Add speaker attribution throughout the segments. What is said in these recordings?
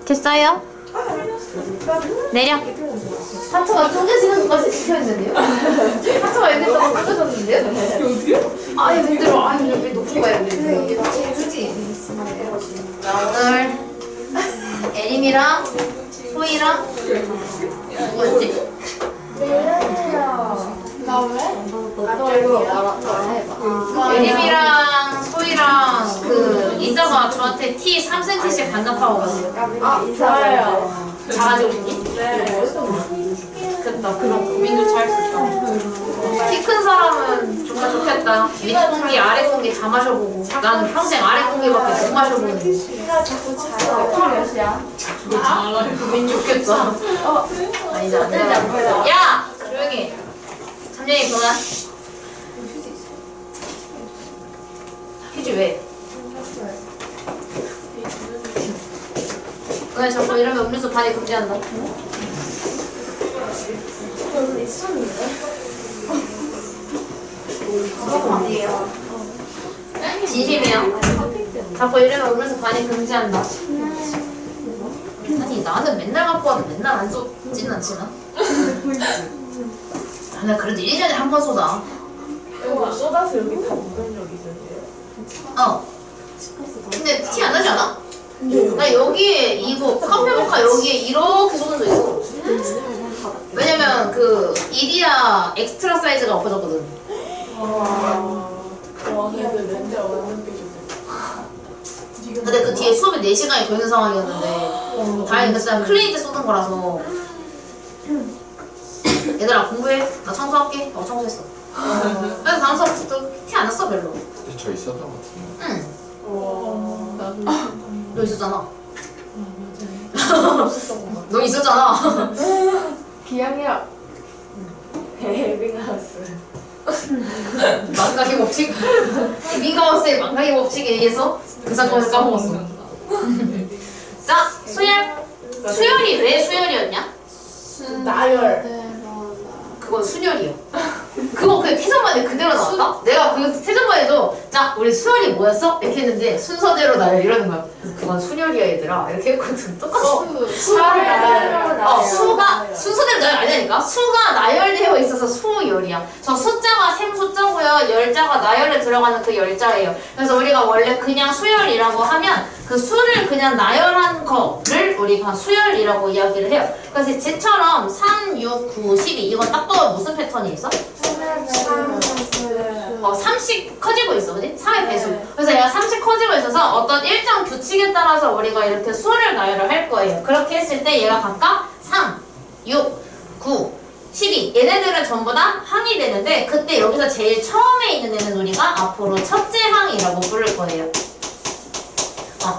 Speaker 1: 됐어요? 내려. 하트가 쪼개지는 것까지 시켜있는데요? 하트가 여기 있다가 쪼개졌는데요?
Speaker 2: 어디요?
Speaker 1: 아유 힘들어. 아유 여기 높은 거야 여기. 오늘 에림이랑 소희랑 누구였지?
Speaker 2: 나 왜?
Speaker 3: 너 이거 말해봐.
Speaker 1: 에림이랑 소희랑 그 이따가 저한테 티 3cm씩 반납하고 가세요.
Speaker 2: 좋아요.
Speaker 1: 잘하지 우리?
Speaker 2: 네.
Speaker 1: 좋겠다. 그런 고민도 잘 했었다. 키 큰 사람은 정말 좋겠다. 밑 공기, 아래 공기 다 마셔보고. 나는 평생 아래 공기밖에 못 마셔보는데.
Speaker 2: 키가 자꾸 작아. 키 몇이야?
Speaker 1: 고민 좋겠다. 아니지 안 돼. 야! 조용히 해. 잠재이 그만. 휴지 왜? 왜 자꾸 이러면 음료수 반이 금지한다.
Speaker 2: 저는 있었는데.
Speaker 3: 아니에요.
Speaker 1: 진심이야. 자꾸 이러면 음료수 반이 금지한다. 아니 나는 맨날 갖고 와도 맨날 안 쏟지는 않지나? 나 그래도 1년에 한 번 쏟아.
Speaker 2: 이거 쏟아서 여기 다 묻은 적 있으세요?
Speaker 1: 근데 티 안 나지 않아? 나 여기에 이거 카페모카 여기에 이렇게 쏟은 적 있어. 왜냐면 그 이디야 엑스트라 사이즈가 엎어졌거든.
Speaker 2: 와, 근데 렌즈 완전 삐졌네.
Speaker 1: 근데 그 뒤에 수업이 4시간이 더 있는 상황이었는데 다행히 그냥 클리닉 때 쏟은 거라서. 얘들아 공부해. 나 청소할게. 청소했어. 그래서 다음 수업부터 티 안 났어 별로.
Speaker 4: 저 있었던 것 같은데.
Speaker 1: 응.
Speaker 2: 와, 나도
Speaker 1: 너 있었잖아.
Speaker 2: 없었던 것 같아.
Speaker 1: 너 있었잖아.
Speaker 2: 기억력. 헤빙하우스.
Speaker 1: 망각의 법칙? 민가우스의 망각의 법칙에 의해서 그 사건을 까먹었어. 자, 수열. 수열이 왜 수열이었냐?
Speaker 2: 나열.
Speaker 1: 그건 순열이요. 그거 그냥 태전반에 그대로 나왔다? 내가 그 태전반에도 자 우리 수열이 뭐였어? 이렇게 했는데 순서대로 나열 이러는 거야. 그건 순열이야 얘들아. 이렇게 했거든. 똑같이.
Speaker 2: 수가 나열.
Speaker 1: 수가 순서대로 나열 아니라니까? 수가 나열되어 있어서 수열이야. 저 숫자가 셈 숫자고요. 열자가 나열에 들어가는 그 열자예요. 그래서 우리가 원래 그냥 수열이라고 하면 그 수를 그냥 나열한 거를 우리가 수열이라고 이야기를 해요. 그래서 쟤처럼 3, 6, 9, 12 이건 딱 봐도 무슨 패턴이 있어? 3씩 커지고 있어, 그지? 3의 배수. 그래서 얘가 3씩 커지고 있어서 어떤 일정 규칙에 따라서 우리가 이렇게 수를 나열을 할 거예요. 그렇게 했을 때 얘가 각각 3, 6, 9, 12 얘네들은 전부 다 항이 되는데 그때 여기서 제일 처음에 있는 애는 우리가 앞으로 첫째 항이라고 부를 거예요.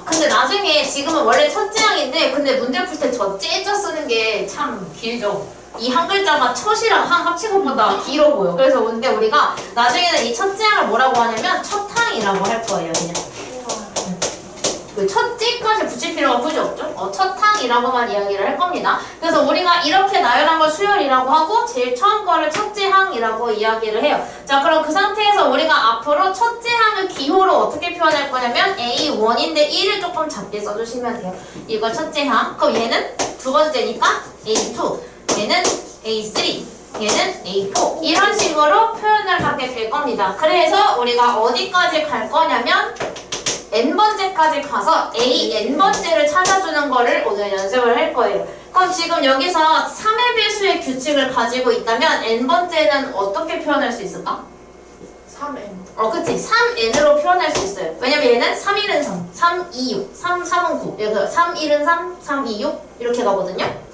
Speaker 1: 근데 나중에 지금은 원래 첫째 항인데 근데 문제 풀 때 저 째져 쓰는 게 참 길죠. 이 한 글자가 첫이랑 항 합친 것보다 길어 보여. 그래서 근데 우리가 나중에는 이 첫째 항을 뭐라고 하냐면 첫항이라고 할 거예요. 그냥 그 첫째까지 붙일 필요가 굳이 없죠. 첫항이라고만 이야기를 할 겁니다. 그래서 우리가 이렇게 나열한 걸 수열이라고 하고 제일 처음 거를 첫째 항이라고 이야기를 해요. 자 그럼 그 상태에서 우리가 앞으로 첫째 항을 기호로 어떻게 표현할 거냐면 A1인데 1을 조금 작게 써주시면 돼요. 이거 첫째 항. 그럼 얘는 두 번째니까 A2 얘는 A3 얘는 A4 이런 식으로 표현을 하게 될 겁니다. 그래서 우리가 어디까지 갈 거냐면 n번째까지 가서 a(n)번째를 찾아주는 거를 오늘 연습을 할 거예요. 그럼 지금 여기서 3의 배수의 규칙을 가지고 있다면 n번째는 어떻게 표현할 수 있을까?
Speaker 2: 3N.
Speaker 1: 그치. 3n으로 표현할 수 있어요. 왜냐면 얘는 3, 1은 3, 3, 2, 6, 3, 3은 9 여기 3, 1은 3, 3, 2, 6 이렇게 가거든요.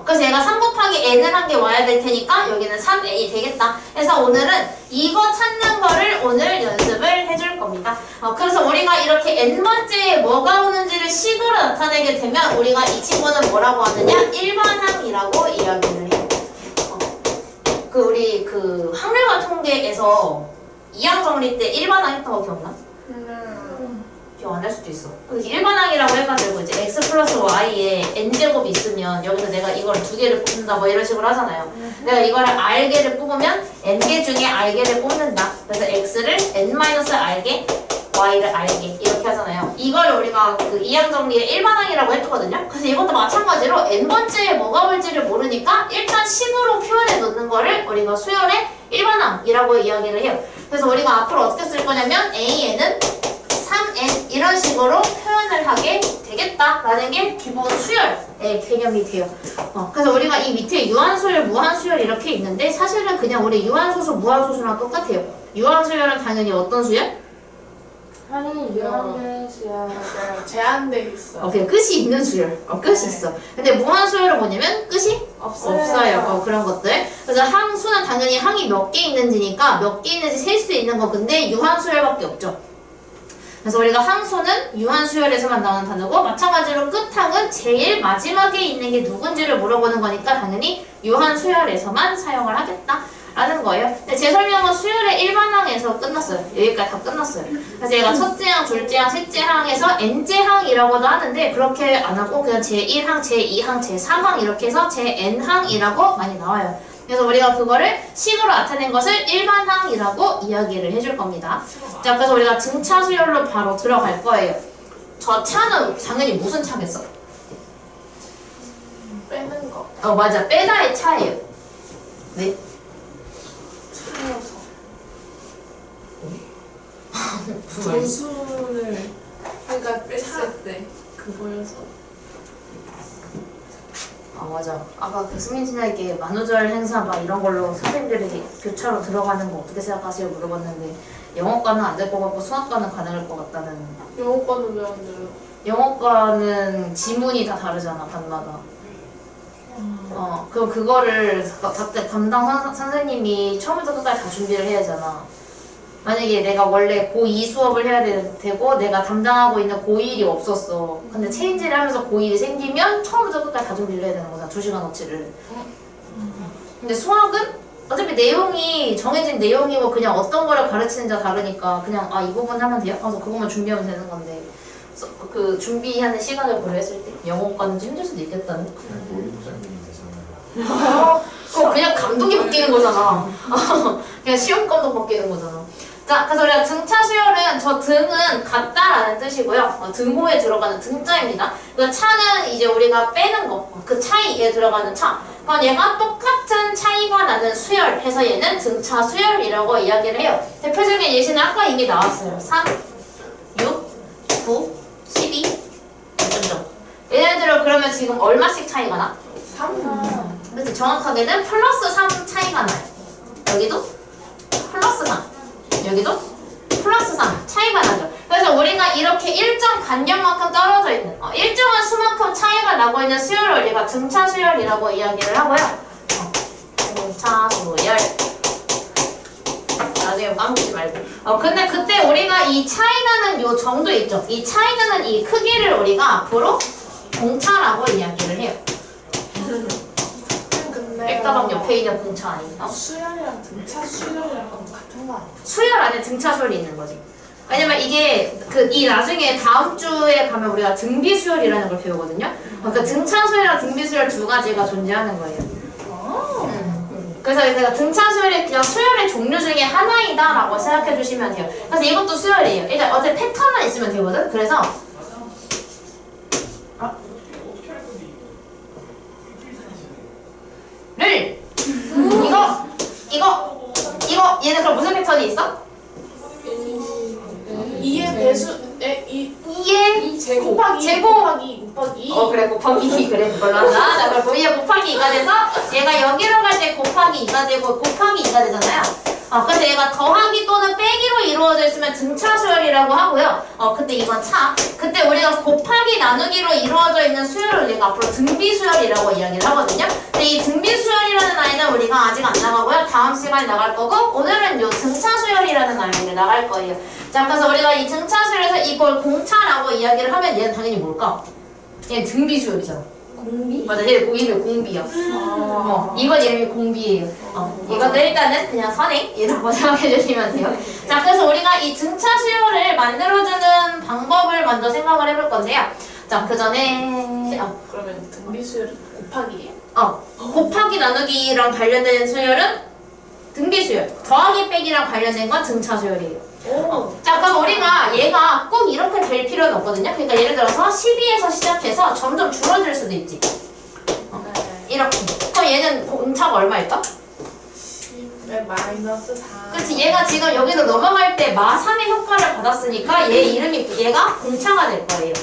Speaker 1: 그래서 얘가 3 곱하기 n을 한 개 와야 될 테니까 여기는 3n이 되겠다. 그래서 오늘은 이거 찾는 거를 오늘 연습을 해줄 겁니다. 그래서 우리가 이렇게 n번째에 뭐가 오는지를 식으로 나타내게 되면 우리가 이 친구는 뭐라고 하느냐? 일반항이라고 이야기를 해요. 우리 그 확률과 통계에서 2항 정리 때 일반항 했던 거 기억나? 기억 안 날 수도 있어. 일반항이라고 해가지고 이제 x 플러스 y에 n제곱이 있으면 여기서 내가 이걸 두 개를 뽑는다 뭐 이런 식으로 하잖아요. 내가 이거를 r개를 뽑으면 n개 중에 r개를 뽑는다. 그래서 x를 n-r개, y를 r개 이렇게 하잖아. 했잖아요. 이걸 우리가 그 이항정리의 일반항이라고 했거든요. 그래서 이것도 마찬가지로 n번째에 뭐가 올지를 모르니까 일단 식으로 표현해 놓는 거를 우리가 수열의 일반항이라고 이야기를 해요. 그래서 우리가 앞으로 어떻게 쓸 거냐면 a에는 3n 이런 식으로 표현을 하게 되겠다라는 게 기본 수열의 개념이 돼요. 그래서 우리가 이 밑에 유한수열, 무한수열 이렇게 있는데 사실은 그냥 우리 유한소수, 무한소수랑 똑같아요. 유한수열은 당연히 어떤 수열?
Speaker 3: 아니 유한된 수야.
Speaker 2: 맞아요. 제한돼 있어.
Speaker 1: 오케이, 끝이 있는 수열. 끝이 있어. 근데 무한수열은 뭐냐면 끝이 없어요. 그런 것들. 그래서 항수는 당연히 항이 몇 개 있는지니까 몇 개 있는지 셀 수 있는 거. 근데 유한수열밖에 없죠. 그래서 우리가 항소는 유한수열에서만 나오는 단어고 마찬가지로 끝항은 제일 마지막에 있는 게 누군지를 물어보는 거니까 당연히 유한수열에서만 사용을 하겠다라는 거예요. 근데 제 설명은 수열의 일반항에서 끝났어요. 여기까지 다 끝났어요. 그래서 얘가 첫째 항, 둘째 항, 셋째 항에서 n째 항이라고도 하는데 그렇게 안 하고 그냥 제1항, 제2항, 제3항 이렇게 해서 제_n항이라고 많이 나와요. 그래서 우리가 그거를 식으로 나타낸 것을 일반항이라고 이야기를 해줄 겁니다. 자, 그래서 우리가 등차 수열로 바로 들어갈 거예요. 저 차는 당연히 무슨 차겠어?
Speaker 2: 빼는 거.
Speaker 1: 맞아. 빼다의 차예요. 네?
Speaker 2: 틀어서.
Speaker 1: 무슨 말이지?
Speaker 2: 조수를 그러니까 뺐을 때 그거여서.
Speaker 1: 맞아. 아까 그 수민진에게 만우절 행사 막 이런 걸로 선생님들이 교차로 들어가는 거 어떻게 생각하세요? 물어봤는데 영어과는 안 될 것 같고 수학과는 가능할 것 같다는.
Speaker 2: 영어과는 왜 안 돼요?
Speaker 1: 영어과는 지문이 다 다르잖아, 반마다. 그럼 그거를 각자 담당 선생님이 처음부터 끝까지 다 준비를 해야 하잖아. 만약에 내가 원래 고2 수업을 해야 되고 내가 담당하고 있는 고1이 없었어. 근데 체인지를 하면서 고1이 생기면 처음부터 끝까지 다 준비를 해야 되는 거잖아. 2시간어치를. 근데 수학은 어차피 내용이 정해진 내용이고 그냥 어떤 거를 가르치는지가 다르니까 그냥 이 부분 하면 돼요? 그래서 그것만 준비하면 되는 건데 그 준비하는 시간을 고려했을 때 영어과는 좀 힘들 수도 있겠다는.
Speaker 4: 그냥 놀이부장님이 되잖아요.
Speaker 1: 그거 그냥 감독이 바뀌는 거잖아. 그냥 시험감독 바뀌는 거잖아. 자, 그래서 우리가 등차 수열은 저 등은 같다라는 뜻이고요. 등호에 들어가는 등자입니다. 그 차는 이제 우리가 빼는 거, 그 차이에 들어가는 차. 그럼 얘가 똑같은 차이가 나는 수열 해서 얘는 등차 수열이라고 이야기를 해요. 대표적인 예시는 아까 이미 나왔어요. 3, 6, 9, 12, 점점. 얘네들은 그러면 지금 얼마씩 차이가 나?
Speaker 2: 3.
Speaker 1: 그래서 정확하게는 플러스 3 차이가 나요. 여기도 플러스 3. 여기도 플러스 3 차이가 나죠. 그래서 우리가 이렇게 일정 간격만큼 떨어져 있는 일정한 수만큼 차이가 나고 있는 수열을 우리가 등차 수열이라고 이야기를 하고요. 등차 수열. 나중에 까먹지 말고. 근데 그때 우리가 이 차이 나는 요 정도 있죠. 이 차이 나는 이 크기를 우리가 앞으로 공차라고 이야기를 해요. 백다방 옆에 있는 공차 아니야?
Speaker 2: 수열이랑 등차 수열이랑 같은 거 아니야?
Speaker 1: 수열 안에 등차 수열이 있는 거지. 왜냐면 이게 이 나중에 다음 주에 가면 우리가 등비 수열이라는 걸 배우거든요. 그러니까 등차 수열이랑 등비 수열 두 가지가 존재하는 거예요. 그래서 제가 등차 수열이 그냥 수열의 종류 중에 하나이다라고 생각해 주시면 돼요. 그래서 이것도 수열이에요. 일단 어제 패턴만 있으면 되거든. 그래서 이거 얘는 그럼 무슨 패턴이 있어?
Speaker 2: 2의 배수
Speaker 1: 2의
Speaker 2: 제곱 곱하기 곱하기
Speaker 1: 그래 곱하기 2 그래 그걸로 하자. 자 그럼 2의 곱하기 2가 돼서 얘가 여기로 갈 때 곱하기 2가 되고 곱하기 2가 되잖아요. 그래서 얘가 더하기 또는 빼기로 이루어져 있으면 등차 수열이라고 하고요. 근데 이건 차. 그때 우리가 곱하기 나누기로 이루어져 있는 수열을 우리가 앞으로 등비 수열이라고 이야기를 하거든요. 근데 이 등비 수열이라는 아이는 우리가 아직 안 나가고요. 다음 시간에 나갈 거고 오늘은 요 등차 수열이라는 아이를 나갈 거예요. 자, 그래서 우리가 이 등차 수열에서 이걸 공차라고 이야기를 하면 얘는 당연히 뭘까? 얘는 등비 수열이잖아.
Speaker 3: 공비?
Speaker 1: 맞아, 얘 이름이 공비야. 이건 이름이 공비예요. 이것도 일단은 그냥 선행이라고 생각해 주시면 돼요. 자, 그래서 우리가 이 등차 수열을 만들어주는 방법을 먼저 생각을 해볼 건데요. 자, 그 전에
Speaker 2: 그러면 등비 수열 곱하기예요?
Speaker 1: 곱하기 나누기랑 관련된 수열은 등비 수열, 더하기 빼기랑 관련된 건 등차 수열이에요. 자, 그럼 우리가 얘가 꼭 이렇게 될 필요는 없거든요. 그러니까 예를 들어서 12에서 시작해서 점점 줄어들 수도 있지. 이렇게. 그럼 얘는 공차가 얼마일까?
Speaker 2: 10에 마이너스 4.
Speaker 1: 그렇지. 얘가 지금 여기서 넘어갈 때 마3의 효과를 받았으니까 얘 이름이 얘가 공차가 될 거예요.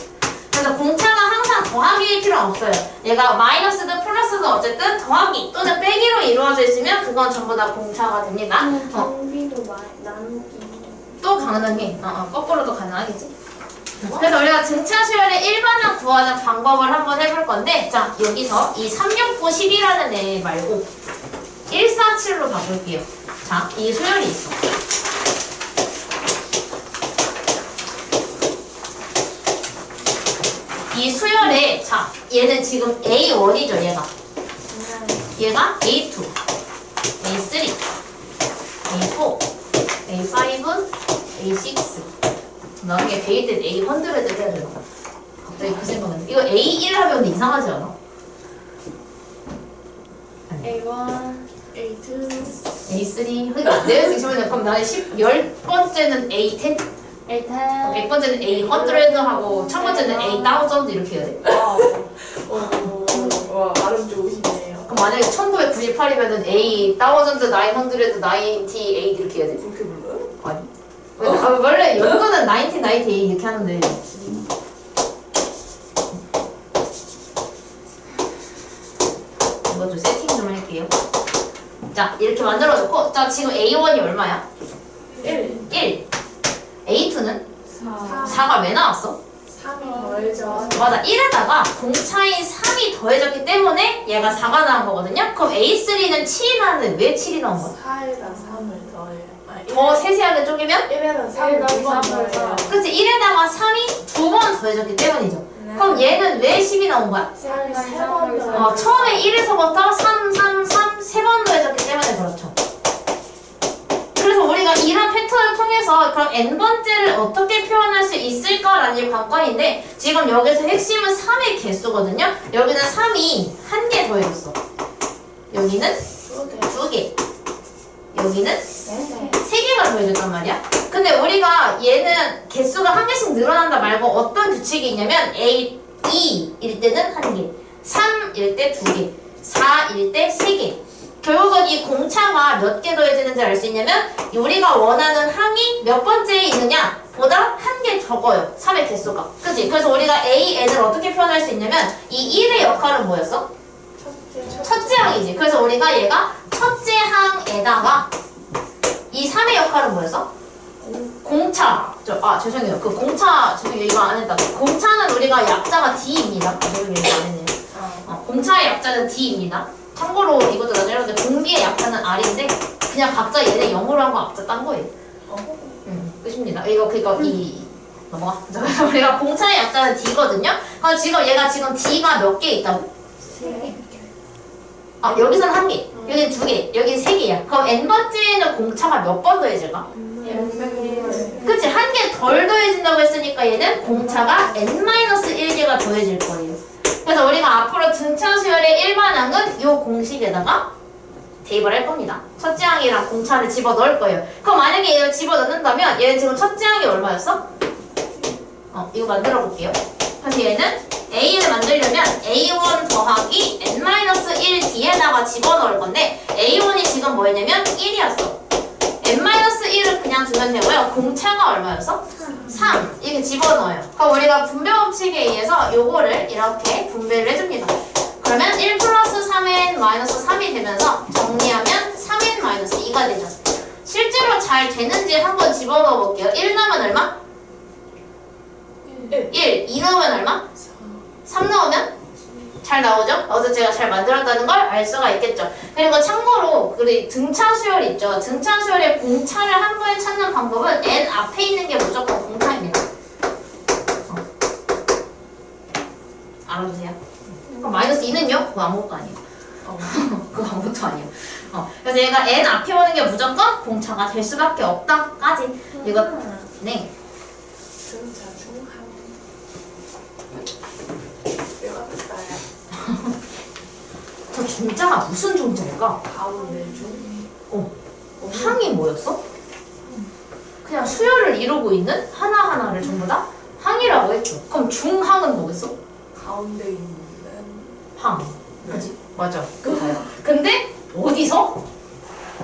Speaker 1: 그래서 공차가 항상 더하기일 필요는 없어요. 얘가 마이너스든 플러스든 어쨌든 더하기 또는 빼기로 이루어져 있으면 그건 전부 다 공차가 됩니다.
Speaker 3: 정비도 나누기.
Speaker 1: 또 가능해. 거꾸로도 가능하겠지. 그래서 우리가 등차 수열의 일반항 구하는 방법을 한번 해볼 건데, 자, 여기서 이 36910이라는 애 말고 147로 바꿀게요. 자, 이 수열이 있어. 이 수열에, 자, 얘는 지금 A1이죠, 얘가. 얘가 A2, A3, A4, A5, A6. 나중에 베이 때 A100 해야 되나? 갑자기 그 생각은. 이거 A1 하면 이상하지 않아?
Speaker 3: A1.
Speaker 2: A2.
Speaker 1: A3. 그러니까 내가 지금 그럼 나는 10번째는 A10,
Speaker 3: A10.
Speaker 1: 100번째는 A100 하고 1000번째는 A1000 이렇게 해야 돼?
Speaker 2: 와, 발음 좋으시네요.
Speaker 1: 그럼 만약에 1998이면은 A1000, 998 이렇게 해야 돼?
Speaker 2: 그렇게 불러요?
Speaker 1: 아니. 원래 연구는 1998 이렇게 하는데. 이거 좀 세팅 좀 할게요. 자, 이렇게 만들어놓고, 자, 지금 A1이 얼마야?
Speaker 2: 1.
Speaker 1: 1. A2는?
Speaker 3: 4.
Speaker 1: 4가 왜 나왔어?
Speaker 2: 3이 더해져.
Speaker 1: 맞아. 1에다가 공차인 3이 더해졌기 때문에 얘가 4가 나온 거거든요. 그럼 A3는 7이 나왔는데 왜 7이 나온 거야?
Speaker 2: 4에다 3을 더해요.
Speaker 1: 더 세세하게 쪼개면?
Speaker 2: 1에다 3을 2번 더해요.
Speaker 1: 그치, 1에다가 3이 2번 더해졌기 때문이죠. 그럼 얘는 왜 10이 나온 거야?
Speaker 2: 3이 3번 더해요.
Speaker 1: 처음에 1에서부터 3, 3, 3, 3번 더해졌기 때문에 그렇죠. 그래서 우리가 이런 패턴을 통해서 그럼 n번째를 어떻게 표현할 수 있을까라는 관건인데, 지금 여기서 핵심은 3의 개수거든요. 여기는 3이 1개 더해졌어. 여기는 2개. 여기는 3개가 더해졌단 말이야. 근데 우리가 얘는 개수가 1개씩 늘어난다 말고 어떤 규칙이 있냐면 A, 2일 때는 1개, 3일 때 2개, 4일 때 3개. 결국은 이 공차가 몇 개 더해지는지 알 수 있냐면 우리가 원하는 항이 몇 번째에 있느냐 보다 1개 적어요. 3의 개수가. 그치? 그래서 우리가 AN을 어떻게 표현할 수 있냐면 이 1의 역할은 뭐였어? 첫째 항이지. 그래서 우리가 얘가 첫째 항에다가 이 3의 역할은 뭐였어? 공차. 죄송해요. 그 공차, 죄송해요. 이거 안 했다. 공차는 우리가 약자가 D입니다. 죄송해요. 이거 안 했네요. 공차의 약자는 D입니다. 참고로 이것도 나중에 여러분들 공비의 약자는 R인데 그냥 각자 얘네 영어로 한 거 앞자 딴 거예요. 끝입니다. 이거 그니까 넘어가. 우리가 공차의 약자는 D거든요. 그럼 지금 얘가 지금 D가 몇 개 있다고?
Speaker 3: 3개.
Speaker 1: 여기서는 1개, 여기는 2개, 여기는 3개야. 그럼 n번째에는 공차가 몇 번 더해질까? 그치? 1개 덜 더해진다고 했으니까 얘는 공차가 n-1개가 더해질 거예요. 그래서 우리가 앞으로 등차 수열의 일반항은 이 공식에다가 대입을 할 겁니다. 첫째 항이랑 공차를 집어넣을 거예요. 그럼 만약에 얘를 집어넣는다면 얘는 지금 첫째 항이 얼마였어? 이거 만들어 볼게요. 그래서 얘는 A를 만들려면 A1 더하기 n-1 D에다가 집어넣을 건데 A1이 지금 뭐였냐면 1이었어. n-1을 그냥 두면 되고요. 공차가 얼마였어? 3. 이렇게 집어넣어요. 그럼 우리가 분배 법칙에 의해서 요거를 이렇게 분배를 해줍니다. 그러면 1 플러스 3n-3이 되면서 정리하면 3n-2가 되죠. 실제로 잘 되는지 한번 집어넣어 볼게요. 1 넣으면 얼마? 1. 2 넣으면 얼마? 3 넣으면? 잘 나오죠? 어제 제가 잘 만들었다는 걸 알 수가 있겠죠. 그리고 참고로 우리 등차 수열 있죠. 등차 수열의 공차를 한 번에 찾는 방법은 n 앞에 있는 게 무조건 공차입니다. 알아두세요. 그럼 마이너스 2는요? 그거 아무것도 아니에요. 그거 아무것도 아니에요. 그래서 얘가 n 앞에 오는 게 무조건 공차가 될 수밖에 없다까지. 이거 네.
Speaker 2: 등차 중항. 외웠어요.
Speaker 1: 저 중자가 무슨 중자일까?
Speaker 2: 가운데 중.
Speaker 1: 항이 뭐였어? 그냥 수열을 이루고 있는 하나하나를 전부 다 항이라고 했죠. 그럼 중항은 뭐겠어?
Speaker 2: 가운데 있는
Speaker 1: 항. 그치? 맞아. 그거요. 근데 어디서?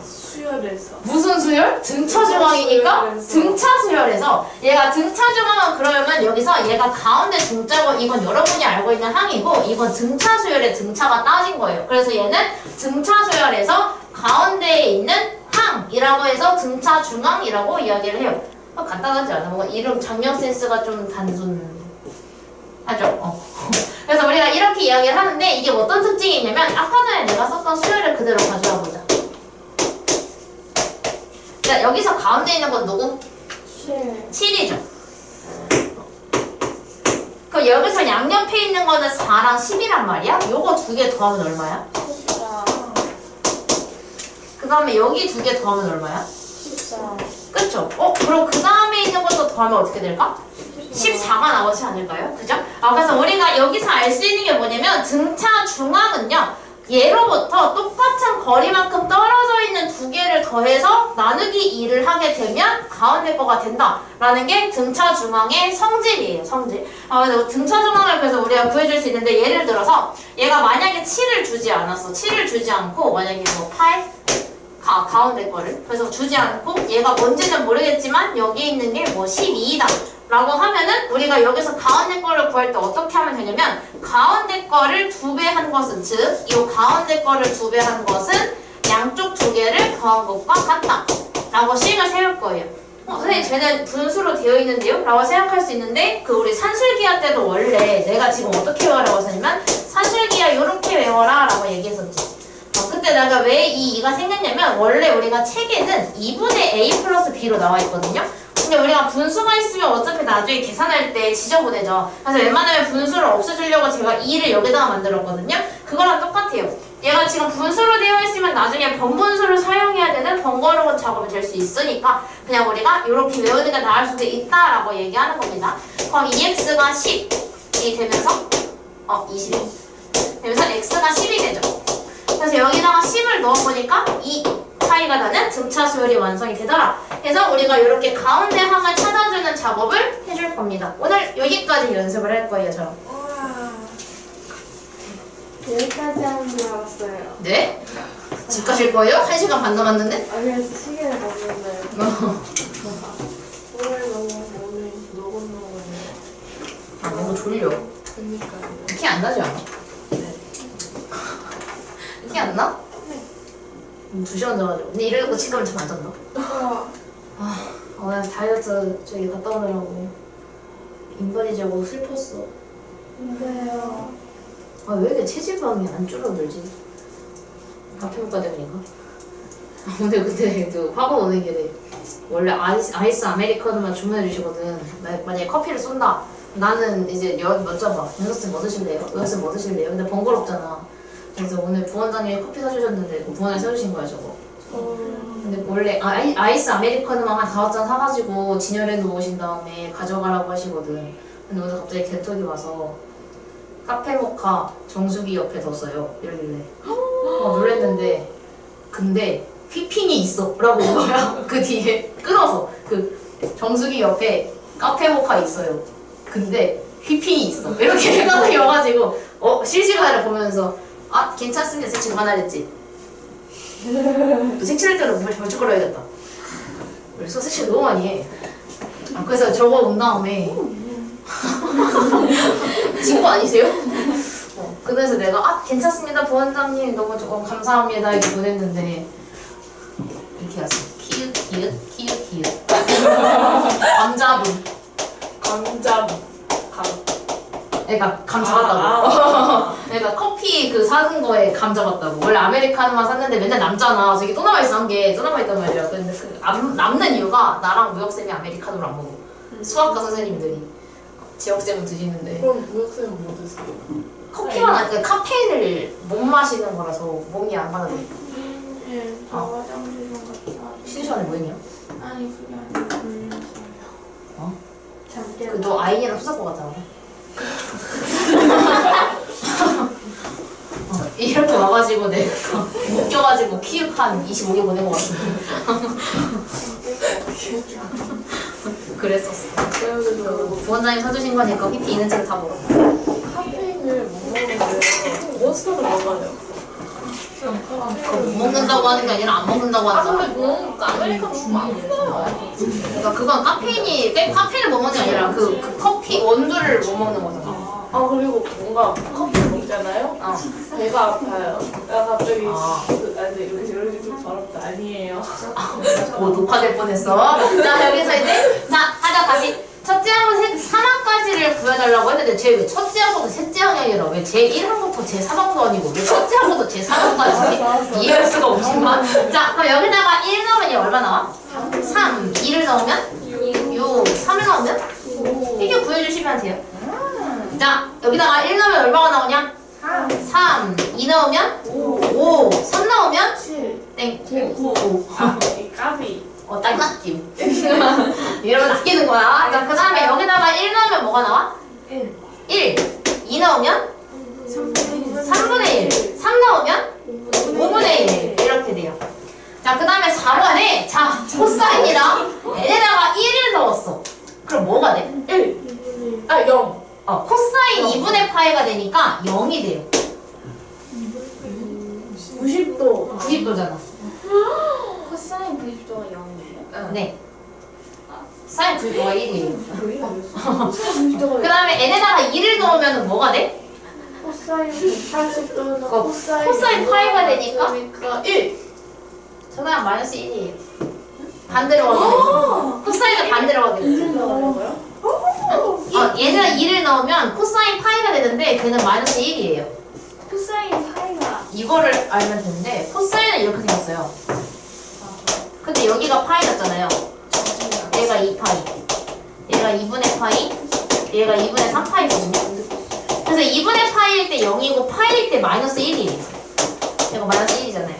Speaker 2: 수열에서.
Speaker 1: 무슨 수열? 등차 중앙이니까
Speaker 2: 수열에서.
Speaker 1: 등차 수열에서 얘가 등차 중앙은 그러면 여기서 얘가 가운데 등자고 이건 여러분이 알고 있는 항이고 이건 등차 수열의 등차가 따진 거예요. 그래서 얘는 등차 수열에서 가운데에 있는 항이라고 해서 등차 중앙이라고 이야기를 해요. 간단하지 않아? 뭔가 이름 장면 센스가 좀 단순하죠? 그래서 우리가 이렇게 이야기를 하는데 이게 어떤 특징이 있냐면 아까 전에 내가 썼던 수열을 그대로 가져와 보자. 자, 여기서 가운데 있는 건 누구? 7이죠. 그럼 여기서 양옆에 있는 거는 4랑 10이란 말이야? 요거 두 개 더하면 얼마야?
Speaker 3: 14.
Speaker 1: 그 다음에 여기 두 개 더하면 얼마야?
Speaker 3: 14.
Speaker 1: 그쵸? 그럼 그 다음에 있는 것도 더하면 어떻게 될까? 14가 나오지 않을까요? 그죠? 그래서 우리가 여기서 알 수 있는 게 뭐냐면 등차 중앙은요 얘로부터 똑같은 거리만큼 떨어져 있는 두 개를 더해서 나누기 2를 하게 되면 가운데 거가 된다 라는 게 등차 중앙의 성질이에요. 성질. 그래서 등차 중앙을 그래서 우리가 구해줄 수 있는데 예를 들어서 얘가 만약에 7을 주지 않았어. 7을 주지 않고 만약에 뭐 8 가운데 거를 그래서 주지 않고 얘가 뭔지는 모르겠지만 여기 있는 게 뭐 12이다 라고 하면은 우리가 여기서 가운데 거를 구할 때 어떻게 하면 되냐면 가운데 거를 2배 한 것은 즉 이 가운데 거를 2배 한 것은 양쪽 두 개를 더한 것과 같다 라고 식을 세울 거예요. 선생님 쟤는 분수로 되어 있는데요? 라고 생각할 수 있는데 그 우리 산술기하 때도 원래 내가 지금 어떻게 외워라고 했냐면 산술기하 이렇게 외워라 라고 얘기했었지. 그때 내가 왜 이 2가 생겼냐면 원래 우리가 책에는 2분의 a 플러스 b로 나와 있거든요. 근데 우리가 분수가 있으면 어차피 나중에 계산할 때 지저분해져. 그래서 웬만하면 분수를 없애주려고 제가 2를 여기다가 만들었거든요. 그거랑 똑같아요. 얘가 지금 분수로 되어 있으면 나중에 번분수를 사용해야 되는 번거로운 작업이 될 수 있으니까 그냥 우리가 이렇게 외우는 게 나을 수도 있다라고 얘기하는 겁니다. 그럼 2x가 10이 되면서 20이 되면서 x가 10이 되죠. 그래서 여기다가 10을 넣어보니까 이 차이가 나는 등차 수열이 완성이 되더라. 그래서 우리가 이렇게 가운데 항을 찾아주는 작업을 해줄 겁니다. 오늘 여기까지 연습을 할 거예요, 저랑.
Speaker 2: 우와.
Speaker 3: 여기까지 하는 줄 알았어요.
Speaker 1: 네? 집 가실 거예요? 1시간 반 남았는데?
Speaker 3: 그래서 시계를 봤는데.
Speaker 2: 오늘 너무 노곤노곤해요.
Speaker 1: 너무 졸려.
Speaker 2: 그니까요.
Speaker 1: 티 안 나지 않아? 티 안 나?
Speaker 3: 네.
Speaker 1: 2시간 자가지고. 근데 이래놓고 지금은 잠 안 잤나? 오늘 다이어트 저기 갔다 오느라고 인바디 자고 슬펐어.
Speaker 3: 근데요.
Speaker 1: 왜 이렇게 체지방이 안 줄어들지? 카페 먹어야 되니까. 오늘 근데 그 학원 오는 길에 원래 아이스 아메리카노만 주문해 주시거든. 만약에 커피를 쏜다. 나는 이제 여쭤봐. 윤서쌤 뭐 드실래요? 윤서쌤 뭐 드실래요? 근데 번거롭잖아. 그래서 오늘 부원장님이 커피 사주셨는데 부원을 사주신 거야 저거. 근데 원래 아이스 아메리카노만 한 5잔 사가지고 진열해 놓으신 다음에 가져가라고 하시거든. 근데 오늘 갑자기 개톡이 와서 카페 모카 정수기 옆에 뒀어요. 이러길래 놀랬는데 근데 휘핑이 있어 라고 온 거야. 그 뒤에 끊어서 그 정수기 옆에 카페 모카 있어요. 근데 휘핑이 있어. 이렇게 생각이 와가지고 실시간을 보면서 괜찮습니다. 지금 하나랬지. 색칠할 때는 물 벌쩍 걸어야겠다. 우리 색칠 너무 많이 해. 그래서 저거 온 다음에 친구 아니세요? 그래서 내가 괜찮습니다 부원장님 너무 조금 감사합니다 이렇게 보냈는데 이렇게 왔어. 키읔 키읔 키읔 키읔 감자분 애가 감 잡았다고. 애가 커피 그 사는 거에 감 잡았다고. 원래 아메리카노만 샀는데 맨날 남잖아. 그래서 이게 또 남아있어 한 개. 또 남아있단 말이야. 근데 그 남는 이유가 나랑 무역쌤이 아메리카노를 안 먹어. 수학과 선생님들이. 지역쌤은 드시는데.
Speaker 2: 그럼 무역쌤은 뭐 드세요?
Speaker 1: 커피만 아니까 카페인을 못 마시는 거라서 몸이 안 받아들여.
Speaker 3: 네, 저 화장실 좀 갔다 와요.
Speaker 1: 쉬는 시간에 뭐 했냐?
Speaker 3: 아니 그게 아니라 잠깐.
Speaker 1: 너 아이니랑 수사과 같잖아. 이렇게 와가지고 내가 웃겨가지고 키읔 한 25개 보낸 것 같은데. 그랬었어.
Speaker 2: 그래서
Speaker 1: 부원장님 사주신 거니까 휘피 있는 책을 다 물어.
Speaker 2: 카페인을 못 먹는데 몬스터를 먹어요.
Speaker 1: 그거 못 먹는다고 하는 게 아니라 안 먹는다고
Speaker 2: 아
Speaker 1: 하는
Speaker 2: 근데
Speaker 1: 거야.
Speaker 2: 너무 아메리카노 너무 안 먹어요.
Speaker 1: 그러니까 그건 카페인을 못 먹는 게 아니라 그 커피 원두를 못 먹는 거잖아.
Speaker 2: 아 그리고 뭔가 커피를 먹잖아요.
Speaker 1: 어.
Speaker 2: 배가 아파요. 나 갑자기
Speaker 1: 아.
Speaker 2: 아니 이렇게 좀 더럽다. 아니에요.
Speaker 1: 오, 녹화될 뻔했어. 자, 여기서 이제 자, 하자 다시. 첫째하고 3항까지를 구해달라고 했는데 쟤 왜 첫째하고도 셋째항이 아니라 왜 제1항부터 제3항도 아니고 왜 첫째하고도 제3항까지 이해할 수가 없지만. 자, 그럼 여기다가 1 넣으면 얘 얼마 나와? 3. 2를 넣으면 6. 3을 넣으면 이게 구해주시면 돼요. 자, 여기다가 1 넣으면 얼마가 나오냐? 3. 2 넣으면 5. 3 넣으면
Speaker 2: 7,
Speaker 1: 땡.
Speaker 2: 9. 아, 이 까비.
Speaker 1: 딸 낚임. 이러면 낚이는 거야. 자, 그 다음에 여기다가 1 넣으면 뭐가 나와? 1. 2 넣으면 3분의 1. 3 넣으면 5분의 1. 이렇게 돼요. 자, 그 다음에 4번에 자, 코사인이랑 n에다가 1을 넣었어. 그럼 뭐가 돼?
Speaker 2: 1. 아 0.
Speaker 1: 코사인 2분의 파이가 되니까 0이 돼요.
Speaker 2: 90도.
Speaker 1: 90도잖아.
Speaker 3: 코사인 90도가 0이에요?
Speaker 1: 네. 사인 90도가 1이에요. 그
Speaker 2: 90도가
Speaker 1: 다음에 n에다가 2를 넣으면 뭐가 돼?
Speaker 2: 코사인 180도는
Speaker 1: 코사인 파이가 되니까
Speaker 2: 그러니까 1.
Speaker 1: 정답은 마이너스 1이에요. 반대로 가게 되죠. 코사인은 반대로 가게 되죠.
Speaker 2: 뭐라고요?
Speaker 1: 얘는 2를 넣으면 코사인 파이가 되는데 걔는 마이너스 1이에요.
Speaker 3: 코사인 파이가
Speaker 1: 이거를 알면 되는데 코사인은 이렇게 생겼어요. 근데 여기가 파이 났잖아요. 얘가 2파이, 얘가 2분의 파이, 얘가 2분의 3파이거든요. 그래서 2분의 파이일 때 0이고 파이일 때 마이너스 1이에요. 얘가 마이너스 1이잖아요.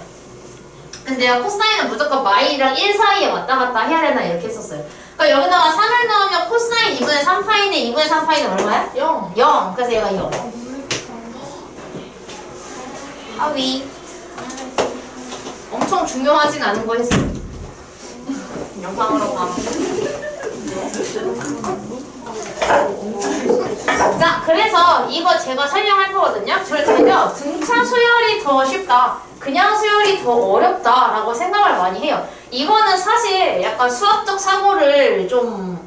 Speaker 1: 근데 내가 코사인은 무조건 마이랑 1 사이에 왔다 갔다 해야 되나 이렇게 했었어요. 그러니까 여기다가 3을 넣으면 코사인 2분의 3파이인데 2분의 3파이는 얼마야?
Speaker 2: 0.
Speaker 1: 0. 그래서 얘가 0. 하위. 엄청 중요하진 않은 거 했어. 영상으로 봐. 자, 그래서 이거 제가 설명할 거거든요. 저는요, 등차 수열이 더 쉽다, 그냥 수열이 더 어렵다라고 생각을 많이 해요. 이거는 사실 약간 수학적 사고를 좀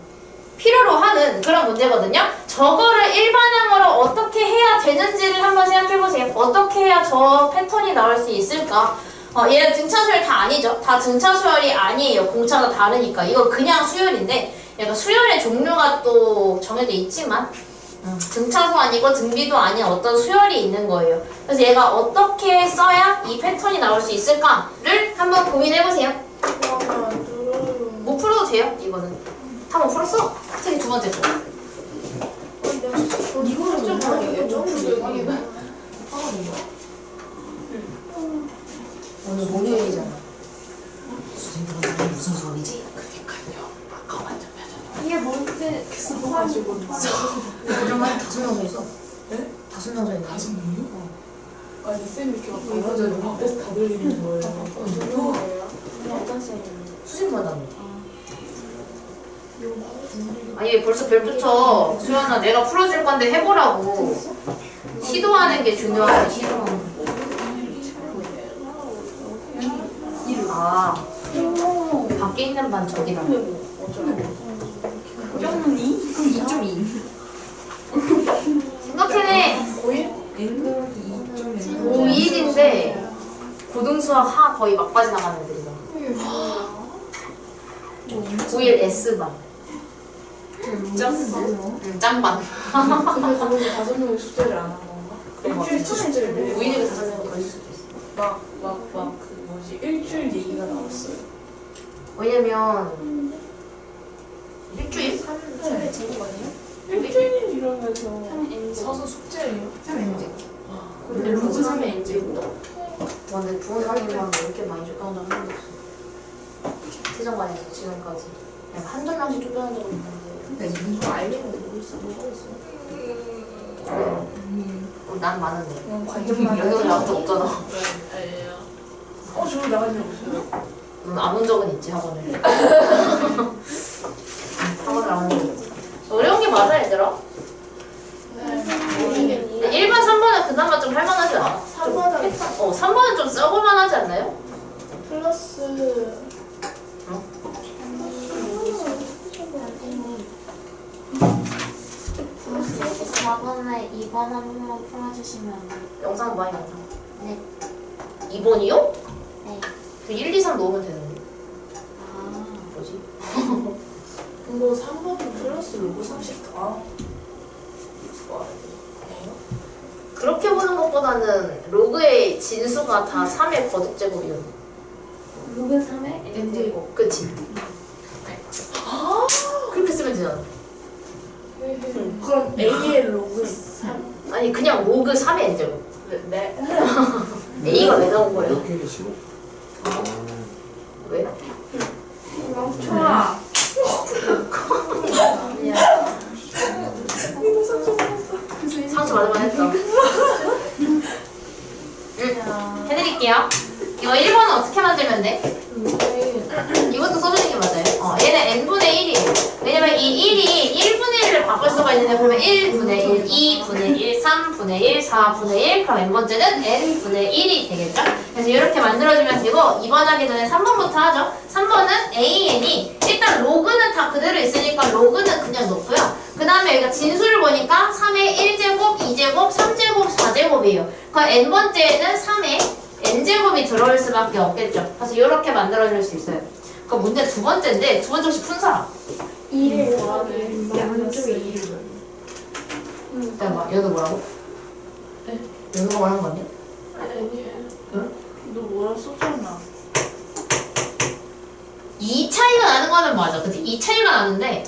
Speaker 1: 필요로 하는 그런 문제거든요. 저거를 일반형으로 어떻게 해야 되는지를 한번 생각해보세요. 어떻게 해야 저 패턴이 나올 수 있을까? 얘는 등차 수열 다 아니죠. 다 등차 수열이 아니에요. 공차가 다르니까. 이거 그냥 수열인데 얘가 수열의 종류가 또 정해져 있지만 등차도 아니고 등비도 아닌 어떤 수열이 있는 거예요. 그래서 얘가 어떻게 써야 이 패턴이 나올 수 있을까를 한번 고민해보세요. 못 풀어도 돼요. 이거는 다 못 풀었어. 특히 두 번째 거.
Speaker 2: 이거는 좀 어려워. 좀
Speaker 1: 오늘 목요일이잖아.
Speaker 4: 선생님 무슨 소리지?
Speaker 2: 그러니까요. 아까 완전 펴졌어.
Speaker 3: 이게 뭔데
Speaker 2: 써가지고
Speaker 1: 그러면 5명 있어.
Speaker 2: 네?
Speaker 1: 5명 있네.
Speaker 2: 5명이요? 아니 쌤이 이렇게 막 발라줘도 밖에서 다 들리는 거예요.
Speaker 3: 누구예요? 어떤 쌤이에요?
Speaker 1: 수진반장. 아얘 벌써 별 붙여. 수연아, 내가 풀어줄 건데 해보라고. 시도하는 게 중요하지. 시도하는 거. 아, 밖에 있는 반 저기다.
Speaker 3: 고정문이? 그럼 2.2
Speaker 1: 생각해내. 고1인데 고등수학 하 거의 막바지 나가는 애들이잖아. 9일 S반. 짱반.
Speaker 2: 근데 저번에 5명이 숙제를 안 한 건가?
Speaker 1: 그런 거 같아.
Speaker 2: 일주일 숙제를 매일
Speaker 1: 9일이면 5명이 더 있을 수도 있어.
Speaker 2: 그 뭐지 일주일 얘기가 나왔어요.
Speaker 1: 왜냐면 일주일?
Speaker 3: 3일 제거거든요?
Speaker 2: 일주일 이러면서
Speaker 3: 3일 NG
Speaker 2: 서서 숙제예요.
Speaker 1: 3NG.
Speaker 3: 근데 로즈 3일 NG보다
Speaker 1: 근데 부모님이랑 이렇게 많이 줬다고 적은 적이 없어. 세정관에서 지금까지 그냥 한두 명씩 쫓겨난 적은 있는데.
Speaker 3: 근데 이거 알리는 거 모르겠어.
Speaker 1: 난 많은데.
Speaker 2: 완전 많이
Speaker 1: 여기 나온 적 없잖아.
Speaker 2: 아니에요. 저기 나간 적 없어요.
Speaker 1: 안 온 적은 있지, 학원에. 4번을 안 해요. 어려운 게 맞아 얘들아?
Speaker 3: 네.
Speaker 1: 1번, 3번은 그나마 좀 할만하지 않아?
Speaker 3: 3번은
Speaker 1: 3번은 좀 써볼만하지 않나요?
Speaker 3: 플러스.
Speaker 1: 어?
Speaker 5: 4번에 2번 한 번만 풀어주시면 안 돼요?
Speaker 1: 영상 뭐야 영상?
Speaker 5: 네.
Speaker 1: 2번이요?
Speaker 5: 네.
Speaker 1: 그 1, 2, 3 넣으면 되는데
Speaker 5: 아.
Speaker 1: 뭐지?
Speaker 2: 이거 3번은 플러스 로그 30 더.
Speaker 1: 그렇게 보는 것보다는 로그의 진수가 다 3의 거듭제곱이었네.
Speaker 5: 로그 3에
Speaker 2: N제곱.
Speaker 1: 그치? 그렇게 쓰면 되잖아.
Speaker 2: 그럼 A의 로그 3?
Speaker 1: 아니 그냥 로그 3의 n제곱.
Speaker 2: 네.
Speaker 1: A가 왜 나온 거예요?
Speaker 6: 몇 개를 지고?
Speaker 1: 왜?
Speaker 2: 멈춰.
Speaker 1: 상처 받을만 했다. 해드릴게요. 이거 1번은 어떻게 만들면 돼? 이것도 써주는 게 맞아요. 얘는 n분의 1이에요. 왜냐면 이 1이 1분의 1을 바꿀 수가 있는데 그러면 1분의 1, 2분의 1, 3분의 1, 4분의 1 그럼 n번째는 n분의 1이 되겠죠? 그래서 이렇게 만들어주면 되고 2번 하기 전에 3번부터 하죠. 3번은 AN이 일단 로그는 다 그대로 있으니까 로그는 그냥 놓고요. 그 다음에 여기가 진수를 보니까 3의 1제곱, 2제곱, 3제곱, 4제곱이에요. 그 n번째에는 3의 n제곱이 들어올 수밖에 없겠죠. 그래서 이렇게 만들어줄 수 있어요. 그 문제 두 번째인데 두 번째 혹시 푼 사람?
Speaker 3: 2를 더하기
Speaker 2: 양쪽에 2를.
Speaker 1: 잠깐만 여기 뭐라고?
Speaker 2: 네?
Speaker 1: 여기가 말한 거 아니야?
Speaker 2: 아니에요.
Speaker 1: 응?
Speaker 2: 너 뭐라 썼잖아.
Speaker 1: 이 차이가 나는 거는 맞아. 그치? 이 차이가 나는데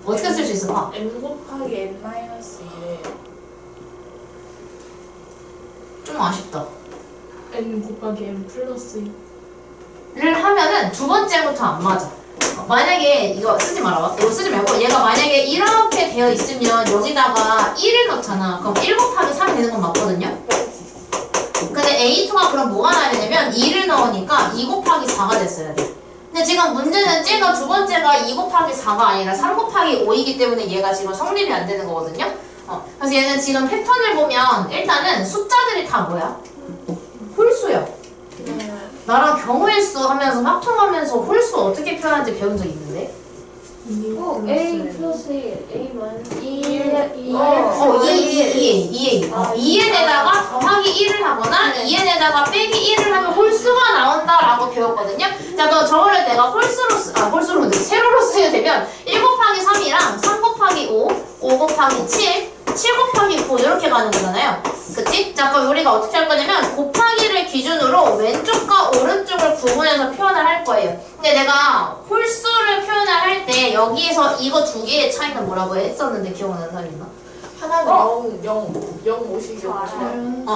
Speaker 1: 어떻게 쓸 수 있어? 봐.
Speaker 2: N 곱하기 N 마이너스 1에
Speaker 1: 좀 아쉽다.
Speaker 2: N 곱하기 N 플러스 2.
Speaker 1: 를 하면은 두 번째부터 안 맞아. 만약에 이거 쓰지 말아봐. 이거 쓰지 말고 얘가 만약에 이렇게 되어 있으면 여기다가 1을 넣잖아. 그럼 1 곱하기 3 되는 건 맞거든요? 근데 A2가 그럼 뭐가 나야 되냐면 2를 넣으니까 2 곱하기 4가 됐어야 돼. 근데 지금 문제는 쟤가 두 번째가 2 곱하기 4가 아니라 3 곱하기 5이기 때문에 얘가 지금 성립이 안 되는 거거든요? 그래서 얘는 지금 패턴을 보면 일단은 숫자들이 다 뭐야? 홀수야. 나랑 경우의 수 하면서 확통하면서 홀수 어떻게 표현하는지 배운 적 있는데?
Speaker 3: A 플러스 1, A 마이너스 2.
Speaker 1: 2n에다가 더하기 1을 하거나 2n에다가 빼기 1을 하면 홀수가 나온다라고 배웠거든요. 자, 그럼 저거를 내가 홀수로 세로로 쓰게 되면 1 곱하기 3이랑 3 곱하기 5, 5 곱하기 7, 7 곱하기 9 이렇게 가는 거잖아요. 그치? 자, 그럼 우리가 어떻게 할 거냐면 곱하기를 기준으로 왼쪽과 오른쪽을 구분해서 표현을 할 거예요. 근데 내가 홀수를 표현을 할 때 여기에서 이거 두 개의 차이는 뭐라고 했었는데 기억나는 사람 있나?
Speaker 2: 하나는 0, 5씩 0.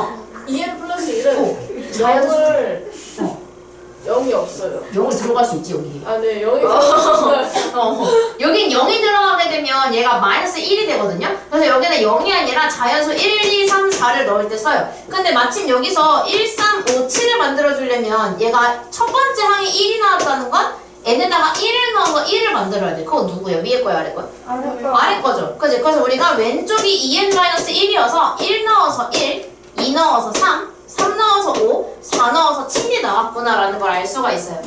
Speaker 2: 2N 플러스 1은
Speaker 1: 자연수.
Speaker 2: 0이 없어요.
Speaker 1: 0이 들어갈 수 있지 여기.
Speaker 2: 아, 네, 0이 없어요.
Speaker 1: 여긴 0이 들어가게 되면 얘가 마이너스 1이 되거든요. 그래서 여기는 0이 아니라 자연수 1, 2, 3, 4를 넣을 때 써요. 근데 마침 여기서 1, 3, 5, 7을 만들어주려면 얘가 첫 번째 항이 1이 나왔다는 건 n에다가 1을 넣어서 1을 만들어야 돼. 그건 누구야? 위에 거야? 아래 거야? 아래 거죠. 그치? 그래서 우리가 왼쪽이 2n-1이어서 1 넣어서 1, 2 넣어서 3, 3 넣어서 5, 4 넣어서 7이 나왔구나라는 걸 알 수가 있어요.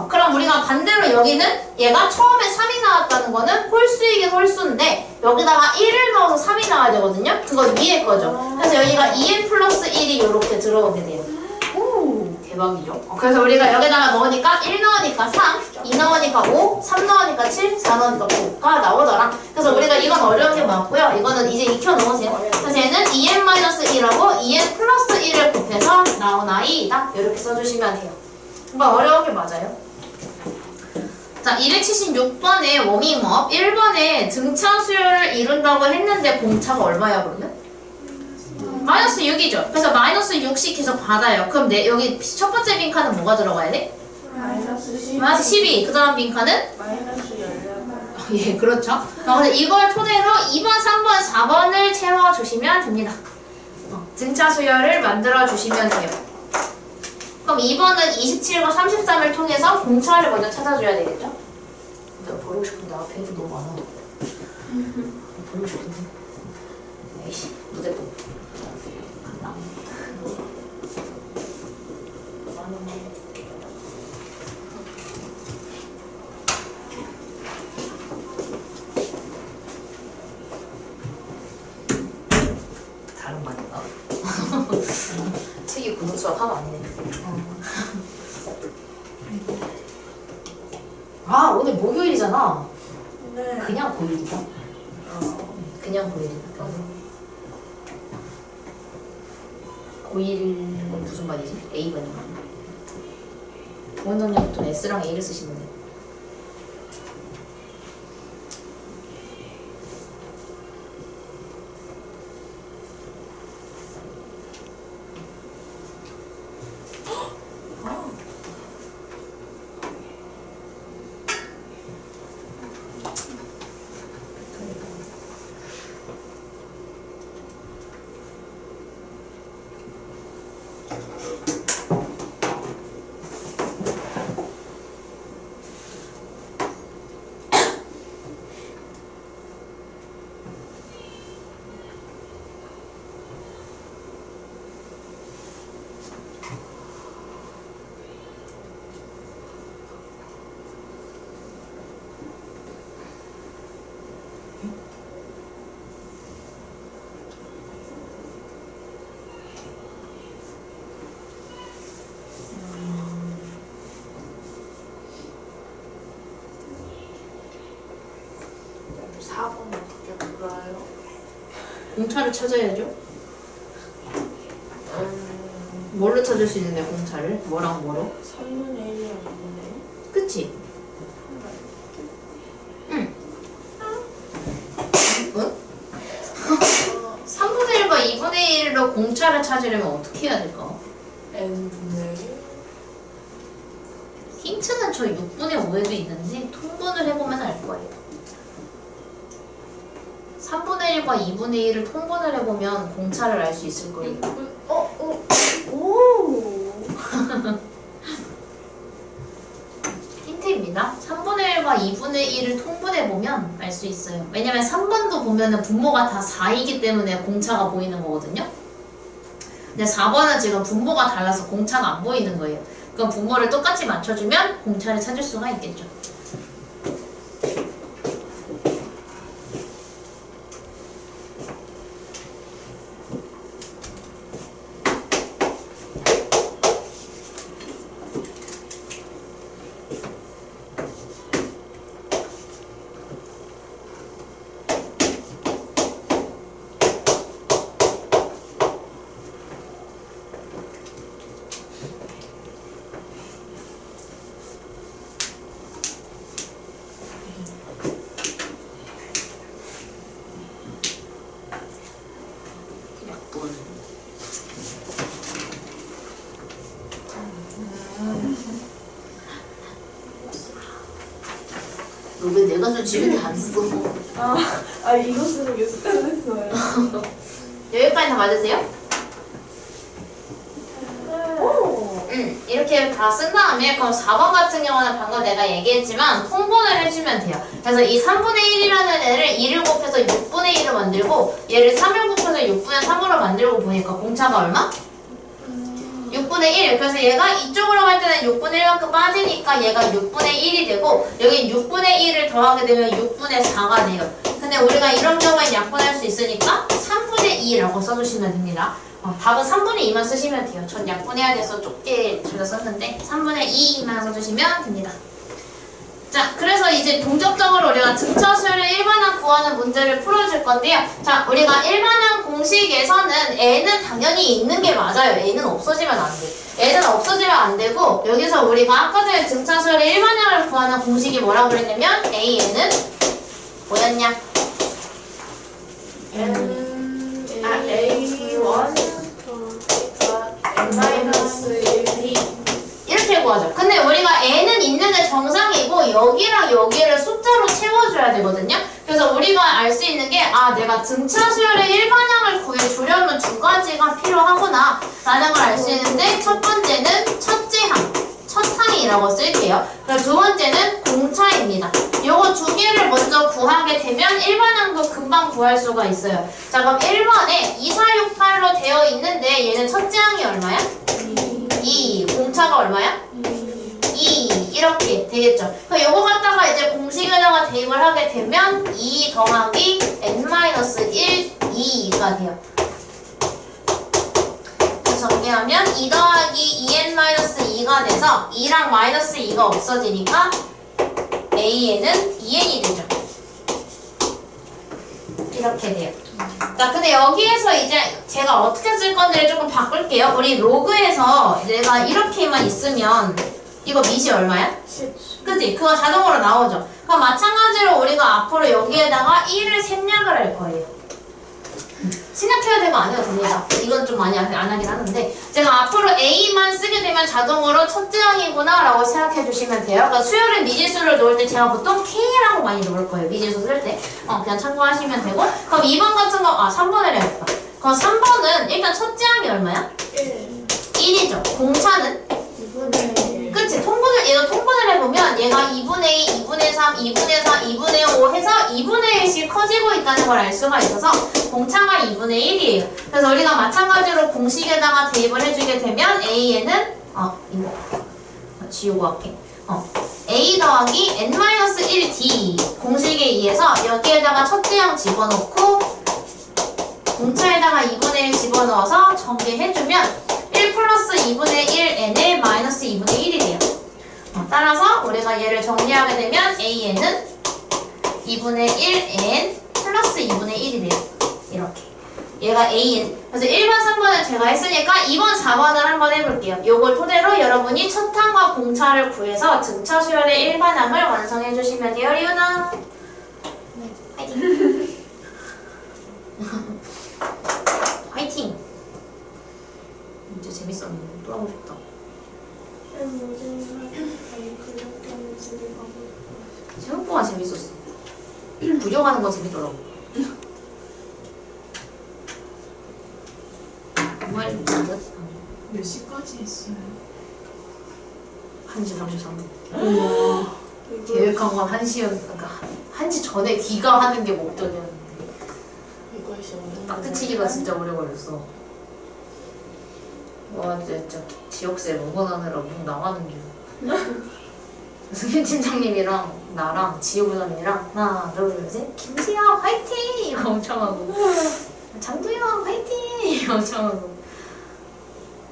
Speaker 1: 그럼 우리가 반대로 여기는 얘가 처음에 3이 나왔다는 거는 홀수이긴 홀수인데 여기다가 1을 넣어서 3이 나와야 되거든요. 그건 위에 거죠. 그래서 여기가 2n 플러스 1이 이렇게 들어오게 돼요. 오, 대박이죠. 그래서 우리가 여기다가 넣으니까 1 넣으니까 3, 2 넣으니까 5, 3 넣으니까 7, 4 넣으니까 9가 나오더라. 그래서 우리가 이건 어려운 게 맞고요. 이거는 이제 익혀 놓으세요. 그래서 얘는 2n-1하고 2n 플러스 1을 곱해서 나온 아이다. 이렇게 써주시면 돼요. 이거 어려운 게 맞아요. 자, 276번에 워밍업, 1번에 등차 수열을 이룬다고 했는데 공차가 얼마야 그러면? 마이너스 6이죠. 그래서 마이너스 6씩 계속 받아요. 그럼 여기 첫 번째 빈칸은 뭐가 들어가야 돼?
Speaker 2: 마이너스 10.
Speaker 1: 마이너스 12. 그 다음 빈칸은?
Speaker 2: 마이너스 18.
Speaker 1: 예, 그렇죠. 그래서 이걸 토대로 2번, 3번, 4번을 채워주시면 됩니다. 등차 수열을 만들어주시면 돼요. 그럼 2번은 27과 33을 통해서 공차를 먼저 찾아줘야 되겠죠?
Speaker 4: 버리고 싶은데 앞에 애들 너무 많아. 버리고 싶은데. 에이씨, 무대포. 간다. 다른 반인가? 특이 고등수학 하면 아니네. 아, 오늘 목요일이잖아.
Speaker 2: 네.
Speaker 4: 그냥 고일이다. 그냥 고일이다. 고일 무슨 반이지? A반인가? 원장님부터 S랑 A를 쓰시면 돼. 공차를 찾아야죠. 뭘로 찾을 수 있는데 공차를? 뭐랑 뭐로?
Speaker 2: 3분의 1이랑 2분의
Speaker 4: 그치? 응. 응? 3분의 1과 2분의 1로 공차를 찾으려면 어떻게 해야 될까?
Speaker 2: n분의 1.
Speaker 4: 힌트는 저 6분의 5에도 있는데 통분을 해보면 알 거예요. 3분의 1과 2분의 1을 통분을 해보면 공차를 알 수 있을 거예요.
Speaker 2: 오.
Speaker 4: 힌트입니다. 3분의 1과 2분의 1을 통분해보면 알 수 있어요. 왜냐면 3번도 보면은 분모가 다 4이기 때문에 공차가 보이는 거거든요. 근데 4번은 지금 분모가 달라서 공차가 안 보이는 거예요. 그럼 분모를 똑같이 맞춰주면 공차를 찾을 수가 있겠죠. 너 왜 내가 준 지문이 안 써?
Speaker 2: 이거 쓰는 게 습관했어요.
Speaker 4: 여기까지 다 맞으세요? 이렇게 다 쓴 다음에 그럼 4번 같은 경우는 방금 내가 얘기했지만 통분을 해주면 돼요. 그래서 이 3분의 1이라는 애를 2를 곱해서 6분의 1을 만들고 얘를 3을 곱해서 6분의 3으로 만들고 보니까 공차가 얼마? 6분의 1. 그래서 얘가 이쪽으로 갈 때는 6분의 1만큼 빠지니까 얘가 6분의 1이 되고 여기 6분의 1을 더하게 되면 6분의 4가 돼요. 근데 우리가 이런 경우엔 약분할 수 있으니까 3분의 2라고 써주시면 됩니다. 답은 3분의 2만 쓰시면 돼요. 전 약분해야 돼서 좁게 잘라 썼는데 3분의 2만 써주시면 됩니다. 자, 그래서 이제 본격적으로 우리가 등차수열의 일반항 구하는 문제를 풀어줄 건데요. 자, 우리가 일반항 공식에서는 n은 당연히 있는 게 맞아요. n은 없어지면 안 돼. n은 없어지면 안 되고 여기서 우리가 아까 전에 등차수열의 일반항을 구하는 공식이 뭐라고 그랬냐면 an은 뭐였냐?
Speaker 2: A1 N-1D
Speaker 1: 이렇게 구하죠. 근데 우리가 n은 있는 게 정상이고 여기랑 여기를 숫자로 채워줘야 되거든요. 그래서 우리가 알 수 있는 게 내가 등차 수열의 일반항을 구해주려면 두 가지가 필요하구나 라는 걸 알 수 있는데 첫 번째는 첫째 항, 첫 항이랑 1이라고 쓸게요. 그리고 두 번째는 공차입니다. 요거 두 개를 먼저 구하게 되면 일반항도 금방 구할 수가 있어요. 자, 그럼 1번에 2468로 되어 있는데 얘는 첫째 항이 얼마야? 2. 공차가 얼마야? 2. 이렇게 되겠죠. 그럼 요거 갖다가 이제 공식에다가 대입을 하게 되면 2 더하기 n-1, 2가 돼요. 정리하면 2 더하기 2n-2가 돼서 2랑 마이너스 2가 없어지니까 a에는 2n이 되죠. 이렇게 돼요. 자, 근데 여기에서 이제 제가 어떻게 쓸 건지를 조금 바꿀게요. 우리 로그에서 내가 이렇게만 있으면 이거 밑이 얼마야?
Speaker 2: 10.
Speaker 1: 그치? 그거 자동으로 나오죠. 그럼 마찬가지로 우리가 앞으로 여기에다가 1을 생략을 할 거예요. 생략해야 되면 안 해도 됩니다. 이건 좀 많이 안 하긴 하는데 제가 앞으로 A만 쓰게 되면 자동으로 첫째 항이구나 라고 생각해 주시면 돼요. 그러니까 수열의 미지수를 놓을 때 제가 보통 K라고 많이 놓을 거예요. 미지수 쓸 때. 그냥 참고하시면 되고 그럼 2번 같은 거 3번을 해야겠다. 그럼 3번은 일단 첫째 항이 얼마야?
Speaker 2: 1.
Speaker 1: 1이죠. 공차는?
Speaker 2: 2분의 1.
Speaker 1: 그치? 얘가 통분을 해보면 얘가 2분의 2, 2분의 3, 2분의 4, 2분의 5 해서 2분의 1씩 커지고 있다는 걸 알 수가 있어서 공차가 2분의 1이에요. 그래서 우리가 마찬가지로 공식에다가 대입을 해주게 되면 A에는 이거 지우고 할게. A 더하기 n-1d 공식에 의해서 여기에다가 첫째 항 집어넣고 공차에다가 2분의 1 집어넣어서 정리해주면 1 플러스 2분의 1n에 마이너스 2분의 1이 돼요. 따라서 우리가 얘를 정리하게 되면 A에는 2분의 1n 플러스 2분의 1이 돼요. 이렇게. 얘가 An. 그래서 1번, 3번은 제가 했으니까 2번, 4번을 한번 해볼게요. 요걸 토대로 여러분이 첫 항과 공차를 구해서 등차 수열의 일반항을 완성해 주시면 돼요. 리우나. 네. 화이팅. 화이팅. 진짜 재밌었는데 또 하고 싶다. 생각보다 재밌었어. 구경하는 거 재밌더라고. 정말
Speaker 2: 몇 시까지 했어요?
Speaker 1: 1시 33분. 계획한 건 1시였으니까 1시 전에 귀가 하는 게 목적이었는데
Speaker 2: 이것이 어느
Speaker 1: 딱지치기가 진짜 오래 걸렸어. 와 진짜 지역세 응원하느라 문 나가는 줄. 승현 팀장님이랑 나랑 지우 부장님이랑 하나 둘셋 김지영 화이팅! 이거 엄청 하고 장도영 화이팅! 이거 엄청 하고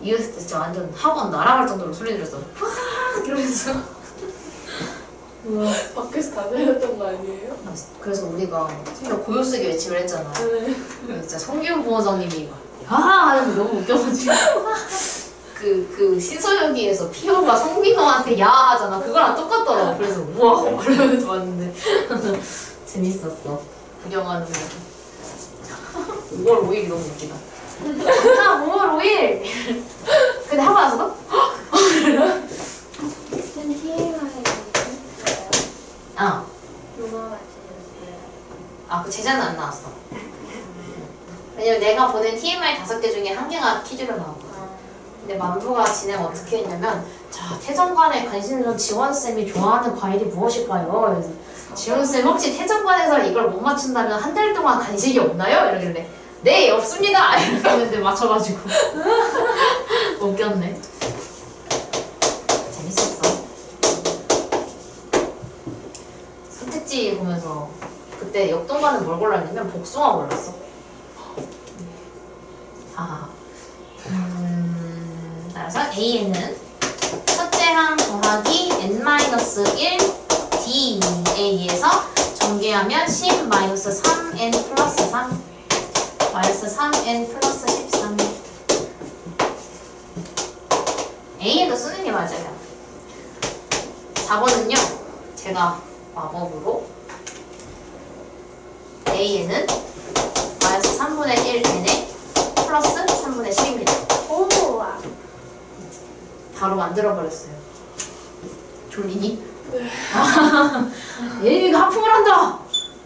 Speaker 1: 이랬을 때 진짜 완전 학원 날아갈 정도로 소리 들었어. 와 이러면서.
Speaker 2: 우와, 밖에서 다 들렸던 거 아니에요?
Speaker 1: 그래서 우리가 진짜 고요쓰기 외침을 했잖아.
Speaker 2: 네.
Speaker 1: 진짜 성기훈 부원장님이 야 하는 거 너무 웃겨가지고 그 신서유기에서 피오가 성민호한테 야 하잖아. 그거랑 똑같더라고. 그래서 우와 그러면서 봤는데 재밌었어. 구경하는 거. 5월 5일이 너무 웃기다. 아 5월 5일. 근데 하고 나서도
Speaker 3: 누가 맞추셨어요?
Speaker 1: 그 제자는 안 나왔어. 왜냐면 내가 보낸 TMI 5개 중에 1개가 퀴즈로 나왔거든. 근데 만부가 진행 어떻게 했냐면 자 태정관에 관심 있는 지원쌤이 좋아하는 과일이 무엇일까요? 그래서 지원쌤 혹시 태정관에서 이걸 못 맞춘다면 한 달 동안 간식이 없나요? 이러길래 네 없습니다! 이러는데 맞춰가지고 웃겼네. 재밌었어. 선택지 보면서 그때 역동관은 뭘 골랐냐면 복숭아 골랐어. 따라서 A에는 첫째 항 더하기 n-1 D에 의해서 전개하면 10-3n 플러스 3 마이너스 3n 플러스 13 A에도 쓰는 게 맞아요. 4번은요 제가 마법으로 A에는 마이너스 3분의 1n에 플러스 3분의 10입니다.
Speaker 3: 우와.
Speaker 1: 바로 만들어버렸어요. 졸리니?
Speaker 2: 네.
Speaker 1: 예림이가 하품을 한다!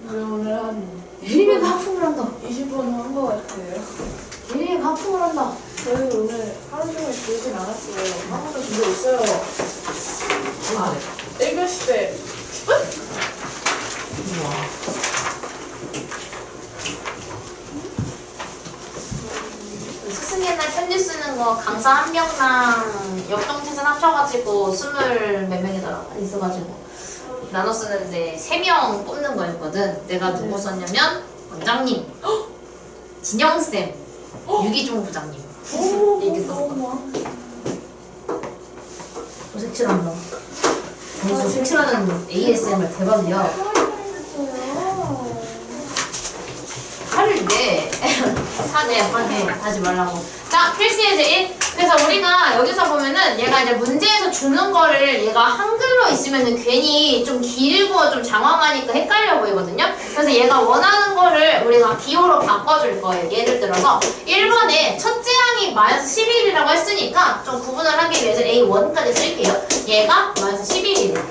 Speaker 2: 오늘 한
Speaker 1: 예림이가 하품을 한다!
Speaker 2: 20번 한 거 같아요.
Speaker 1: 예림이가 하품을 한다!
Speaker 2: 저희 오늘 하루 종일 졸진 않았어요. 아무도 준비 있어요. 아, 1교시 때 10분?
Speaker 1: 스승 옛날 편지 쓰는 거 강사 한 명당 역동태산 합쳐가지고 20 몇 명이더라 있어가지고 나눠 쓰는데 3명 뽑는 거였거든. 내가 누구 썼냐면 원장님, 진영쌤, 유기종 부장님 이렇게 썼어. 또 색칠한다. 점수 색칠하는 ASMR 대박이야. 화를 내. 화내 하지 말라고. 자, 필수 예제 1. 그래서 우리가 여기서 보면은 얘가 이제 문제에서 주는 거를 얘가 한글로 있으면은 괜히 좀 길고 좀 장황하니까 헷갈려 보이거든요. 그래서 얘가 원하는 거를 우리가 기호로 바꿔줄 거예요. 예를 들어서 1번에 첫째 항이 마이너스 11이라고 했으니까 좀 구분을 하기 위해서 A1까지 쓸게요. 얘가 마이너스 11이래요.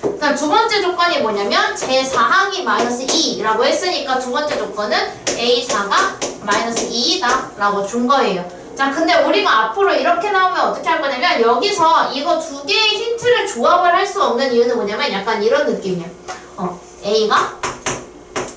Speaker 1: 그다음 두 번째 조건이 뭐냐면 제4항이 마이너스 2라고 했으니까 두 번째 조건은 A4가 마이너스 2이다 라고 준 거예요. 자, 근데 우리가 앞으로 이렇게 나오면 어떻게 할 거냐면 여기서 이거 두 개의 힌트를 조합을 할 수 없는 이유는 뭐냐면 약간 이런 느낌이야. A가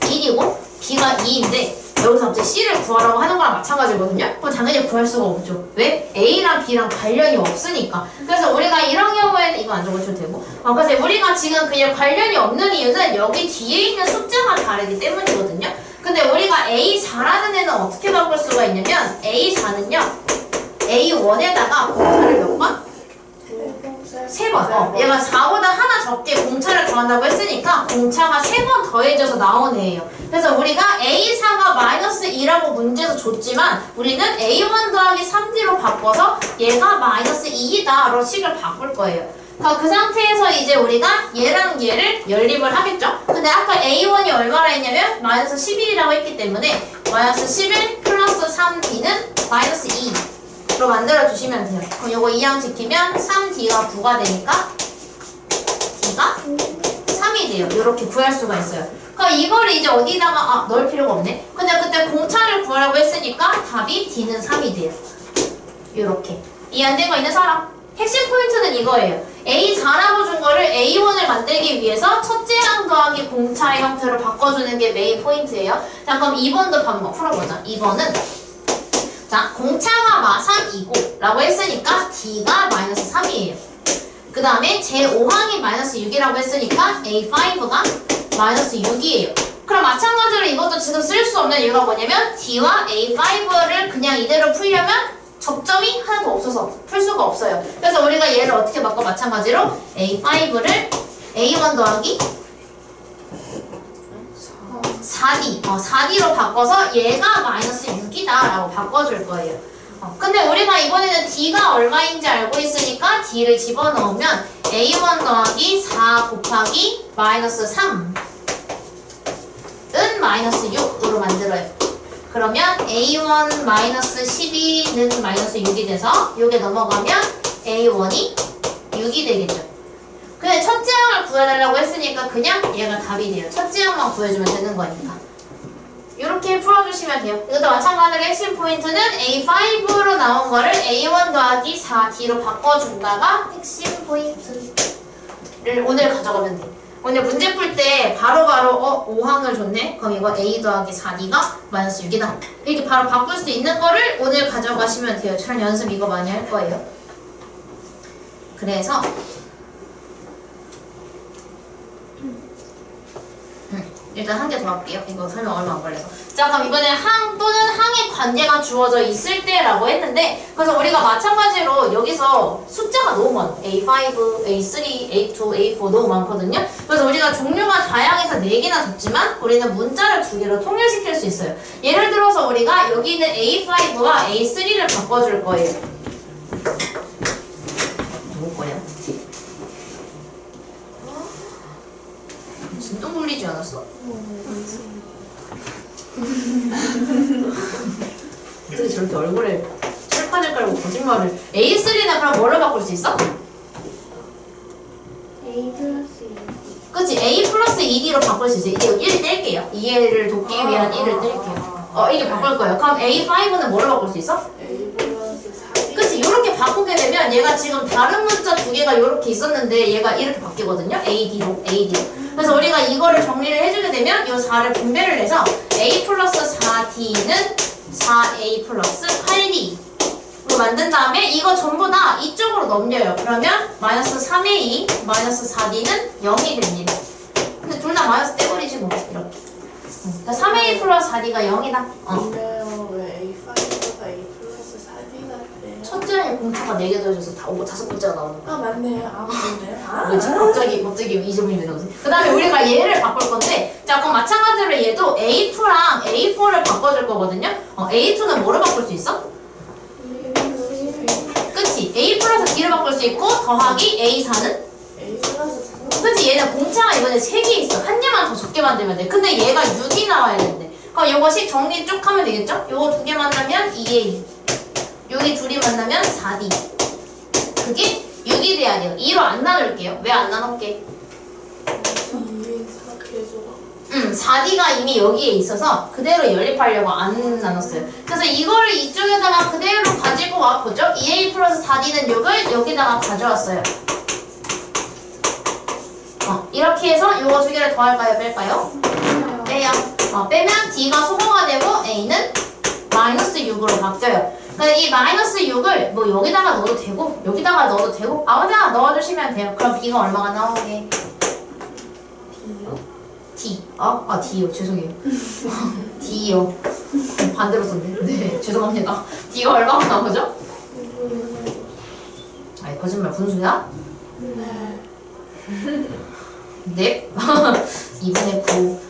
Speaker 1: 1이고 B가 2인데 여기서 갑자기 C를 구하라고 하는 거랑 마찬가지거든요? 그럼 당연히 구할 수가 없죠. 왜? A랑 B랑 관련이 없으니까. 그래서 우리가 이런 경우에는 이거 안 적어줘도 되고 그래서 우리가 지금 그냥 관련이 없는 이유는 여기 뒤에 있는 숫자가 다르기 때문이거든요. 근데 우리가 A4라는 애는 어떻게 바꿀 수가 있냐면 A4는요 A1에다가 공차를 몇 번? 3번. 얘가 4보다 하나 적게 공차를 더한다고 했으니까 공차가 3번 더해져서 나온 애예요. 그래서 우리가 A4가 마이너스 2라고 문제에서 줬지만 우리는 A1 더하기 3D로 바꿔서 얘가 마이너스 2이다 로 식을 바꿀 거예요. 그 상태에서 이제 우리가 얘랑 얘를 연립을 하겠죠? 근데 아까 A1이 얼마나 했냐면 마이너스 11이라고 했기 때문에 마이너스 11 플러스 3D는 마이너스 2로 만들어주시면 돼요. 그럼 요거 2항 지키면 3D가 9가 되니까 D가 3이 돼요. 이렇게 구할 수가 있어요. 그럼 이거를 이제 어디다가 넣을 필요가 없네? 근데 그때 공차를 구하라고 했으니까 답이 D는 3이 돼요. 이렇게. 이해 안 된 거 있는 사람? 핵심 포인트는 이거예요. A4라고 준 거를 A1을 만들기 위해서 첫째 항 더하기 공차의 형태로 바꿔주는 게 메인 포인트예요. 자, 그럼 2번도 한번 풀어보자. 2번은 자, 공차가 3이고 라고 했으니까 D가 마이너스 3이에요. 그 다음에 제5항이 마이너스 6이라고 했으니까 A5가 마이너스 6이에요. 그럼 마찬가지로 이것도 지금 쓸 수 없는 이유가 뭐냐면 D와 A5를 그냥 이대로 풀려면 접점이 하나도 없어서 풀 수가 없어요. 그래서 우리가 얘를 어떻게 바꿔? 마찬가지로 A5를 A1 더하기 4D 4D로 바꿔서 얘가 마이너스 6이다 라고 바꿔줄 거예요. 근데 우리가 이번에는 D가 얼마인지 알고 있으니까 D를 집어넣으면 A1 더하기 4 곱하기 마이너스 3은 마이너스 6으로 만들어요. 그러면 A1 마이너스 12는 마이너스 6이 돼서 요게 넘어가면 A1이 6이 되겠죠. 근데 첫째 항을 구해달라고 했으니까 그냥 얘가 답이 돼요. 첫째 항만 구해주면 되는 거니까. 이렇게 풀어주시면 돼요. 이것도 마찬가지로 핵심 포인트는 A5로 나온 거를 A1 더하기 4D로 바꿔준다가 핵심 포인트를 오늘 가져가면 돼요. 오늘 문제 풀 때 바로바로 5항을 줬네? 그럼 이거 A 더하기 4D가 마이너스 6이다. 이렇게 바로 바꿀 수 있는 거를 오늘 가져가시면 돼요. 저는 연습 이거 많이 할 거예요. 그래서 일단 한 개 더 할게요. 이거 설명 얼마 안 걸려서. 자, 그럼 이번에 항 또는 항의 관계가 주어져 있을 때라고 했는데 그래서 우리가 마찬가지로 여기서 숫자가 너무 많아. A5, A3, A2, A4 너무 많거든요. 그래서 우리가 종류가 다양해서 4개나 줬지만 우리는 문자를 2개로 통일시킬 수 있어요. 예를 들어서 우리가 여기 있는 A5와 A3를 바꿔줄 거예요. 누구 거야? 진동 울리지 않았어? 어떻게 저렇게 얼굴에 칠판을 깔고 거짓말을. A3는 그럼 뭘로 바꿀 수 있어?
Speaker 5: A 플러스 2.
Speaker 1: 그치? A 플러스 2D로 바꿀 수 있어요. 이제 1 뗄게요. 이해를 돕기 위한 1을 뗄게요. 이게 바꿀 거예요. 그럼 A5는 뭘로 바꿀 수 있어?
Speaker 2: A 플러스 4.
Speaker 1: 그치? 이렇게 바꾸게 되면 왜냐면 얘가 지금 다른 문자 두 개가 이렇게 있었는데 얘가 이렇게 바뀌거든요. AD로. 그래서 우리가 이거를 정리를 해주게 되면 이 4를 분배를 해서 A 플러스 4D는 4A 플러스 8D로 만든 다음에 이거 전부 다 이쪽으로 넘겨요. 그러면 마이너스 3A 마이너스 4D는 0이 됩니다. 근데 둘 다 마이너스 떼버리지 뭐 이렇게. 그러니까 3A 플러스 4D가 0이다.
Speaker 2: 근데요 왜 A5보다 A 플러스 4D가 돼요?
Speaker 1: 첫째에 공차가 4개 더해져서 다 5-5글자가 나오는 거야.
Speaker 2: 아 맞네요. 아 맞네요. 아
Speaker 1: 그치? 갑자기 이 점이 되는 거지. 그 다음에 우리가 얘를 바꿀 건데, 자, 그럼 마찬가지로 얘도 A2랑 A4를 바꿔줄 거거든요? A2는 뭐를 바꿀 수 있어? 그치? A 플러스 D를 바꿀 수 있고, 더하기 A4는?
Speaker 2: A 플러스 4.
Speaker 1: 그치? 얘는 공차가 이번에 3개 있어. 한 개만 더 적게 만들면 돼. 근데 얘가 6이 나와야 되는데. 그럼 요것이 정리 쭉 하면 되겠죠? 요거 두 개 만나면 2A. 여기 둘이 만나면 4D. 그게 6이 돼야 돼요. 2로 안 나눌게요. 왜 안 나눌게? 4D가 이미 여기에 있어서 그대로 연립하려고 안 나눴어요. 그래서 이거를 이쪽에다가 그대로 가지고 와보죠. 2A 플러스 4D는 6을 여기다가 가져왔어요. 이렇게 해서 요거 두 개를 더할까요? 뺄까요? 빼요. 빼면 D가 소거가 되고 A는 마이너스 6으로 바뀌어요. 근데 이 마이너스 6을 뭐 여기다가 넣어도 되고 여기다가 넣어도 되고 아무데나 넣어주시면 돼요. 그럼 B가 얼마가 나오게? D. D요. 죄송해요. D요. 반대로 썼네. 네, 죄송합니다. D가 얼마가 나오죠? 아이, 거짓말. 분수야? 네. 2분의 9.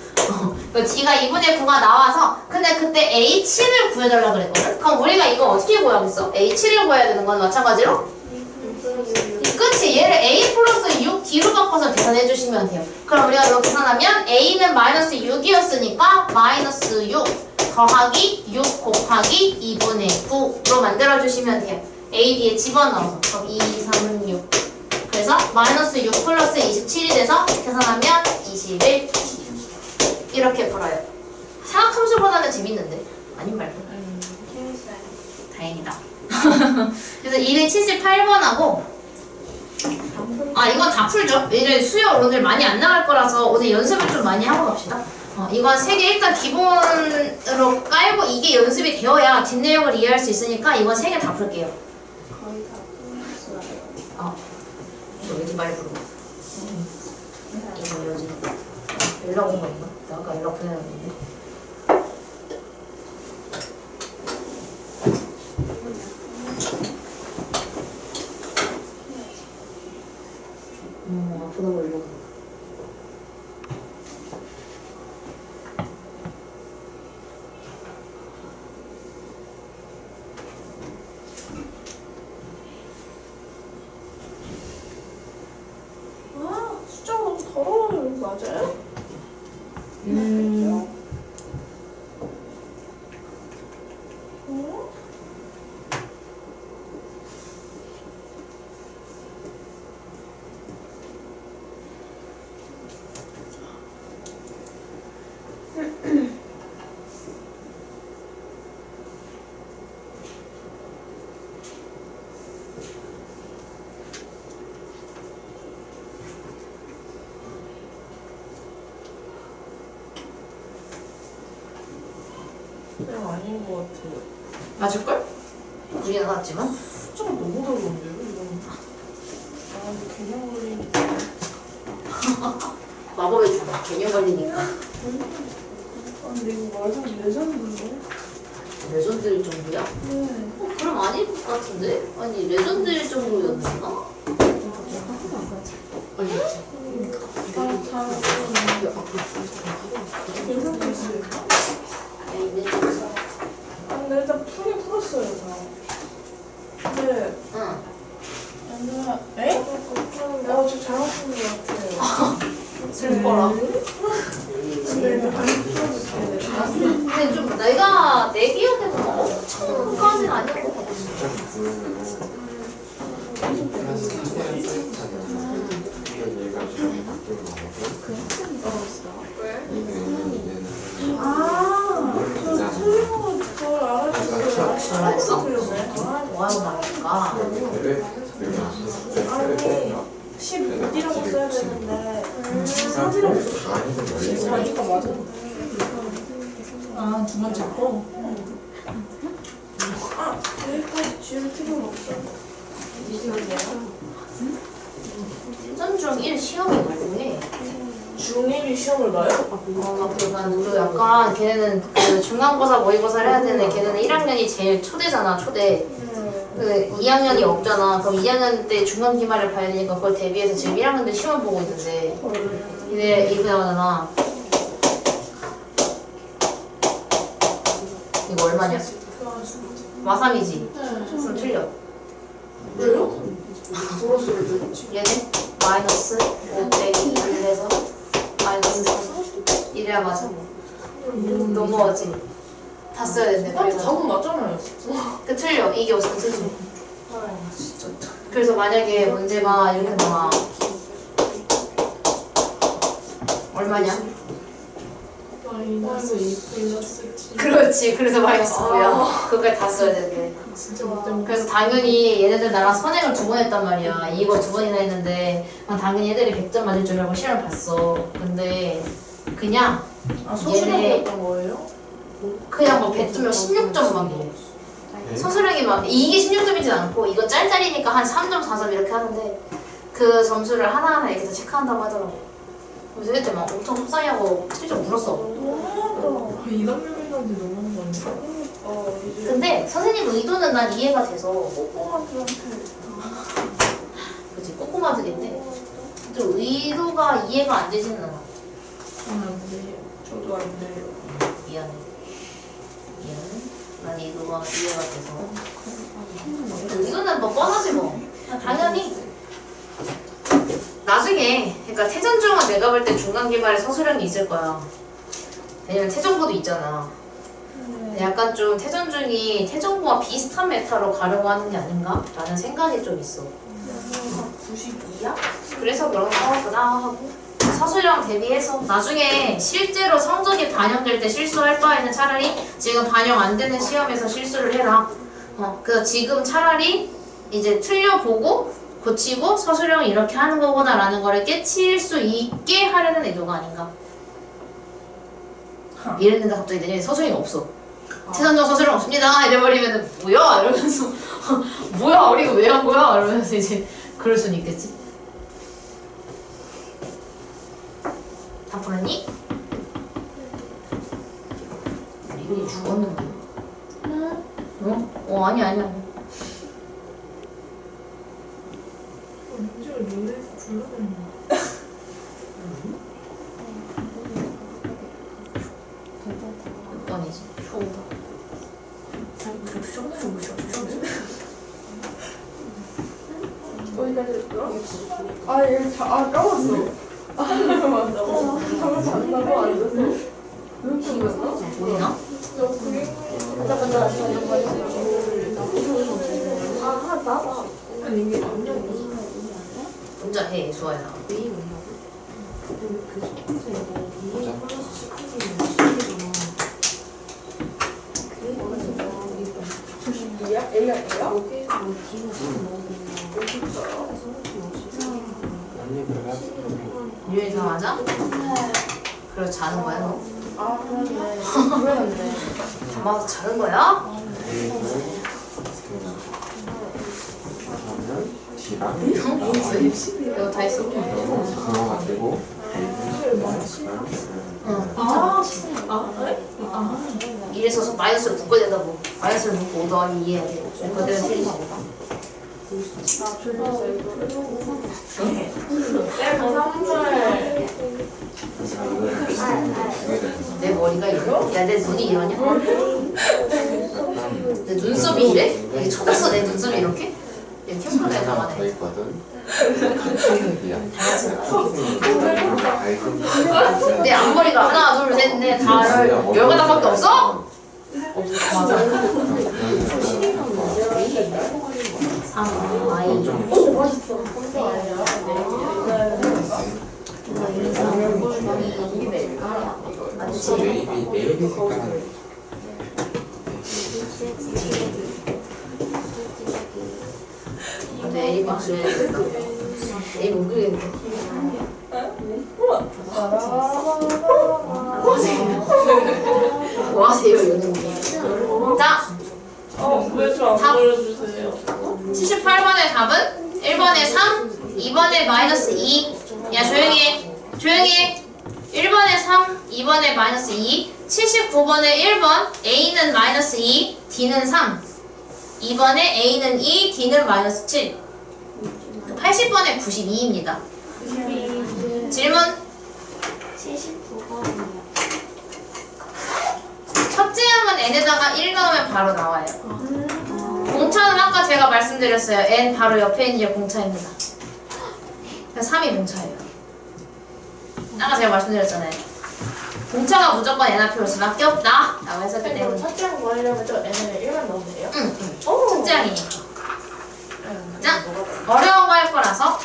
Speaker 1: D가 2분의 9가 나와서 근데 그때 A7을 구해달라 그랬거든? 그럼 우리가 이거 어떻게 구하겠어? A7을 구해야 되는 건 마찬가지로? 그치? 얘를 A 플러스 6D로 바꿔서 계산해 주시면 돼요. 그럼 우리가 이거 계산하면 A는 마이너스 6이었으니까 마이너스 6 더하기 6 곱하기 2분의 9로 만들어 주시면 돼요. A, D에 집어넣어서. 그럼 2, 3, 6. 그래서 마이너스 6 플러스 27이 돼서 계산하면 21. 이렇게 풀어요. 사각함수보다는 재밌는데. 아닌 말고. 다행이다. 그래서 278번하고 이건 다 풀죠. 얘를 수요 오늘 많이 안 나갈 거라서 오늘 연습을 좀 많이 하고 갑시다. 이건 3개 일단 기본으로 깔고 이게 연습이 되어야 뒷내용을 이해할 수 있으니까 이건 3개 다 풀게요.
Speaker 2: 거의 다 끝났어요.
Speaker 1: 왜 이렇게 많이 부르고 이거 여지 연락 온 건가? 나 아까 연락 보내놨는데 아프다고 연락 온
Speaker 2: 숫자가 너무 더러워요. 이거 맞아요? 그냥 아닌 것 같아요.
Speaker 1: 맞을걸? 우리 나갔지만
Speaker 2: 숫자가 너무 더러운데요? 이건. 근데 개념 걸리니까.
Speaker 1: 마법의 주가 개념 걸리니까
Speaker 2: 근데 이거 완전 레전드인데?
Speaker 1: 레전드일 정도야?
Speaker 2: 네.
Speaker 1: 그럼 아닐 것 같은데? 아니 레전드일 정도였나?
Speaker 2: 레전드 있어요. 근데 일단 풀긴 풀었어요, 다. 근데,
Speaker 1: 응.
Speaker 2: 에? 저 잘못 푼것 같아요.
Speaker 1: 슬퍼라.
Speaker 2: 근데 일단 다시 풀어줄게요.
Speaker 1: 근데 좀 내가 내기해야 되고 엄청까지는 아닐 것 같아.
Speaker 2: 저 틀린 거 저를 알아줬어요.
Speaker 1: 알았어?
Speaker 2: 틀렸네.
Speaker 1: 뭐 하고 나니까.
Speaker 2: 아니 15D라고 써야 되는데 4D라고 썼어. 자기가 맞아. 아, 두 번째 거? 아, 여기까지 줄 필요가 없어.
Speaker 1: 태전중 1 시험이 뭐해?
Speaker 2: 중1이 시험을 봐요?
Speaker 1: 그리고 약간 걔네는 그 중간고사 모의고사를 해야 되는데 걔네는 1학년이 제일 초대잖아 초대. 근데 2학년이 없잖아. 그럼 2학년 때 중간 기말을 봐야 되니까 그걸 대비해서 지금 1학년 때 시험 보고 있는데 근데 이거 나오잖아. 이거 얼마냐? 마3이지? 그럼 틀려.
Speaker 2: 왜요?
Speaker 1: 얘는 마이너스 5 빼기 1을 해서 마이너스 4 이래야 맞아. 넘어가지. 다 써야 된대.
Speaker 2: 아니, 답은 맞잖아요.
Speaker 1: 그 틀려. 이게 없으면 틀려.
Speaker 2: 아, 진짜.
Speaker 1: 그래서 만약에 문제가 이렇게 나와. 얼마냐?
Speaker 2: 마이너스 2 플러스 7.
Speaker 1: 그렇지. 그래서 마이너스 5야. 그거까지 다 써야 되는데.
Speaker 2: 진짜 못 때문에.
Speaker 1: 그래서 당연히 얘네들 나랑 선행을 2번 했단 말이야. 이거 2번이나 했는데 당연히 얘들이 100점 맞을 줄 알고 시험을 봤어. 근데 그냥
Speaker 2: 아, 소수력이었던 거예요?
Speaker 1: 그냥 뭐 100점이면 16점 막 이래. 서술형이 막 이게 16점이진 않고 이거 짤짤이니까 한 3점, 4점 이렇게 하는데 그 점수를 하나하나 이렇게 다 체크한다고 하더라고. 그래서 그때 막 엄청 속상해하고 슬쩍 울었어.
Speaker 2: 너무하다. 이남매한테 너무한 거 아니야?
Speaker 1: 근데 선생님 의도는 난 이해가 돼서
Speaker 2: 꼬꼬마들한테.
Speaker 1: 그치 꼬꼬마들인데 좀 의도가 이해가 안 되지는 않아.
Speaker 2: 저는 안 돼요. 저도 안 돼요.
Speaker 1: 미안해. 난 의도가 이해가 돼서 의도는 뭐 뻔하지 뭐. 당연히 나중에 그러니까 태전중은 내가 볼 때 중간기말에 서술형이 있을 거야. 왜냐면 태전고도 있잖아. 근데 약간 좀 태전중이 태전고와 비슷한 메타로 가려고 하는 게 아닌가? 라는 생각이 좀 있어.
Speaker 2: 92야?
Speaker 1: 그래서 그런 거구나 하고 서술형 대비해서 나중에 실제로 성적이 반영될 때 실수할 바에는 차라리 지금 반영 안 되는 시험에서 실수를 해라. 그래서 지금 차라리 이제 틀려보고 고치고 서술형을 이렇게 하는 거구나 라는 거를 깨칠 수 있게 하려는 의도가 아닌가. 이랬는데 갑자기 내년에 서술형이 없어. 최선적 서술형 없습니다. 이래버리면은 뭐야? 이러면서 뭐야? 우리가 왜 한 거야? 이러면서 이제 그럴 수는 있겠지. 다 풀었니? 리은이 죽었는데. 어? 아니야.
Speaker 2: 민주가 노래에서 불러다니는
Speaker 1: 몇 번이지?
Speaker 2: 어디까지 했더라? 까먹었어. 맞아. 잠을 잔다고 안 됐어.
Speaker 1: 보이나?
Speaker 2: 아니 이게
Speaker 1: 혼자 해, 수아야. 유해사 맞아? 그래서 자는 거야, 너?
Speaker 2: 아 그러네.
Speaker 1: 엄마가 자는 거야? 이거 다 했어?
Speaker 6: 그래가지고
Speaker 1: 이래서 마이너스를 묶어야 된다고. 마이너스를 묶고 5 더하기 2 해야 돼. 그대로 틀리지. 내 머리가 이래? 야, 내 눈이 이러냐? 내 눈썹이 이래? 이게 쳐졌어, 내 눈썹이 이렇게? 얘 캠프에
Speaker 6: 더
Speaker 1: 나가네.
Speaker 6: 있거든.
Speaker 1: 내 앞머리가 하나, 둘, 셋, 넷, 다, 10가닥밖에 없어? 맞아. 3, 아이. 맞지?
Speaker 6: 네이비 색깔은
Speaker 1: 근데 대입박스. A 못 그리는데. 뭐 하세요, 연우님? 자,
Speaker 2: 왜 저 안
Speaker 1: 답.
Speaker 2: 보여주세요?
Speaker 1: 78번의 답은 1번에 3, 2번에 마이너스 2. 야, 조용히 해. 조용히 해. 1번에 3, 2번에 마이너스 2. 79번에 1번, A는 마이너스 2, D는 3. 2번에 A는 2, D는 마이너스 7. 80번에 92입니다. 질문.
Speaker 5: 79번이요.
Speaker 1: 첫째 항은 n에다가 1 넣으면 바로 나와요. 공차는 아까 제가 말씀드렸어요. n 바로 옆에 있는 게 공차입니다. 그래서 3이 공차예요. 아까 제가 말씀드렸잖아요. 공차가 무조건 n 앞에 올 수밖에 없다 라고 했었기 때문에.
Speaker 3: 첫째 한 구하려면 저 n을 1만 넣으면 돼요?
Speaker 1: 응.
Speaker 3: 오.
Speaker 1: 첫째 항이니까. 자, 어려운 거 할 거라서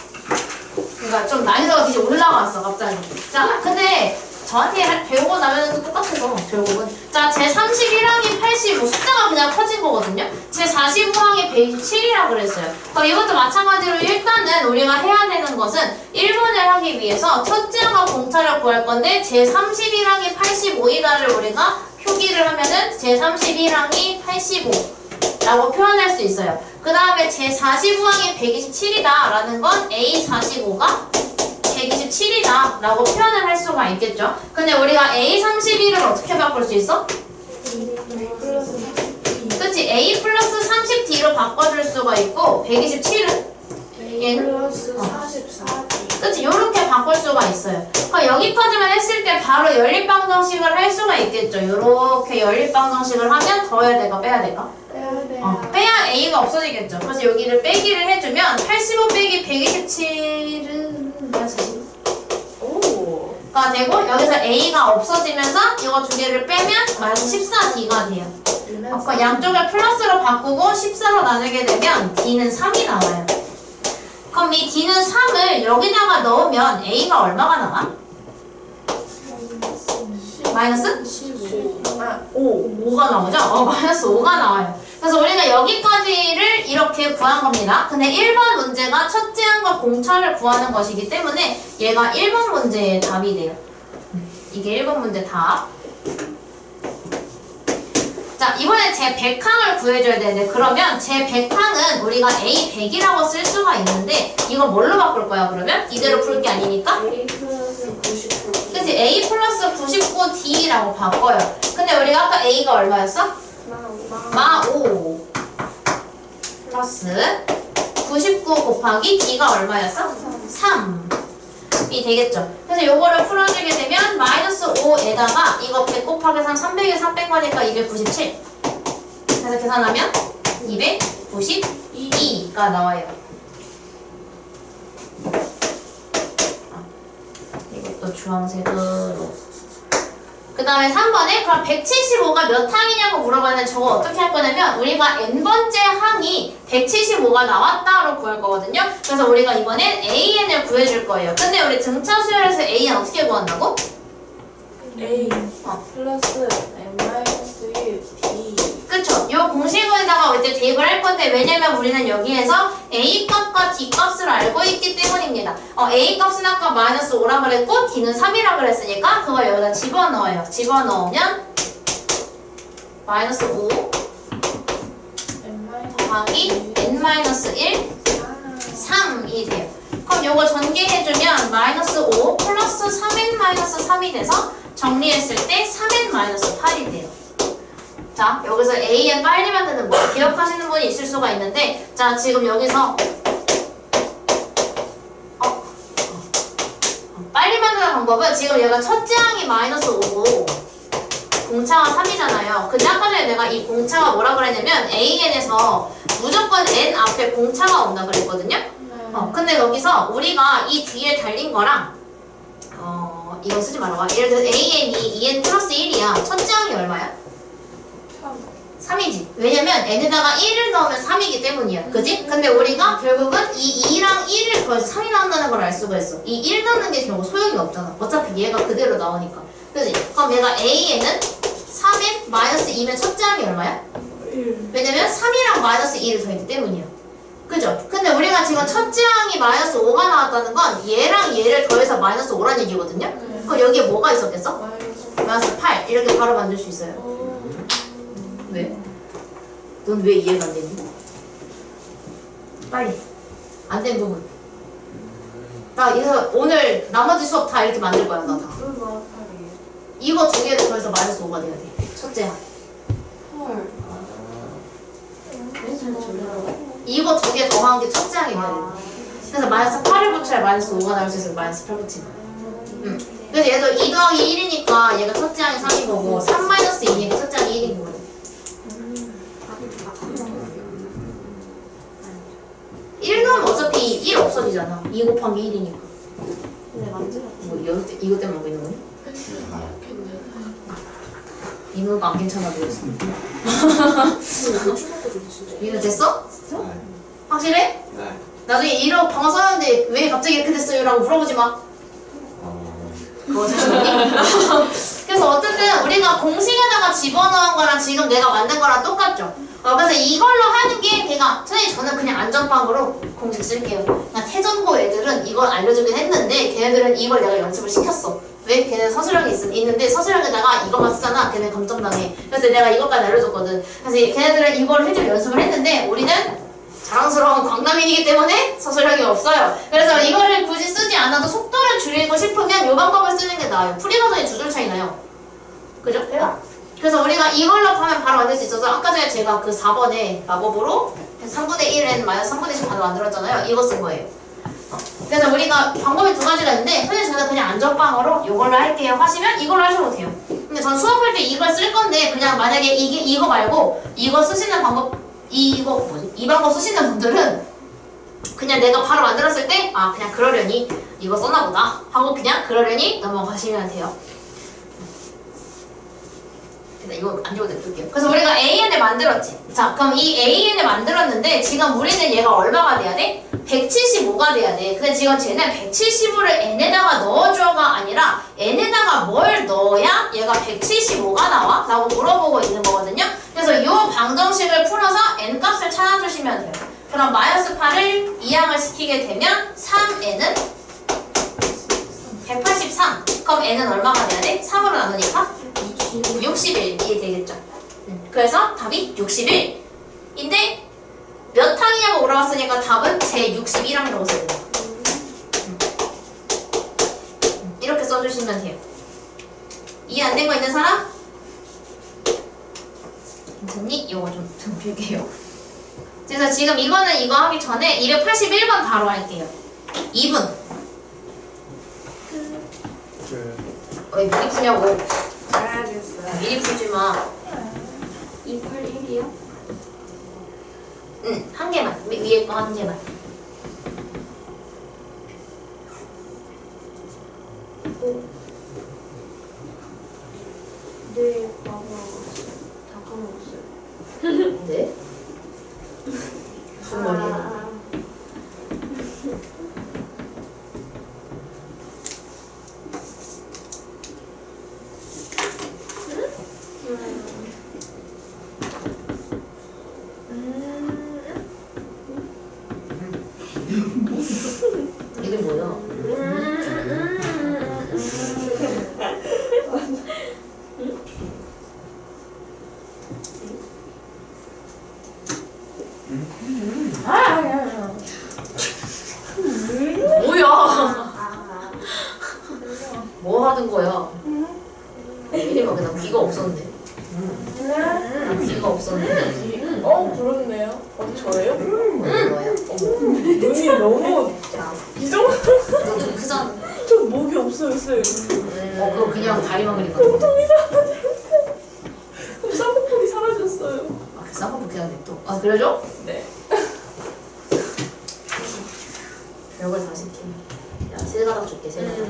Speaker 1: 그러니까 좀 난이도가 되게 올라왔어 갑자기. 자, 근데 저한테 배우고 나면 또 똑같아서 결국은. 자, 제 31항이 85 숫자가 그냥 커진 거거든요. 제 45항이 127이라고 그랬어요. 그럼 이것도 마찬가지로 일단은 우리가 해야 되는 것은 1번을 하기 위해서 첫째 항과 공차를 구할 건데 제 31항이 85이다를 우리가 표기를 하면은 제 31항이 85라고 표현할 수 있어요. 그 다음에 제 45항이 127이다 라는 건 A45가 127이다 라고 표현을 할 수가 있겠죠. 근데 우리가 A31을 어떻게 바꿀 수 있어? 그치? A 플러스 30D로 바꿔줄 수가 있고 127은?
Speaker 3: A 플러스 44.
Speaker 1: 그치? 요렇게 바꿀 수가 있어요. 그러니까 여기까지만 했을 때 바로 연립방정식을 할 수가 있겠죠. 요렇게 연립방정식을 하면 더해야 될까 빼야 될까?
Speaker 3: 빼야 돼요.
Speaker 1: 빼야 A가 없어지겠죠. 그래서 여기를 빼기를 해주면 85 빼기 127은 마이너스 45.
Speaker 3: 오.
Speaker 1: 가 되고 여기서 A가 없어지면서 이거 두 개를 빼면 마이너스 14D가 돼요. 아까 양쪽을 플러스로 바꾸고 14로 나누게 되면 D는 3이 나와요. 그럼 이 D는 3을 여기다가 넣으면 A가 얼마가 나와? 마이너스?
Speaker 3: 15.
Speaker 1: 아, 5가 나오죠? 마이너스 5가 나와요. 그래서 우리가 여기까지를 이렇게 구한 겁니다. 근데 1번 문제가 첫째 항과 공차를 구하는 것이기 때문에 얘가 1번 문제의 답이 돼요. 이게 1번 문제 답. 자, 이번에 제 100항을 구해줘야 되는데 그러면 제 100항은 우리가 A100이라고 쓸 수가 있는데 이거 뭘로 바꿀 거야 그러면? 이대로 풀 게 아니니까?
Speaker 3: A 플러스 99.
Speaker 1: 그치? A 플러스 99D라고 바꿔요. 근데 우리가 아까 A가 얼마였어? 마5 플러스 99 곱하기 D가 얼마였어? 3이 되겠죠. 그래서 요거를 풀어주게 되면 마이너스 5에다가 이거 100 곱하기 3, 300에 300하니까 297. 그래서 계산하면 292가 나와요. 이것도 주황색으로. 그 다음에 3번에 그럼 175가 몇 항이냐고 물어봤는데 저거 어떻게 할 거냐면 우리가 n번째 항이 175가 나왔다로 구할 거거든요. 그래서 우리가 이번엔 AN을 구해줄 거예요. 근데 우리 등차 수열에서 AN 어떻게 구한다고?
Speaker 3: A 플러스 M 마이너스 1 D.
Speaker 1: 그쵸? 요 공식에다가 이제 대입을 할 건데 왜냐면 우리는 여기에서 A 값과 D 값을 알고 있기 때문입니다. A 값은 아까 마이너스 5라 그랬고 D는 3이라 그랬으니까 그걸 여기다 집어넣어요. 집어넣으면 마이너스 5 곱하기 N 마이너스 1 3이 돼요. 그럼 요거 전개해주면 마이너스 5 플러스 3N 마이너스 3이 돼서 정리했을 때 3N 마이너스 8이 돼요. 자, 여기서 AN 빨리 만드는 거 기억하시는 분이 있을 수가 있는데 자, 지금 여기서 빨리 만드는 방법은 지금 얘가 첫째 항이 마이너스 5고 공차가 3이잖아요. 근데 아까 전에 내가 이 공차가 뭐라 그랬냐면 AN에서 무조건 N 앞에 공차가 온다 그랬거든요. 근데 여기서 우리가 이 뒤에 달린 거랑 이거 쓰지 말아봐. 예를 들어서 AN이 2N 플러스 1이야. 첫째 항이 얼마야? 3이지. 왜냐면 n에다가 1을 넣으면 3이기 때문이야. 그지? 근데 우리가 결국은 이 2랑 1을 더해서 3이 나온다는 걸 알 수가 있어. 이 1 넣는 게 결국 소용이 없잖아. 어차피 얘가 그대로 나오니까. 그지? 그럼 얘가 A에는 3에 마이너스 2면 첫째 항이 얼마야?
Speaker 2: 1.
Speaker 1: 왜냐면 3이랑 마이너스 2를 더했기 때문이야. 그죠? 근데 우리가 지금 첫째 항이 마이너스 5가 나왔다는 건 얘랑 얘를 더해서 마이너스 5란 얘기거든요? 그럼 여기에 뭐가 있었겠어? 마이너스 8 이렇게 바로 만들 수 있어요. 왜? 넌 왜 이해가 안 되니? 빨리 안 된 부분. 나 이래서 오늘 나머지 수업 다 이렇게 만들 거야. 나 다. 이거 두 개를 더해서 마이너스 5가 돼야 돼. 첫째 항. 이거 두 개 더한 게 첫째 항이 돼야 돼. 그래서 마이너스 8을 붙여야 마이너스 5가 나올 수 있어요. 마이너스 8 붙이면. 그래서 얘도 2 더하기 1이니까 얘가 첫째 항이 3인 거고 3 마이너스 2니까 첫째 항이 1인 거거든. 1 넣으면 어차피 1 없어지잖아. 2 곱하기 1이니까. 뭐 이거 때문에 하고 있는 거니? 이노가 안 괜찮아 보였어. 이거 됐어? 확실해?
Speaker 6: 네.
Speaker 1: 나중에 이러 방어 써놨는데 왜 갑자기 이렇게 됐어요? 라고 물어보지 마. 그거 자신있니? 그래서 어쨌든 우리가 공식에다가 집어넣은 거랑 지금 내가 만든 거랑 똑같죠? 그래서 이걸로 하는 게 걔가 선생님 저는 그냥 안전빵으로 공식 쓸게요. 그냥 태전고 애들은 이걸 알려주긴 했는데 걔네들은 이걸 내가 연습을 시켰어. 왜? 걔네 서술형이 있는데 서술형에다가 이것만 쓰잖아. 걔네 감점당해. 그래서 내가 이것까지 알려줬거든. 그래서 걔네들은 이걸 해줄 연습을 했는데 우리는 자랑스러운 광남인이기 때문에 서술형이 없어요. 그래서 이거를 굳이 쓰지 않아도 속도를 줄이고 싶으면 이 방법을 쓰는 게 나아요. 풀이과정이 두 줄 차이 나요. 그죠? 그래서 우리가 이걸로 하면 바로 만들 수 있어서 아까 전에 제가 그 4번에 마법으로 3분의 1n 마이너스 3분의 10 바로 만들었잖아요. 이거 쓴 거예요. 그래서 우리가 방법이 두 가지가 있는데 선생님 저는 그냥 안전빵으로 이걸로 할게요 하시면 이걸로 하셔도 돼요. 근데 전 수업할 때 이걸 쓸 건데 그냥 만약에 이거 말고 이거 쓰시는 방법 이 방법 쓰시는 분들은 그냥 내가 바로 만들었을 때 아 그냥 그러려니 이거 썼나 보다 하고 그냥 그러려니 넘어가시면 돼요. 이거 안 적어도 냅둘게요. 그래서 우리가 AN을 만들었지. 자, 그럼 이 AN을 만들었는데 지금 우리는 얘가 얼마가 돼야 돼? 175가 돼야 돼. 근데 지금 쟤는 175를 n에다가 넣어줘가 아니라 n에다가 뭘 넣어야 얘가 175가 나와? 라고 물어보고 있는 거거든요. 그래서 이 방정식을 풀어서 n값을 찾아주시면 돼요. 그럼 마이너스 8을 이항을 시키게 되면 3n은 183. 그럼 n은 얼마가 돼야 돼? 3으로 나누니까 61이 되겠죠. 그래서 답이 61인데 몇 항이냐고 물어봤으니까 답은 제 61항이라고 써야 돼요. 이렇게 써주시면 돼요. 이해 안 된 거 있는 사람? 괜찮니? 이거 좀 빌게요. 그래서 지금 이거는 이거 하기 전에 281번 바로 할게요. 2분. 왜 미리 푸냐고.
Speaker 3: 알겠어요.
Speaker 1: 미리 풀지 마.
Speaker 3: 281이요?
Speaker 1: 응, 한 개만. 위에 거 한 개만.
Speaker 3: 네, 다 까먹었어요.
Speaker 1: 네? 무슨 말이야? 이게 뭐야? 뭐야? 뭐 하는 거야? 이리만 그냥 귀가 없었는데. 귀가 없었는데.
Speaker 2: 그렇네요. 저예요?
Speaker 1: 뭐야?
Speaker 2: 눈이 너무 이정
Speaker 1: 너좀 크잖아.
Speaker 2: 좀 목이 없어요, 쌤.
Speaker 1: 그거 그냥 다리만 그린 거야.
Speaker 2: 쌍꺼풀이 사라졌어요.
Speaker 1: 아, 그 쌍꺼풀 그냥 냅둬. 아, 그래죠?
Speaker 2: 네.
Speaker 1: 별걸 다 시키네. 야, 세 가닥 줄게, 세 가닥. 야,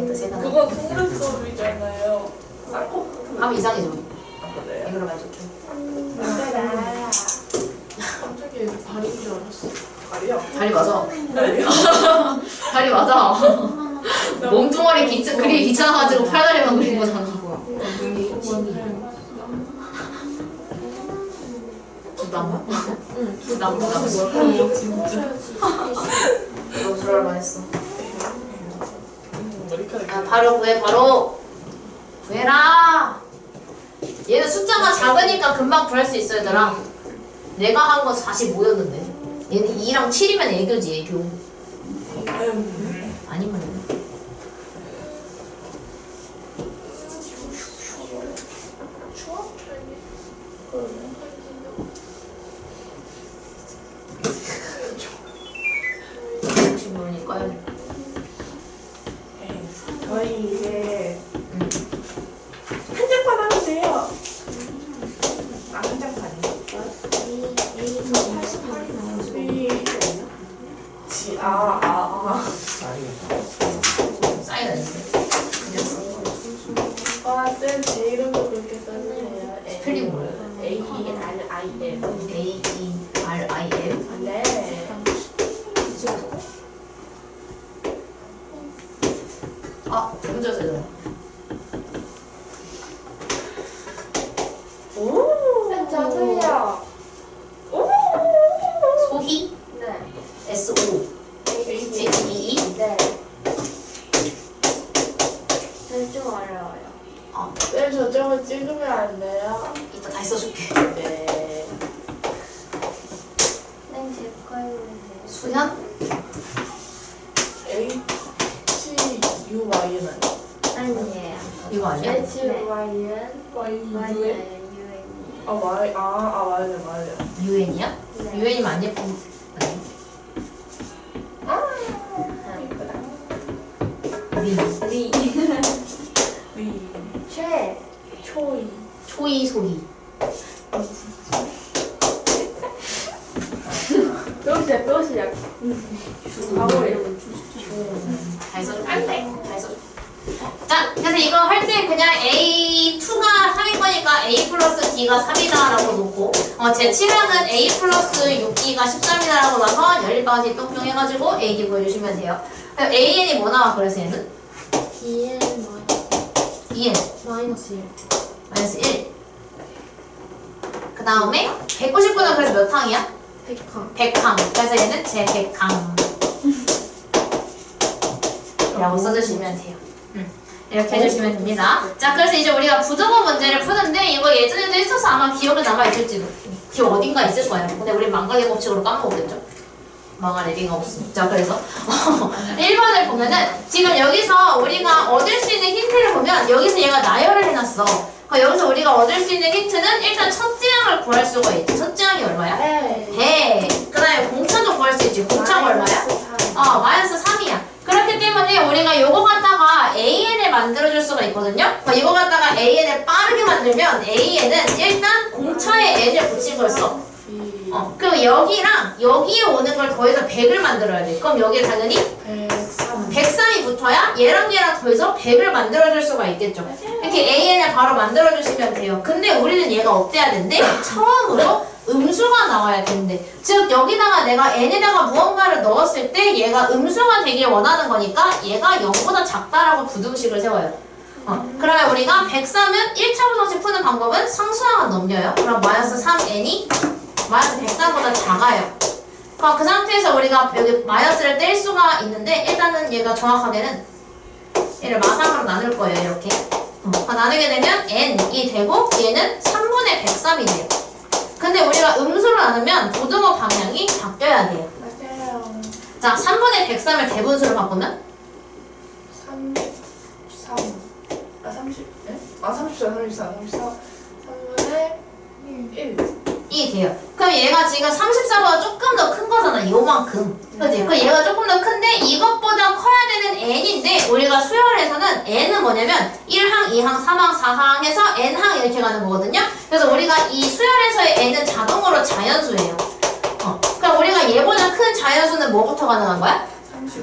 Speaker 1: 이거 세 가닥.
Speaker 2: 그건 속눈썹이잖아요. 쌍꺼풀.
Speaker 1: 하면 이상해져.
Speaker 2: 그래요?
Speaker 1: 이걸로 가줄게.
Speaker 2: 갑자기 다리인 줄 알았어. 다리야?
Speaker 1: 다리 맞아.
Speaker 2: 다리야?
Speaker 1: 다리 맞아. 몸뚱아리 그리기 귀찮아가지고 팔다리만 그린 거잖아. 부담.
Speaker 2: 응.
Speaker 1: 부담.
Speaker 2: 진짜.
Speaker 1: 너무 들어올 뻔했어.
Speaker 2: 머리카락.
Speaker 1: 아, 바로 구해, 바로 구해라. 얘는 숫자가 작으니까 금방 구할 수 있어, 얘들아. 내가 한 건 45였는데. 얘는 2랑 7이면 애교지, 애교. 아니면. 혹시 모르니까요.
Speaker 2: 저희 이제 한 장판 하면 돼요. 한 장판이요?
Speaker 5: A가 88이 나오죠.
Speaker 1: 사인은
Speaker 2: 쌤 제 이름도 그렇게 써주세요.
Speaker 1: 스펠링 뭐예요?
Speaker 2: A-E-R-I-M.
Speaker 1: A-E-R-I-M.
Speaker 2: 네.
Speaker 1: 아, 문제 써요.
Speaker 2: 오.
Speaker 5: 저도요.
Speaker 1: 소희?
Speaker 5: 네.
Speaker 1: S-O. H-E-E?
Speaker 5: 네. 좀 어려워요.
Speaker 1: 아,
Speaker 2: 쌤 저쪽을 찍으면 안 돼요?
Speaker 1: 이따 다시 써줄게.
Speaker 2: 네.
Speaker 5: 제 거예요.
Speaker 1: 수현?
Speaker 2: H-U-Y는
Speaker 5: 아니에요.
Speaker 1: 이거 아니야?
Speaker 5: H-Y-N
Speaker 2: Y-U-N.
Speaker 5: U-N.
Speaker 2: 맞아요.
Speaker 1: 유엔이야?
Speaker 5: 네.
Speaker 1: 유엔이면 안 예쁜. 아니. 리.
Speaker 2: 리.
Speaker 5: 최.
Speaker 2: 초이.
Speaker 1: 초이 소희.
Speaker 5: 뼈시작.
Speaker 2: 바로 이름.
Speaker 1: 잘 써줘. 안 돼. 잘 써줘. 자, 그래서 이거 할 때 그냥 A2가 3인 거니까 A 플러스 D가 3이다 라고 놓고 제 7항은 A 플러스 6D가 13이다 라고 나서 여기까지 똑똑해가지고 AD 보여주시면 돼요. 그럼 AN이 뭐 나와 그래서 얘는?
Speaker 5: DN
Speaker 1: EN
Speaker 5: 마이너스 1.
Speaker 1: 마이너스 1. 그 다음에 199는 그래서 몇 항이야?
Speaker 5: 100항.
Speaker 1: 100항. 그래서 얘는 제 100항. 라고 써주시면 돼요. 이렇게 해주시면 됩니다. 자, 그래서 이제 우리가 부정어 문제를 푸는데 이거 예전에도 했어서 아마 기억에 남아있을지도. 기억 어딘가 있을 거예요. 근데 우리 망각의 법칙으로 까먹었겠죠? 망할 애기가 없으니까. 자, 그래서 1번을 보면은 지금 여기서 우리가 얻을 수 있는 힌트를 보면 여기서 얘가 나열을 해놨어. 여기서 우리가 얻을 수 있는 힌트는 일단 첫째 항을 구할 수가 있지. 첫째 항이 얼마야?
Speaker 5: 네.
Speaker 1: 100. 그 다음에 공차도 구할 수 있지. 공차가 얼마야? 마이너스 3이야. 그렇기 때문에 우리가 요거 갖다가 AN을 만들어줄 수가 있거든요. 이거 갖다가 AN을 빠르게 만들면 AN은 일단 공차에 N을 붙인 걸 써. 그럼 여기랑 여기에 오는 걸 더해서 100을 만들어야 돼. 그럼 여기에 당연히 103이 붙어야 얘랑 더해서 100을 만들어줄 수가 있겠죠. 이렇게 AN을 바로 만들어주시면 돼요. 근데 우리는 얘가 어때야 된대? 처음으로 음수가 나와야 된대. 즉 여기다가 내가 n에다가 무언가를 넣었을 때 얘가 음수가 되길 원하는 거니까 얘가 0보다 작다라고 부등식을 세워요. 그러면 우리가 103은 1차부등식 푸는 방법은 상수항을 넘겨요. 그럼 마이너스 3n이 마이너스 103보다 작아요. 그 상태에서 우리가 여기 마이너스를 뗄 수가 있는데 일단은 얘가 정확하게는 얘를 마상으로 나눌 거예요. 이렇게. 나누게 되면 n이 되고 얘는 3분의 103이 돼요. 근데 우리가 음수로 나누면 부등호 방향이 바뀌어야 돼요.
Speaker 2: 맞아요.
Speaker 1: 자, 3분의 103을 대분수로 바꾸면
Speaker 2: 3분의 1.
Speaker 1: 1이 돼요. 그럼 얘가 지금 34보다 조금 더 큰 거잖아. 요만큼. 그치? 그럼 얘가 조금 더 큰데 이것보다 커야 되는 n인데 우리가 수열에서는 n은 뭐냐면 1항, 2항, 3항, 4항 해서 n항 이렇게 가는 거거든요. 그래서 우리가 이 수열에서의 n은 자동으로 자연수예요. 그럼 우리가 얘보다 큰 자연수는 뭐부터 가능한 거야?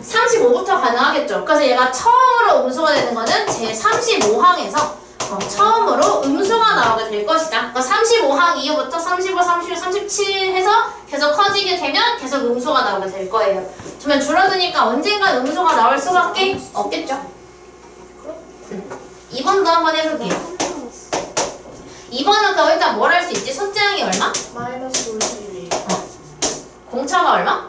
Speaker 1: 35부터 가능하겠죠. 그래서 얘가 처음으로 음수가 되는 거는 제 35항에서 처음으로 음수가 나오게 될 것이다. 그러니까 35항 이후부터 35, 36, 37 해서 계속 커지게 되면 계속 음수가 나오게 될 거예요. 그러면 줄어드니까 언젠가 음수가 나올 수밖에 없겠죠. 2번도 한번 해볼게요. 2번은 그럼 일단 뭘 할 수 있지? 선제항이 얼마?
Speaker 2: 마이너스 52.
Speaker 1: 공차가 얼마?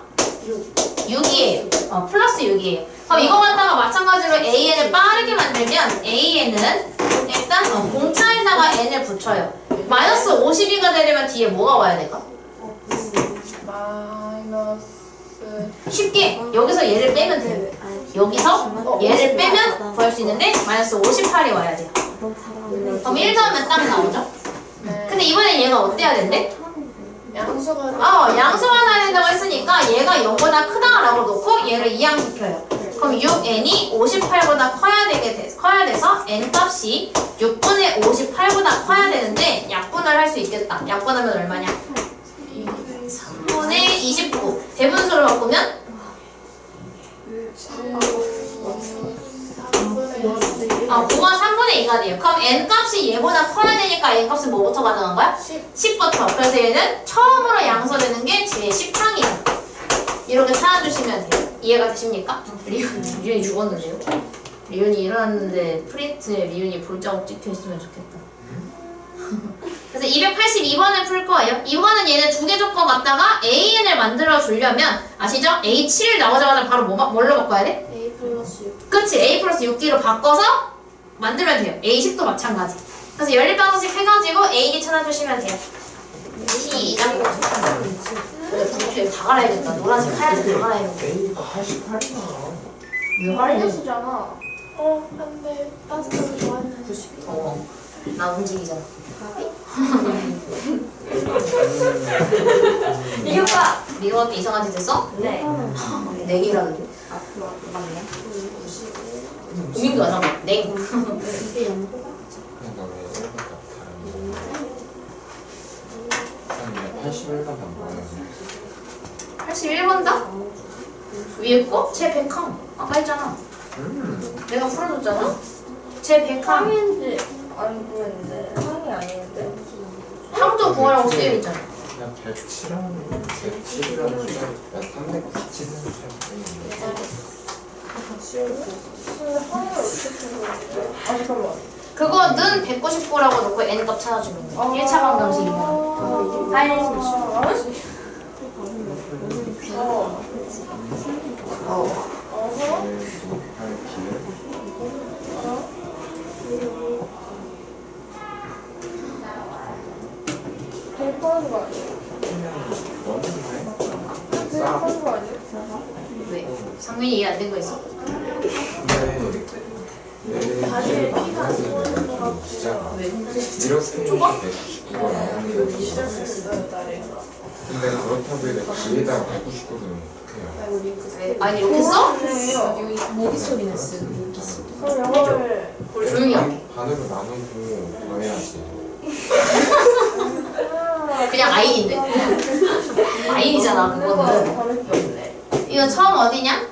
Speaker 1: 6이에요. 플러스 6이에요. 그럼 이거 갖다가 마찬가지로 AN을 빠르게 만들면 AN은 일단 공차에다가 N을 붙여요. 마이너스 52가 되려면 뒤에 뭐가 와야 될까?
Speaker 2: 마이너스.
Speaker 1: 쉽게 여기서 얘를 빼면 돼요. 여기서 얘를 빼면 구할 수 있는데 마이너스 58이 와야 돼요. 그럼 1 더하면 딱 나오죠?
Speaker 2: 네.
Speaker 1: 근데 이번엔 얘가 어때야 된대?
Speaker 2: 양수가.
Speaker 1: 양수가 나야 된다고 했으니까 얘가 0보다 크다라고 놓고 얘를 이항시켜요. 그럼 6n이 58보다 커야 돼서 n 값이 6분의 58보다 커야 되는데 약분을 할 수 있겠다. 약분하면 얼마냐? 3분의 29. 대분수를 바꾸면 9가 3분의 2가 돼요. 그럼 n 값이 얘보다 커야 되니까 n 값은 뭐부터 가능한 거야? 10부터. 그래서 얘는 처음으로 양수되는 게 제10항이에요. 이렇게 찾아주시면 돼요. 이해가 되십니까? 리윤이 죽었는데요? 리윤이 일어났는데 프린트에 리윤이 볼자국 찍혀있으면 좋겠다. 그래서 282번을 풀 거예요. 이번은 얘는 두 개 조건 갖다가 AN을 만들어 주려면 아시죠? A7 나오자마자 바로 뭘로 바꿔야 돼?
Speaker 5: A 플러스 6.
Speaker 1: 그치, A 플러스 6D로 바꿔서 만들면 돼요. A10도 마찬가지. 그래서 연립방정식 해가지고 AD 찾아주시면 돼요. 시작. 다 갈아야겠다. 노란색 하얀색 다 갈아야겠다.
Speaker 6: A가 88이나.
Speaker 1: 왜 갈아야 돼?
Speaker 5: 마이너스잖아.
Speaker 2: 안 돼. 따뜻하게 좋아하는.
Speaker 1: 나 움직이잖아.
Speaker 5: 이겼다.
Speaker 1: 미로한테 이상한 짓 했어?
Speaker 5: 네.
Speaker 1: 냉이라는데.
Speaker 5: 앞으로 맞네.
Speaker 1: 우민도 잠깐. 냉.
Speaker 5: 이게 0보다
Speaker 6: 그러니까 왜 1번 다른데? 81번 안 보여.
Speaker 1: 81번다? 위에 거? 제 백항. 아까 했잖아. 내가 풀어줬잖아. 제 백항.
Speaker 5: 상인지 안 보이는데 상이 아닌데.
Speaker 1: 항도 구하라고 쓰여있잖아.
Speaker 6: 그냥 107이라는 107이라는 숫자 397은
Speaker 2: 근데 하나를 어떻게 보는데? 잠깐만.
Speaker 1: 그거는 199라고 놓고 n값 찾아주면 돼. 1차 방정식이면. 80.
Speaker 2: 대입하는 거 아니에요? 대입하는 거 아니에요?
Speaker 1: 왜? 상민이 이해 안 된 거 있어?
Speaker 2: 다리에 피가 안 들어오는 거 같고.
Speaker 1: 왜?
Speaker 6: 이렇게 이거 나오는
Speaker 2: 시작했어요, 다리가.
Speaker 6: 근데 그렇다고 해도 뒤에다가 199는 어떡해요?
Speaker 1: 왜? 아니 이렇게 써?
Speaker 5: 모기 소리 났어.
Speaker 2: 그럼 영어를.
Speaker 1: 우리 조용히 할게.
Speaker 6: 반으로 나누고 더해야지.
Speaker 1: 그냥 아인인데. 아인이잖아 그거는.
Speaker 2: 다른 게 없네.
Speaker 1: 이거 처음 어디냐?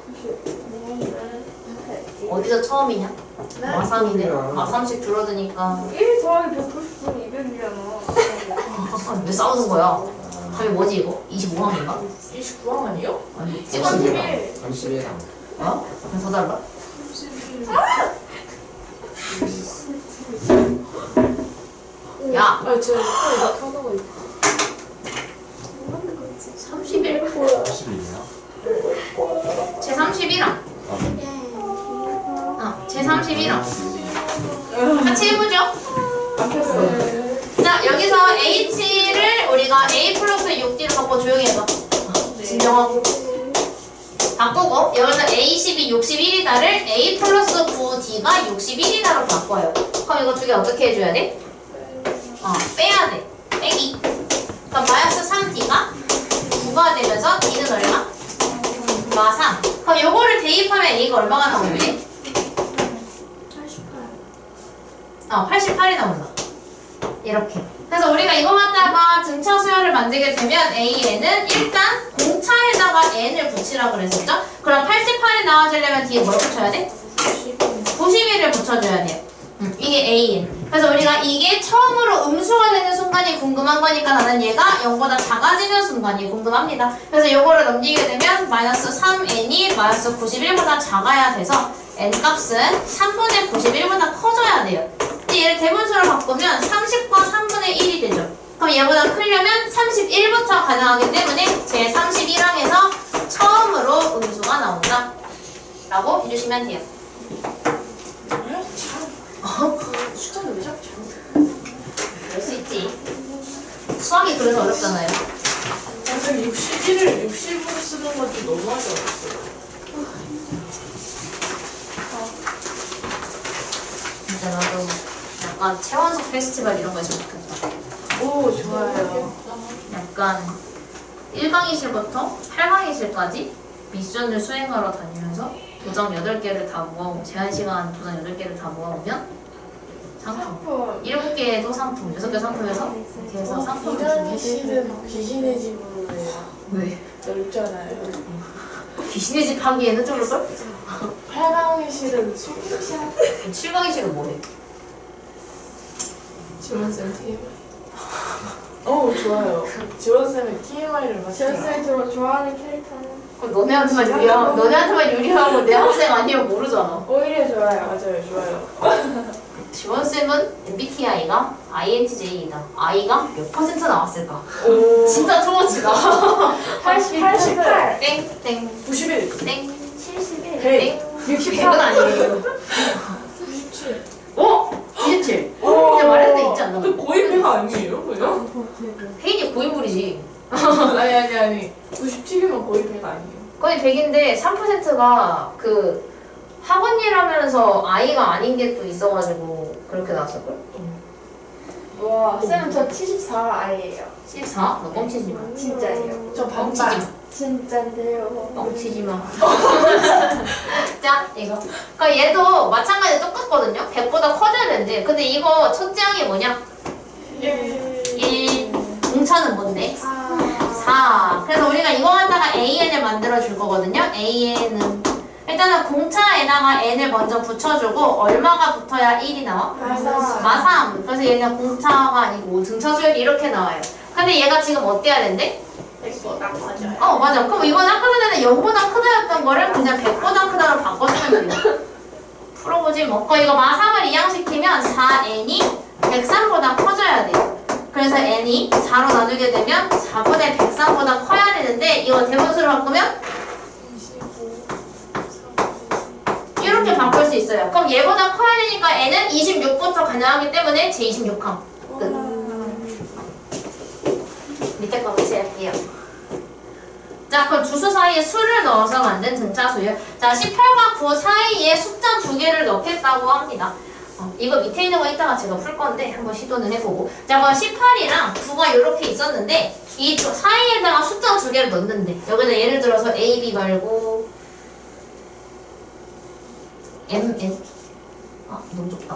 Speaker 1: 어디서 처음이냐? 마삼이네. 마삼씩 줄어드니까
Speaker 2: 1 더하기 190은 200이잖아.
Speaker 1: 왜 싸우는 거야? 답이 뭐지 이거? 25항인가?
Speaker 2: 29항 아니에요?
Speaker 1: 아니
Speaker 6: 31랑
Speaker 1: 어? 그럼 더 달라? 야!
Speaker 2: 아, 저 이렇게 하다가
Speaker 1: 31?
Speaker 6: 31이야?
Speaker 1: 제 31항 제 31항 같이 해보죠. 자 여기서 H를 우리가 A 플러스 6D로 바꿔 조용히 해봐. 진정하고 바꾸고 여기서 A12 61이다를 A 플러스 9D가 61이다로 바꿔요. 그럼 이거 두 개 어떻게 해줘야 돼? 빼야 돼. 빼기. 그럼 마이너스 3D가 9가 되면서 D는 얼마? 마3. 그럼 요거를 대입하면 A가 얼마가 나오지? 88이 나온다. 이렇게. 그래서 우리가 이거 갖다가 등차 수열을 만들게 되면 AN은 일단 공차에다가 N을 붙이라고 그랬었죠? 그럼 88이 나와주려면 뒤에 뭘 붙여야 돼? 91을 붙여줘야 돼요. 이게 AN. 그래서 우리가 이게 처음으로 음수가 되는 순간이 궁금한 거니까 나는 얘가 0보다 작아지는 순간이 궁금합니다. 그래서 요거를 넘기게 되면 마이너스 3n이 마이너스 91보다 작아야 돼서 n 값은 3분의 91보다 커져야 돼요. 이제 얘를 대분수로 바꾸면 30과 3분의 1이 되죠. 그럼 얘보다 크려면 31부터 가능하기 때문에 제 31항에서 처음으로 음수가 나온다 라고 해주시면 돼요.
Speaker 2: 숫자는 왜 자꾸 잘못
Speaker 1: 그럴 수 있지. 수학이 그래서 어렵잖아요.
Speaker 2: 완전 61을 60으로 쓰는 건 좀 너무하지 않았어요?
Speaker 1: 진짜 나도 약간 채원석 페스티벌 이런 거 했으면 좋겠다.
Speaker 2: 오, 좋아요.
Speaker 1: 약간 1강의실부터 8강의실까지 미션을 수행하러 다니면서 도장 8개를 다 모아오면 제한시간 도장 8개를 다 모아오면 상품 7개도 상품, 6개 상품에서 이렇게 해서 상품을
Speaker 2: 이강희
Speaker 1: 주는
Speaker 2: 씨는 귀신의 집으로 해요.
Speaker 1: 왜?
Speaker 2: 넓잖아요.
Speaker 1: 귀신의 집 하기에는 좀 그럴걸?
Speaker 2: 8강희 씨는 소개샷.
Speaker 1: 7강의실은 뭐해?
Speaker 2: 지원쌤 TMI. 좋아요. 지원쌤의 TMI를 맞춰요.
Speaker 5: 지원쌤이 좋아하는 캐릭터는
Speaker 1: 그럼 너네한테만 유리하고 내 학생 아니면 모르잖아.
Speaker 5: 오히려 좋아요.
Speaker 2: 맞아요, 좋아요.
Speaker 1: 지원쌤은 MBTI가 INTJ이다. I가 몇 % 나왔을까?
Speaker 2: 오,
Speaker 1: 진짜 초보치다.
Speaker 5: 88,
Speaker 1: 땡,
Speaker 2: 91,
Speaker 1: 땡,
Speaker 5: 71,
Speaker 2: 100,
Speaker 1: 100은 아니에요.
Speaker 2: 97.
Speaker 1: 어? 27.
Speaker 2: 오,
Speaker 1: 내가 말할 때 있지 않나?
Speaker 2: 근데 거의 100 아니에요, 그죠?
Speaker 1: 혜인이 고인물이지.
Speaker 2: 아니. 97이면 거의 100 아니에요.
Speaker 1: 거의 100인데 3%가 그 학원 일 하면서 I가 아닌 게 또 있어가지고 그렇게 나왔을걸?
Speaker 5: 와, 쌤은 저 74아이예요.
Speaker 1: 14? 너 뻥치지 마.
Speaker 5: 진짜예요.
Speaker 2: 저
Speaker 1: 뻥치지
Speaker 2: 반반.
Speaker 1: 마.
Speaker 5: 진짠데요.
Speaker 1: 뻥치지 마. 자, 이거. 그러니까 얘도 마찬가지로 똑같거든요? 100보다 커져야 되는데. 근데 이거 첫째 항이 뭐냐? 1. 공차는 뭔데? 4. 그래서 우리가 이거 갖다가 AN을 만들어 줄 거거든요? AN은. 일단은 공차에다가 N을 먼저 붙여주고 얼마가 붙어야 1이 나와? 마삼. 그래서 얘는 공차가 아니고 등차 수열이 이렇게 나와요. 근데 얘가 지금 어때야 된대?
Speaker 2: 100보다 커져요.
Speaker 1: 맞아. 그럼 이건 아까 전에는 0보다 크다였던 거를 그냥 100보다 크다로 바꿔주면 돼요. 풀어보지 뭐. 이거 마삼을 이항시키면 4n이 103보다 커져야 돼요. 그래서 n이 4로 나누게 되면 4분의 103보다 커야 되는데 이거 대분수로 바꾸면 이렇게 바꿀 수 있어요. 그럼 얘보다 커야 되니까 n은 26부터 가능하기 때문에 제 26항 끝. 밑에 거 무시할게요. 자, 그럼 주수 사이에 수를 넣어서 만든 등차수요. 자, 18과 9 사이에 숫자 2개를 넣겠다고 합니다. 이거 밑에 있는 거 이따가 제가 풀 건데 한번 시도는 해보고. 자, 그럼 18이랑 9가 이렇게 있었는데 이 사이에다가 숫자 2개를 넣는데 여기다 예를 들어서 A, B 걸고 M, N 너무 좁다.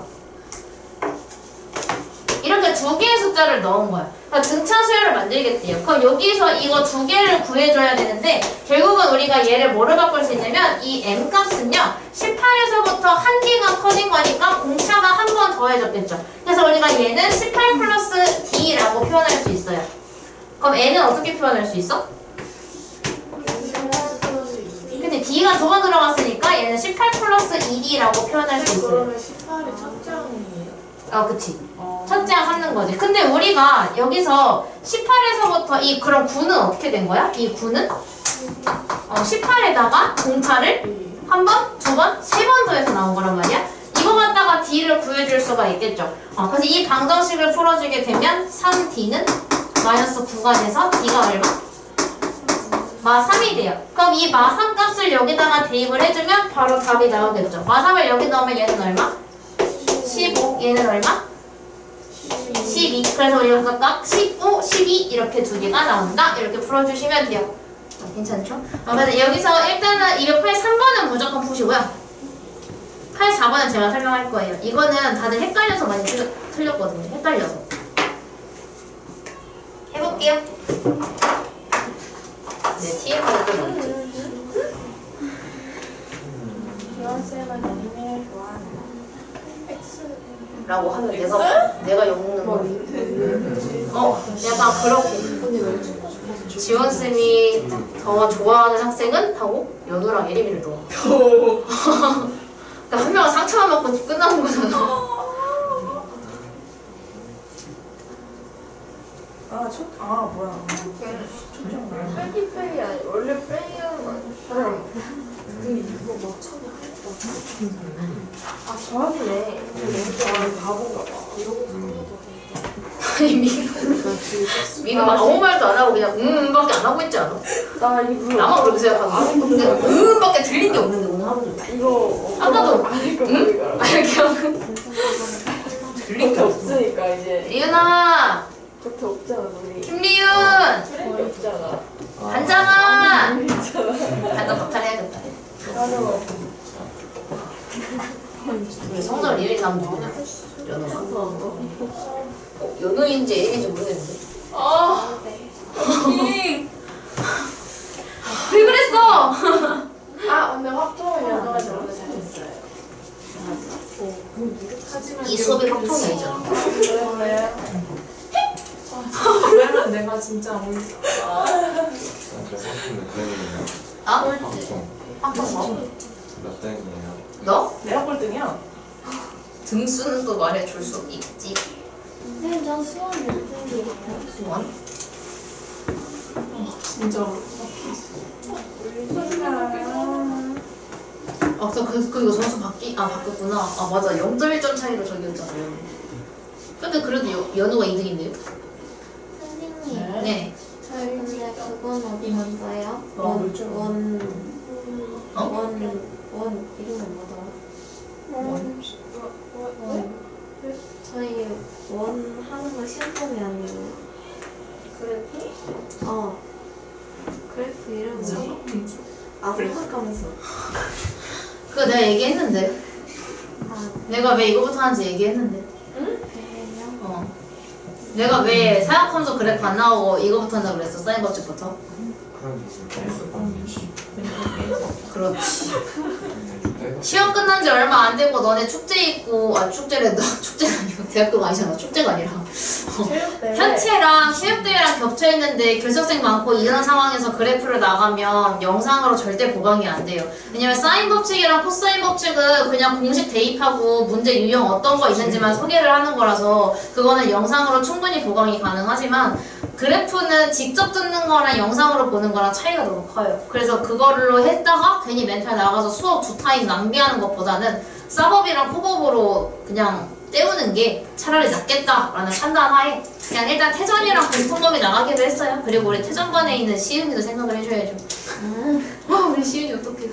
Speaker 1: 이렇게 2개의 숫자를 넣은 거야. 그러니까 등차 수열을 만들겠대요. 그럼 여기서 이거 2개를 구해줘야 되는데 결국은 우리가 얘를 뭐로 바꿀 수 있냐면 이 m 값은요 18에서부터 한 개가 커진 거니까 공차가 한 번 더해졌겠죠. 그래서 우리가 얘는 18 플러스 d라고 표현할 수 있어요. 그럼 n은 어떻게 표현할 수 있어? 근데 d가 2번 들어갔으니까 얘는 18 플러스 2d라고 표현할 수 있어요.
Speaker 2: 그러면 18이 첫 장이에요?
Speaker 1: 그치. 첫째 항 삼는 거지. 근데 우리가 여기서 18에서부터 그럼 9는 어떻게 된 거야? 이 9는 18에다가 공차를 한 번, 두 번, 세 번 더해서 나온 거란 말이야. 이거 갖다가 d를 구해줄 수가 있겠죠. 그래서 이 방정식을 풀어주게 되면 3d는 마이너스 9가 돼서 d가 얼마? 마3이 돼요. 그럼 이 마3 값을 여기다가 대입을 해주면 바로 답이 나오겠죠. 마3을 여기 넣으면 얘는 얼마? 15. 얘는 얼마? 12. 그래서 우리가 각각 15, 12 이렇게 두 개가 나온다. 이렇게 풀어주시면 돼요. 괜찮죠? 그래서 여기서 일단은 283번은 무조건 푸시고요. 84번은 제가 설명할 거예요. 이거는 다들 헷갈려서 많이 틀렸거든요. 헷갈려서. 해볼게요. 네, TMI를 또 넣었지.
Speaker 5: 지원쌤은 어린이를 좋아하는
Speaker 1: 라고 하면 내가 욕먹는 거. 약간 그렇게. 지원쌤이 더 좋아하는 학생은? 하고 연우랑 예림이를 넣어. 그러니까 한 명은 상처만 먹고 끝나는 거잖아.
Speaker 2: 뭐야.
Speaker 5: 빼기 아니 원래 빼기하는 거 아니야?
Speaker 2: 근데 이거 막 처음에
Speaker 5: 아 저한테
Speaker 2: 바본가 봐.
Speaker 1: 아니 민우 아무 말도 안 하고 그냥 밖에 안 하고 있지 않아?
Speaker 5: 나 이거
Speaker 1: 나만 그렇게 생각하고 근데 밖에 들린 게 없는데 오늘 하루 종일
Speaker 5: 이거
Speaker 1: 아까도
Speaker 5: 아닐 거
Speaker 1: 응?
Speaker 5: 보니까
Speaker 1: 아니 그냥 들린 게
Speaker 5: 겉에
Speaker 1: 없어
Speaker 5: 없으니까 이제
Speaker 1: 리은아
Speaker 5: 겉에 없잖아 우리
Speaker 1: 김리윤
Speaker 5: 거의 없잖아.
Speaker 1: 반장아
Speaker 5: 우리 있잖아.
Speaker 1: 반장 박탈해야겠다
Speaker 5: 맞아.
Speaker 1: 우리 성적 리은이 나면 누구냐? 연우가 연우인지 애인인지 모르겠는데 왜 그랬어?
Speaker 5: 아 근데 확정은 연어가 저렇게 잘했어요.
Speaker 1: 이 수업이 확통이 아니잖아
Speaker 5: 왜?
Speaker 2: 왜냐면 내가 진짜 오늘
Speaker 6: 그래서 몇 등이에요?
Speaker 1: 아?
Speaker 6: 방송
Speaker 1: 확통 뭐?
Speaker 6: 몇 등이에요?
Speaker 1: 너?
Speaker 2: 내가 꼴등이야.
Speaker 1: 등수는 또 말해줄 수 있지
Speaker 3: 선생님 저 수원 연습이에요.
Speaker 1: 수원?
Speaker 2: 진짜.
Speaker 1: 아, 그리고 점수 바뀌었구나. 아, 맞아. 0.1점 차이로 저기였잖아요. 근데 그래도 연우가 2등인데요?
Speaker 3: 선생님
Speaker 1: 네.
Speaker 3: 저희 근데 그건 어디 갔어요?
Speaker 1: 뭐?
Speaker 3: 원 이름은 뭐더라? 저희 원 하는 거 시험범위 아니고
Speaker 5: 그래도
Speaker 3: 그래프 이름은 뭐지? 아 생각하면서
Speaker 1: 그거 내가 얘기했는데. 내가 왜 이거부터 하는지 얘기했는데.
Speaker 3: 그래요?
Speaker 1: 내가 왜 사역함수 그래프 안 나오고 이거부터 한다고 그랬어? 사인 법칙부터?
Speaker 6: 그런 점수 받으시
Speaker 1: 그렇지. 시험 끝난 지 얼마 안 되고 너네 축제 있고 축제랜다. 축제가 아니고 대학교가 아니잖아. 축제가 아니라
Speaker 5: 체육대회.
Speaker 1: 현체랑 체육대회랑 겹쳐있는데 결석생 많고 이런 상황에서 그래프를 나가면 영상으로 절대 보강이 안 돼요. 왜냐면 사인 법칙이랑 코사인 법칙은 그냥 공식 대입하고 문제 유형 어떤 거 있는지만 소개를 하는 거라서 그거는 영상으로 충분히 보강이 가능하지만 그래프는 직접 듣는 거랑 영상으로 보는 거랑 차이가 너무 커요. 그래서 그걸로 했다가 괜히 멘탈 나가서 수업 2타임 낭비하는 것보다는 쌉업이랑 콕업으로 그냥 때우는 게 차라리 낫겠다라는 판단하에 그냥 일단 태전이랑 공통범위 나가기로 했어요. 그리고 우리 태전반에 있는 시윤이도 생각을 해줘야죠. 우리 시윤이 어떻게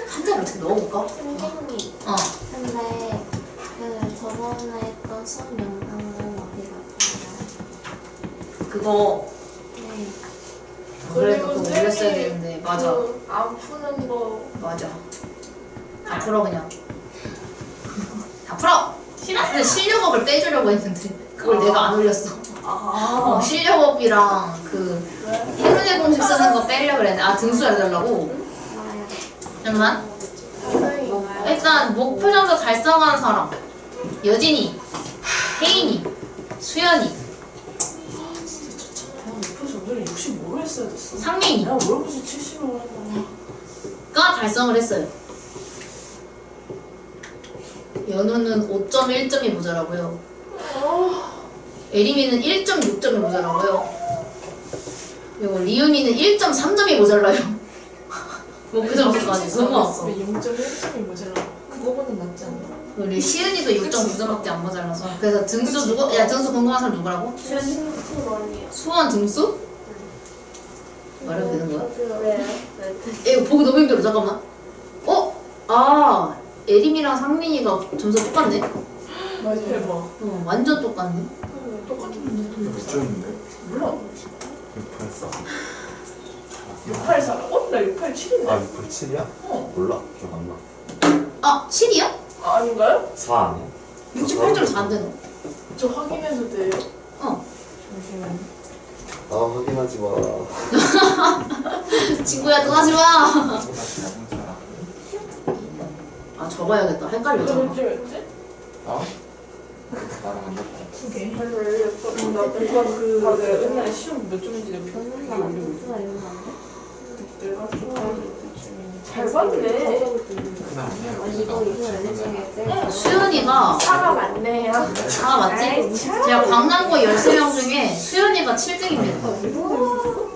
Speaker 1: 한 잔을 어떻게 넣어볼까?
Speaker 3: 선생님 근데 그 저번에 했던 수업 영상은 어디 갔어요?
Speaker 1: 그거
Speaker 3: 네.
Speaker 1: 그래 그거 올렸어야 되는데 맞아
Speaker 5: 안 푸는 거.
Speaker 1: 맞아 다 풀어 그냥 다 풀어! 근데 실력업을 빼주려고 했는데 그걸 내가 안 올렸어. 실력업이랑 그 해문의 공식 쓰는 거 빼려고 그랬는데 등수 알려달라고? 잠깐만 일단 목표 점수 달성한 사람 여진이, 혜인이, 수연이
Speaker 2: 목표 점수를 65로 했어야 됐어.
Speaker 1: 상민이
Speaker 2: 내가 뭘 굳이 70으로 하는 거야.
Speaker 1: 달성을 했어요. 연우는 5.1점이 모자라고요. 에리미는 1.6점이 모자라고요. 그리고 리은이는 1.3점이 모자라요. 뭐 그 점수까지 너무
Speaker 2: 왜 0.1점이 모자라? 그거보다 낫지 않나?
Speaker 1: 우리 시은이도 6.9점밖에 안 모자라서 그래서 등수 누구? 야 등수 궁금한 사람 누구라고? 수원 등수? 말해도 되는 거야?
Speaker 5: 네.
Speaker 1: 이거 보기 너무 힘들어. 잠깐만. 에림이랑 상민이가 점수 똑같네.
Speaker 2: 맞아. 대박.
Speaker 1: 완전 똑같네.
Speaker 2: 똑같은 문제도
Speaker 6: 몇 점인데?
Speaker 2: 몰라.
Speaker 7: 684.
Speaker 2: 684. 나 687인데.
Speaker 7: 아, 687이야? 몰라. 기억 안 나.
Speaker 1: 7이야?
Speaker 2: 아닌가요?
Speaker 7: 4 아니야?
Speaker 1: 68점 4인데 너.
Speaker 2: 저 확인해도 돼요?
Speaker 7: 잠시만. 확인하지 마.
Speaker 1: 친구야 또 하지 마. 적어야겠다. 헷갈려.
Speaker 2: 몇 점이었지?
Speaker 6: 나? 나랑 안 맞다.
Speaker 2: 그게.
Speaker 5: 나 내가
Speaker 2: 내가 그 옛날에 시험 몇 점인지 내가
Speaker 3: 너는
Speaker 2: 비교기
Speaker 3: 나랑
Speaker 2: 올리고 있어.
Speaker 3: 수가 이러면 안 돼?
Speaker 5: 내가 좋아하는 잘 봤네.
Speaker 6: 그건 아니야.
Speaker 3: 아니 이거 이거
Speaker 1: 수연이가
Speaker 5: 사과 맞네요.
Speaker 1: 아 맞지? 제가 광남고 13명 중에 수연이가 7등입니다.
Speaker 6: 이 정도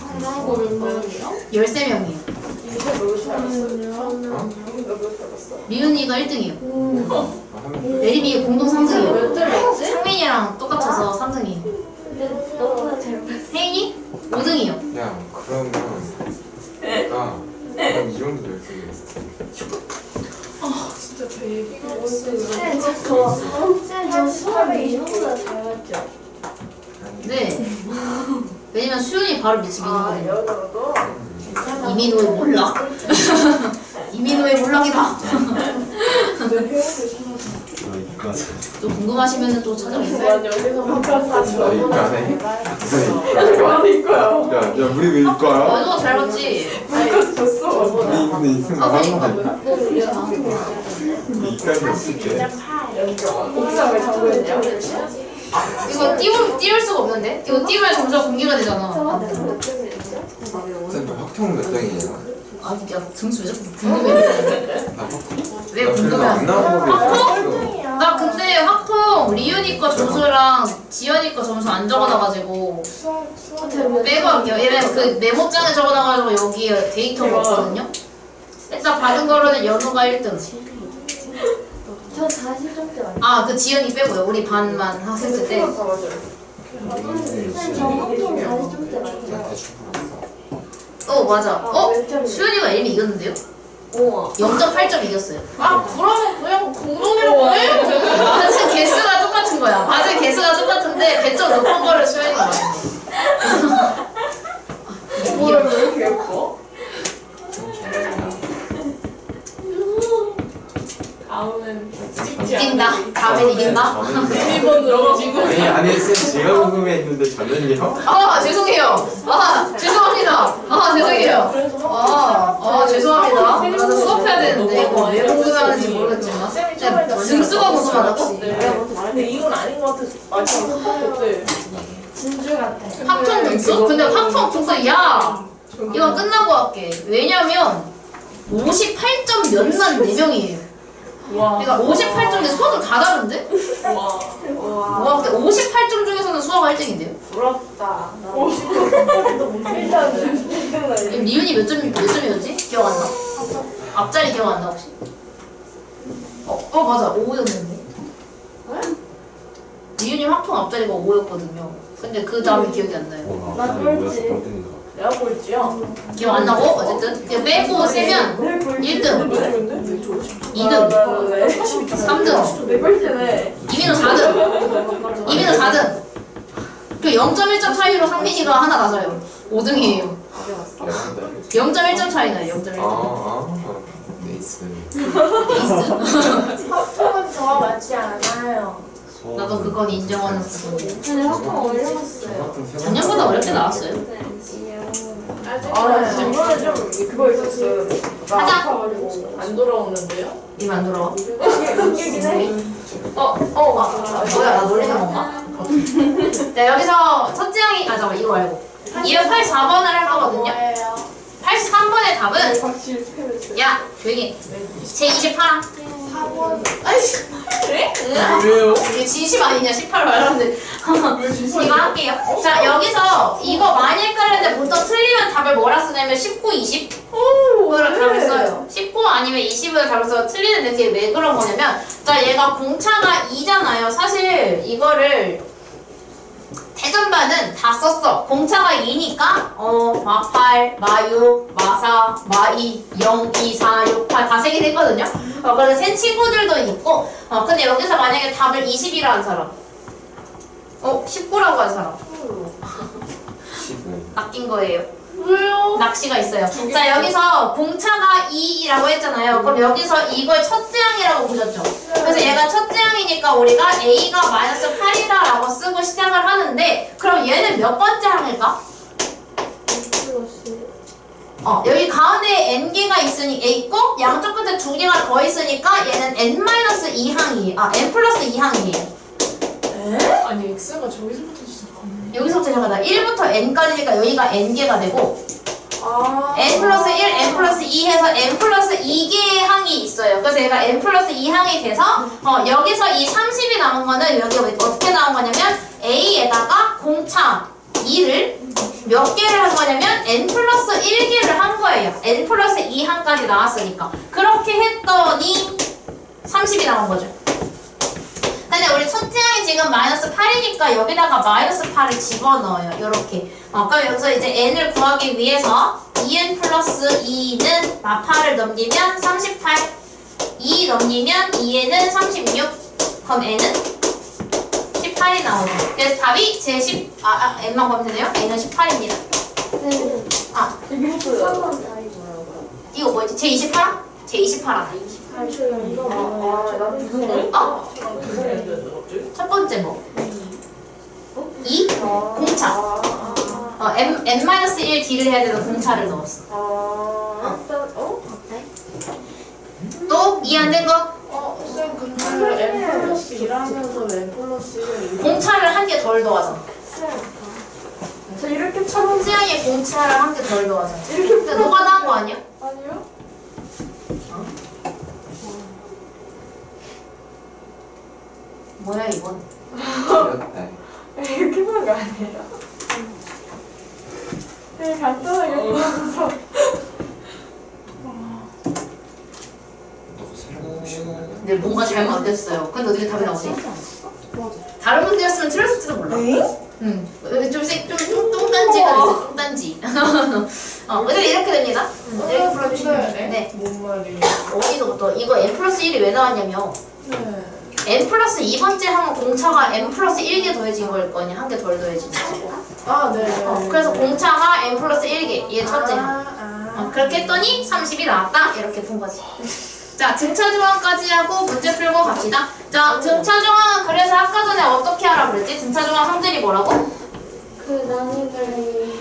Speaker 5: 광남고 몇 명이요?
Speaker 1: 13명이에요.
Speaker 5: 이거 몇 살았어요? 몇 살았어?
Speaker 1: 미은이가 1등이에요.
Speaker 6: 하면
Speaker 1: 내림이 공동 3등이에요.
Speaker 3: 몇 점이었지?
Speaker 1: 상민이랑 똑같아서 3등이에요.
Speaker 3: 근데 너보다 잘 봤어.
Speaker 1: 혜인이 5등이요.
Speaker 6: 야 그러면 내가 이 정도 될 수 있어.
Speaker 5: 진짜 제 얘기가 없어.
Speaker 3: 쌤, 저 수업에 이거보다 잘 봤죠?
Speaker 1: 네. 왜냐면 수연이 바로 밑이
Speaker 5: 아,
Speaker 1: 민호거든요.
Speaker 5: 여자도?
Speaker 1: 이민호의 몰락. 이민호의 몰락이다.
Speaker 5: 근데 혜영이 찾아서.
Speaker 7: 이까지.
Speaker 1: 또 궁금하시면 또 찾아보세요.
Speaker 5: 난 여기서 한판 사지
Speaker 6: 나 이거 안 해?
Speaker 5: 나도 이거야.
Speaker 6: 야 우리 왜 이거야?
Speaker 1: 너도 잘 봤지?
Speaker 5: 이까지 줬어.
Speaker 6: 우리 근데 있으면
Speaker 1: 아,
Speaker 6: 하는 거
Speaker 1: 그러니까.
Speaker 6: 아니야? 이까지 없을게.
Speaker 5: 옥상을 잠그는요?
Speaker 1: 이거 띄울 수가 없는데? 이거 띄우면 점수가 공개가 되잖아.
Speaker 3: 몇 점이었죠?
Speaker 6: 쌤 확통 몇 등이에요?
Speaker 1: 아 진짜 등수 왜 자꾸 궁금해.
Speaker 6: 나 확통.
Speaker 1: 왜
Speaker 6: 나 그래도
Speaker 1: 궁금해?
Speaker 6: 안 나온 거를 있어.
Speaker 1: 나 근데 확통 리윤이 거 점수랑 지연이 거 점수 안 적어놔가지고 빼고 할게요. 얘는 그 메모장에 적어놔가지고 여기 데이터가 없거든요. 일단 받은 거로는 연우가 1등.
Speaker 3: 저 40점대 맞죠?
Speaker 1: 아 그 지연이 빼고요. 우리 반만 학생들 때.
Speaker 3: 쌤, 저 합동 40점대 맞죠?
Speaker 6: 대충 알았어.
Speaker 1: 맞아.
Speaker 3: 몇 점이에요?
Speaker 1: 수연이가 이미 이겼는데요?
Speaker 3: 우와.
Speaker 1: 0.8점 이겼어요.
Speaker 5: 아, 그러면 그냥 공동이라고 해.
Speaker 1: 받은 개수가 똑같은 거야. 받은 개수가 똑같은데 배점 높은 거를 수연이가 받은
Speaker 5: 뭘 왜 이렇게 예뻐? 다음은 찍지
Speaker 1: 이긴다. 다음엔 이긴다.
Speaker 5: 일본으로 지금
Speaker 7: 아니 쌤 제가 궁금했는데 저는요?
Speaker 1: 아 죄송해요. 아 죄송합니다. 아 죄송해요. 죄송합니다. 나도 수업해야 되는데 이거 왜 궁금해하는지 모르겠지만 등수가 궁금하다고?
Speaker 5: 근데 이건 아닌 것 같아서 마지막 때
Speaker 3: 진주 같아.
Speaker 1: 확통 등수? 근데 확통 등수 야 이거 끝나고 할게. 왜냐면 58점 몇만 4명이에요.
Speaker 5: 와.
Speaker 1: 그러니까 58점인데 수학은 다 다른데? 와 근데 58점 중에서는 수학가 1등인데요?
Speaker 5: 부럽다.
Speaker 1: 지금 리윤이 몇 점이었지? 기억 안 나? 앞자리 기억 안 나 혹시? 맞아 5였는데 리윤이 확통 앞자리가 5였거든요. 근데 그 다음에 기억이 안 나요.
Speaker 3: 나 꼴찌.
Speaker 5: 내가 볼지요.
Speaker 1: 기억 안 나고 어쨌든 그냥 빼고 세면 1등, 2등, 3등,
Speaker 5: 내 볼지네.
Speaker 1: 이민호 4등, 이민호 4등. 그 0.1점 차이로 상민이가 하나 낮아요. 5등이에요. 0.1점 차이 나요. 0.1점.
Speaker 6: 네이스.
Speaker 5: 합성은 저와 맞지 않아요.
Speaker 1: 나도 그건 인정하는 부분이에요.
Speaker 3: 근데 확통 어려웠어요.
Speaker 1: 작년보다 어렵게 나왔어요.
Speaker 5: 아, 이번에 좀 그거 있었어요. 나
Speaker 1: 하자.
Speaker 5: 아파가지고 안 돌아오는데요?
Speaker 1: 이거 안 돌아와?
Speaker 5: 이긴 해.
Speaker 1: 뭐야 나 놀리는 건가? 자 여기서 첫째 항이 잠깐 이거 말고 284번을 할 거거든요. 83번의 답은
Speaker 5: 확실히 패배했어요.
Speaker 1: 야 조용히 제 28항
Speaker 5: 4번. 아이씨. 그래?
Speaker 6: 왜요?
Speaker 1: 이게 진심 아니냐 18 말하는데 이거 할게요. 자 여기서 이거 많이 헷갈리는데 보통 틀리면 답을 뭐라 쓰냐면 19, 20으로 답을 써요. 19 아니면 20으로 답을 써요. 틀리는데 그게 왜 그런 거냐면 자 얘가 공차가 2잖아요. 사실 이거를 대전반은 다 썼어. 공차가 2니까 마8, 마6, 마4, 마2, 0, 2, 4, 6, 8 다 세긴 했거든요. 그래서 센 친구들도 있고 근데 여기서 만약에 답을 20이라 한 사람 19라고 한 사람
Speaker 6: 15.
Speaker 1: 낚인 거예요.
Speaker 5: 왜요?
Speaker 1: 낚시가 있어요. 자 여기서 공차가 2라고 했잖아요. 그럼 여기서 이걸 첫째 항이라고 보셨죠? 그래서 얘가 첫째 항이니까 우리가 A가 마이너스 8이다라고 쓰고 시작을 하는데 그럼 얘는 몇 번째 항일까? 여기 가운데에 n개가 있고 양쪽 끝에 2개가 더 있으니까 얘는 n-2항이에요. n 플러스 2항이에요.
Speaker 5: 아니 X가 저기서부터 시작하네.
Speaker 1: 여기서부터 시작하다 1부터 n까지니까 여기가 n개가 되고 n 플러스 1, n 플러스 2 해서 n 플러스 2개의 항이 있어요. 그래서 얘가 n 플러스 2항이 돼서 여기서 이 30이 남은 거는 여기 어떻게 나온 거냐면 A에다가 공차 2를 몇 개를 한 거냐면 n 플러스 1개를 한 거예요. n 플러스 2항까지 나왔으니까. 그렇게 했더니 30이 나온 거죠. 근데 우리 첫째 항이 지금 마이너스 8이니까 여기다가 마이너스 8을 집어넣어요. 요렇게. 그럼 여기서 이제 n을 구하기 위해서 2n 플러스 2는 8을 넘기면 38, 2 넘기면 2n은 36, 그럼 n은 18이 나오죠. 그래서 답이 제 10, n만 보면 되네요. n은 18입니다. 이거 뭐였지? 제 28? 제 28아. 첫 번째 뭐? 2? 공차. n-1 D를 해야 되는 공차를 넣었어. 또 이해 안 된 거?
Speaker 5: 쌤 근데 n 플러스 2라면서 n 플러스 1
Speaker 1: 공차를 한 개 덜 더하잖아.
Speaker 5: 저 이렇게
Speaker 1: 첫째의 공차를 한 개 덜 더하잖아. 근데 너가 나은 거 아니야?
Speaker 5: 아니요?
Speaker 1: 뭐야 이건?
Speaker 5: 이렇게 하는 거 아니에요? 되게 간단하게 보여줘서
Speaker 1: 근데 뭔가 잘못됐어요. 근데 어떻게 답이 나오지? 다른 문제였으면 틀렸을지도 몰라. 응. 좀 똥단지가 됐어. 똥단지. 근데 이렇게 됩니다. 이렇게 풀어주시면 돼요. 네.
Speaker 5: 뭔 말이에요?
Speaker 1: 어디서부터 이거 n 플러스 1이 왜 나왔냐면
Speaker 5: 네.
Speaker 1: n 플러스 2번째 하면 공차가 n 플러스 1개 더해진 걸 거냐? 한 개 덜 더해진 거고.
Speaker 5: 네.
Speaker 1: 그래서 공차가 n 플러스 1개. 이게 첫째. 그렇게 했더니 30이 나왔다. 이렇게 푼 거지. 자, 등차 조항까지 하고 문제 풀고 갑시다. 자, 등차 조항은 그래서 아까 전에 어떻게 하라 그랬지? 등차 조항 항들이 뭐라고?
Speaker 3: 그 나누기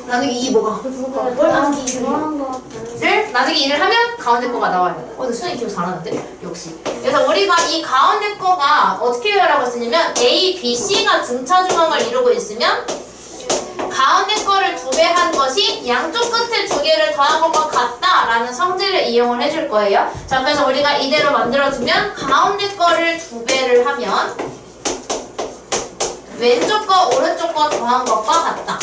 Speaker 1: 나누기 2 뭐가?
Speaker 3: 뭘 나누기 좋아한 거 같아.
Speaker 1: 나누기 2를 하면 가운데 거가 나와요. 근데 수현이 기억 잘하는데? 역시. 그래서 우리가 이 가운데 거가 어떻게 하라고 했으냐면 A, B, C가 등차 조항을 이루고 있으면 가운데 거를 2배 한 것이 양쪽 끝에 2개를 더한 것과 같다라는 성질을 이용을 해줄 거예요. 자, 그래서 우리가 이대로 만들어주면 가운데 거를 2배를 하면 왼쪽 거, 오른쪽 거 더한 것과 같다.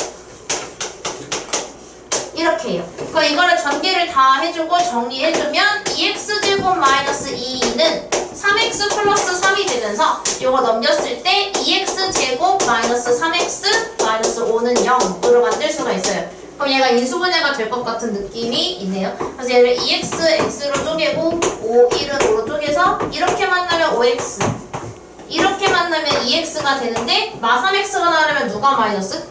Speaker 1: 이렇게 해요. 그럼 이거를 전개를 다 해주고 정리해주면 2x제곱 마이너스 2는 3x 플러스 3이 되면서 이거 넘겼을 때 2x제곱 마이너스 3x 마이너스 5는 0으로 만들 수가 있어요. 그럼 얘가 인수분해가 될 것 같은 느낌이 있네요. 그래서 얘를 2x, x로 쪼개고 5, 1은 5로 쪼개서 이렇게 만나면 5x 이렇게 만나면 2x가 되는데 마 3x가 나오려면 누가 마이너스?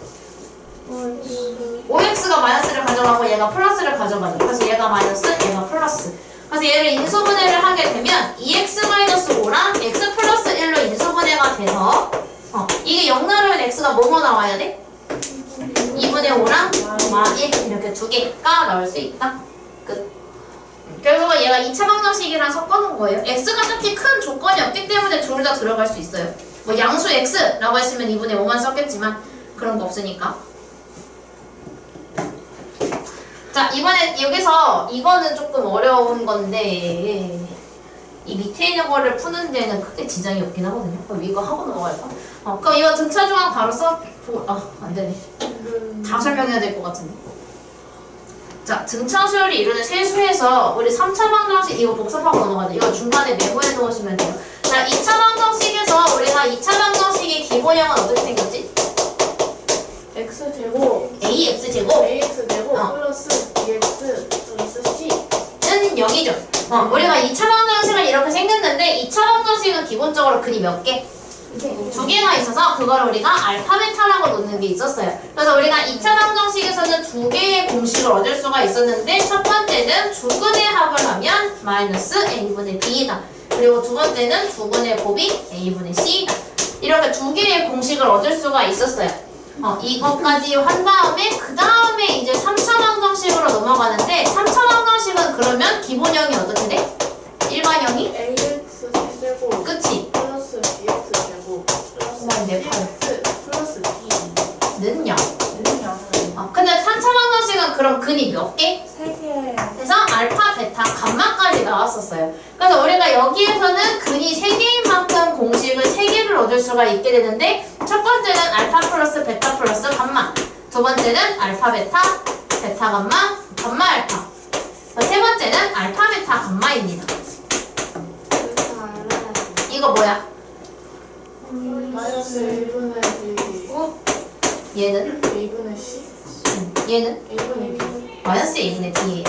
Speaker 1: 5x가 마이너스를 가져가고 얘가 플러스를 가져가죠. 그래서 얘가 마이너스, 얘가 플러스. 그래서 얘를 인수분해를 하게 되면 2x-5랑 x 플러스 1로 인수분해가 돼서 이게 0 나오면 x가 뭐뭐 나와야 돼? 2분의 5랑 마 1 이렇게 두 개가 나올 수 있다. 끝. 결국은 얘가 2차 방정식이랑 섞어놓은 거예요. x가 딱히 큰 조건이 없기 때문에 둘 다 들어갈 수 있어요. 뭐 양수 x라고 했으면 2분의 5만 썼겠지만 그런 거 없으니까. 자, 이번에 여기서 이거는 조금 어려운 건데 이 밑에 있는 거를 푸는 데는 크게 지장이 없긴 하거든요. 그럼 이거 하고 넘어갈까? 그럼 이거 등차 조항 바로 안 되네. 다 설명해야 될 것 같은데. 자, 등차수열이 이루는 세수에서 우리 3차 방정식 이거 복습하고 넘어가야 돼. 이거 중간에 메모해 놓으시면 돼요. 자, 2차 방정식에서 우리가 2차 방정식의 기본형은 어떻게 생겼지?
Speaker 5: x제곱
Speaker 1: ax제곱
Speaker 5: ax제곱 플러스 2x 플러스 c는
Speaker 1: 0이죠. 우리가 2차 방정식은 이렇게 생겼는데 2차 방정식은 기본적으로 근이 몇 개? 2개가 있어서 그걸 우리가 알파 베타라고 놓는 게 있었어요. 그래서 우리가 2차 방정식에서는 2개의 공식을 얻을 수가 있었는데 첫 번째는 두근의 합을 하면 마이너스 a분의 b이다. 그리고 두 번째는 두근의 곱이 a분의 c이다. 이렇게 2개의 공식을 얻을 수가 있었어요. 이것까지 한 다음에 그 다음에 이제 3차 방정식으로 넘어가는데 3차 방정식은 그러면 기본형이 어떻게 돼? 일반형이?
Speaker 5: ax 제곱
Speaker 1: 그치?
Speaker 5: 플러스 bx 제곱 플러스
Speaker 1: 내 팔.
Speaker 5: cx 플러스 b
Speaker 1: 그럼 근이 몇 개?
Speaker 3: 3개.
Speaker 1: 그래서 알파, 베타, 감마까지 나왔었어요. 그래서 우리가 여기에서는 근이 3개인 만큼 공식을 3개를 얻을 수가 있게 되는데 첫 번째는 알파 플러스 베타 플러스 감마, 두 번째는 알파, 베타, 베타, 감마, 감마, 알파, 세 번째는 알파, 베타, 감마입니다. 이거 뭐야?
Speaker 5: 마이너스 1분의 B.
Speaker 1: 얘는?
Speaker 5: A분의 C?
Speaker 1: 얘는?
Speaker 5: A분의 B.
Speaker 1: 마이너스 1분의 D예요.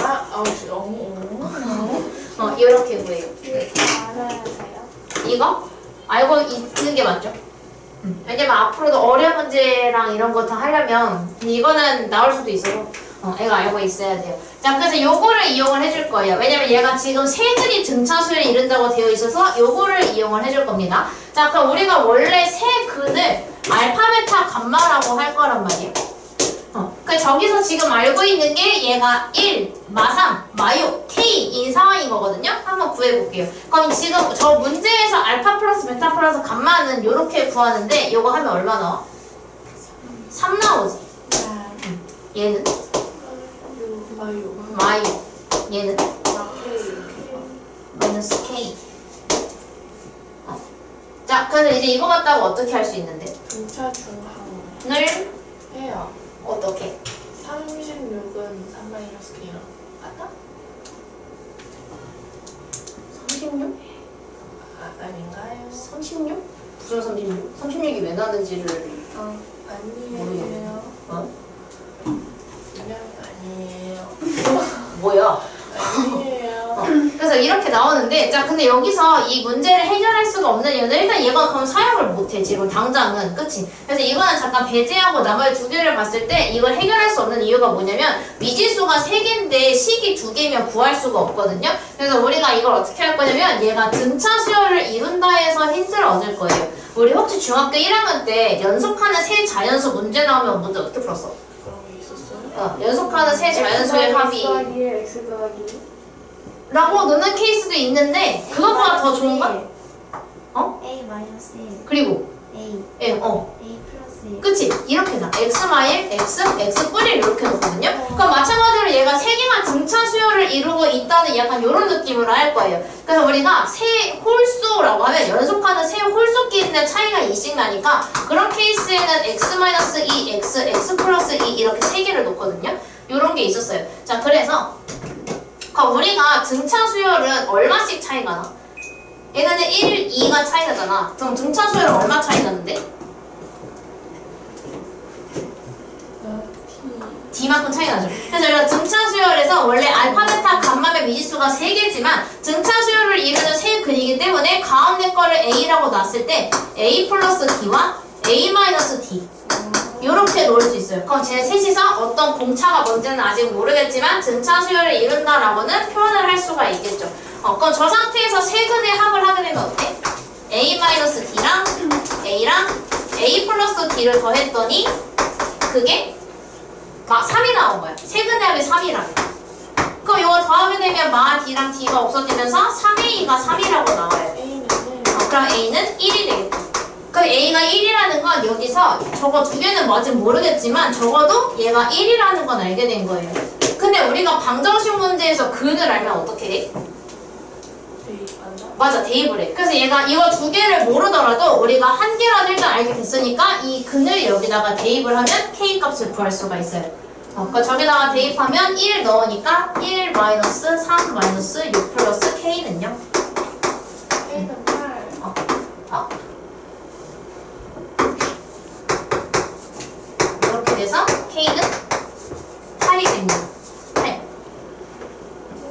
Speaker 1: 이렇게 구해요.
Speaker 3: 알아야 돼요.
Speaker 1: 이거? 알고 있는 게 맞죠? 왜냐면 앞으로도 어려운 문제랑 이런 거 다 하려면 이거는 나올 수도 있어서 애가 알고 있어야 돼요. 자, 그래서 요거를 이용을 해줄 거예요. 왜냐면 얘가 지금 세 근이 등차수를 이룬다고 되어 있어서 요거를 이용을 해줄 겁니다. 자, 그럼 우리가 원래 세 근을 알파, 베타, 감마라고 할 거란 말이에요. 그 저기서 지금 알고 있는 게 얘가 1, 마3, 마6, K인 상황인 거거든요. 한번 구해볼게요. 그럼 지금 저 문제에서 알파 플러스 베타 플러스 감마는 이렇게 구하는데 요거 하면 얼마 나와? 3 나오지. 얘는? 마6. 얘는? 마이너스 K. 자, 그래서 이제 이거 갖다가 어떻게 할 수 있는데?
Speaker 5: 분차 중항을
Speaker 1: 늘
Speaker 5: 해요.
Speaker 1: 어떻게?
Speaker 5: 36은 3-K랑 맞다?
Speaker 1: 36?
Speaker 5: 아닌가요?
Speaker 1: 36? 무슨 36? 36이 왜 나는지를
Speaker 5: 아니에요. 그냥 아니에요.
Speaker 1: 뭐야?
Speaker 5: 아니에요.
Speaker 1: 그래서 이렇게 나오는데, 자, 근데 여기서 이 문제를 해결할 수가 없는 이유는 일단 얘가 그럼 사용을 못해, 지금 당장은. 그치? 그래서 이거는 잠깐 배제하고 나머지 두 개를 봤을 때 이걸 해결할 수 없는 이유가 뭐냐면 미지수가 3개인데 식이 2개면 구할 수가 없거든요? 그래서 우리가 이걸 어떻게 할 거냐면 얘가 등차 수열을 이룬다 해서 힌트를 얻을 거예요. 우리 혹시 중학교 1학년 때 연속하는 세 자연수 문제 나오면 문제 어떻게 풀었어?
Speaker 5: 그런 게 있었어요?
Speaker 1: 연속하는 세 자연수의 합이
Speaker 3: X 더하기
Speaker 1: 라고 넣는 케이스도 있는데 그것보다 더 좋은 건?
Speaker 3: A 마이너스 1
Speaker 1: 그리고
Speaker 3: A
Speaker 1: A
Speaker 3: 플러스 1
Speaker 1: 그치? 이렇게 나 X 마일, X 뿌리를 이렇게 놓거든요? 그럼 마찬가지로 얘가 3개만 등차 수열을 이루고 있다는 약간 이런 느낌으로 할 거예요. 그래서 우리가 세 홀수라고 하면 연속하는 세 홀수끼리의 차이가 2씩 나니까 그런 케이스에는 X-2, X 플러스 2 이렇게 3개를 놓거든요? 이런 게 있었어요. 자, 그래서 그럼 우리가 등차 수열은 얼마씩 차이가 나? 얘네는 1, 2가 차이 나잖아. 그럼 등차 수열은 얼마 차이 나는데? D만큼 차이 나죠. 그래서 우리가 등차 수열에서 원래 알파, 베타, 감마의 미지수가 3개지만 등차 수열을 이루는 세 근이기 때문에 가운데 거를 A라고 놨을 때 A 플러스 D와 A 마이너스 D 이렇게 놓을 수 있어요. 그럼 쟤 셋이서 어떤 공차가 뭔지는 아직 모르겠지만 등차 수열을 이룬다라고는 표현을 할 수가 있겠죠. 그럼 저 상태에서 세 근의 합을 하게 되면 어때? A 마이너스 D랑 A랑 A 플러스 D를 더했더니 그게 막 3이 나온 거야. 세 근의 합이 3이라고. 그럼 이거 더하게 되면 마 D랑 D가 없어지면서 3A가 3이라고 나와요.
Speaker 5: A는
Speaker 1: 그럼 A는 1이 되겠다. 그럼 A가 1이라는 건 여기서 저거 두 개는 뭔지 모르겠지만 적어도 얘가 1이라는 건 알게 된 거예요. 근데 우리가 방정식 문제에서 근을 알면 어떻게 해? 맞아, 대입을 해. 그래서 얘가 이거 두 개를 모르더라도 우리가 한 개라도 일단 알게 됐으니까 이 근을 여기다가 대입을 하면 K 값을 구할 수가 있어요. 그러니까 저기다가 대입하면 1 넣으니까 1 마이너스 3 마이너스 6 플러스 K는요?
Speaker 5: K는 8.
Speaker 1: 이렇게 돼서 K는 8이 됩니다. 8.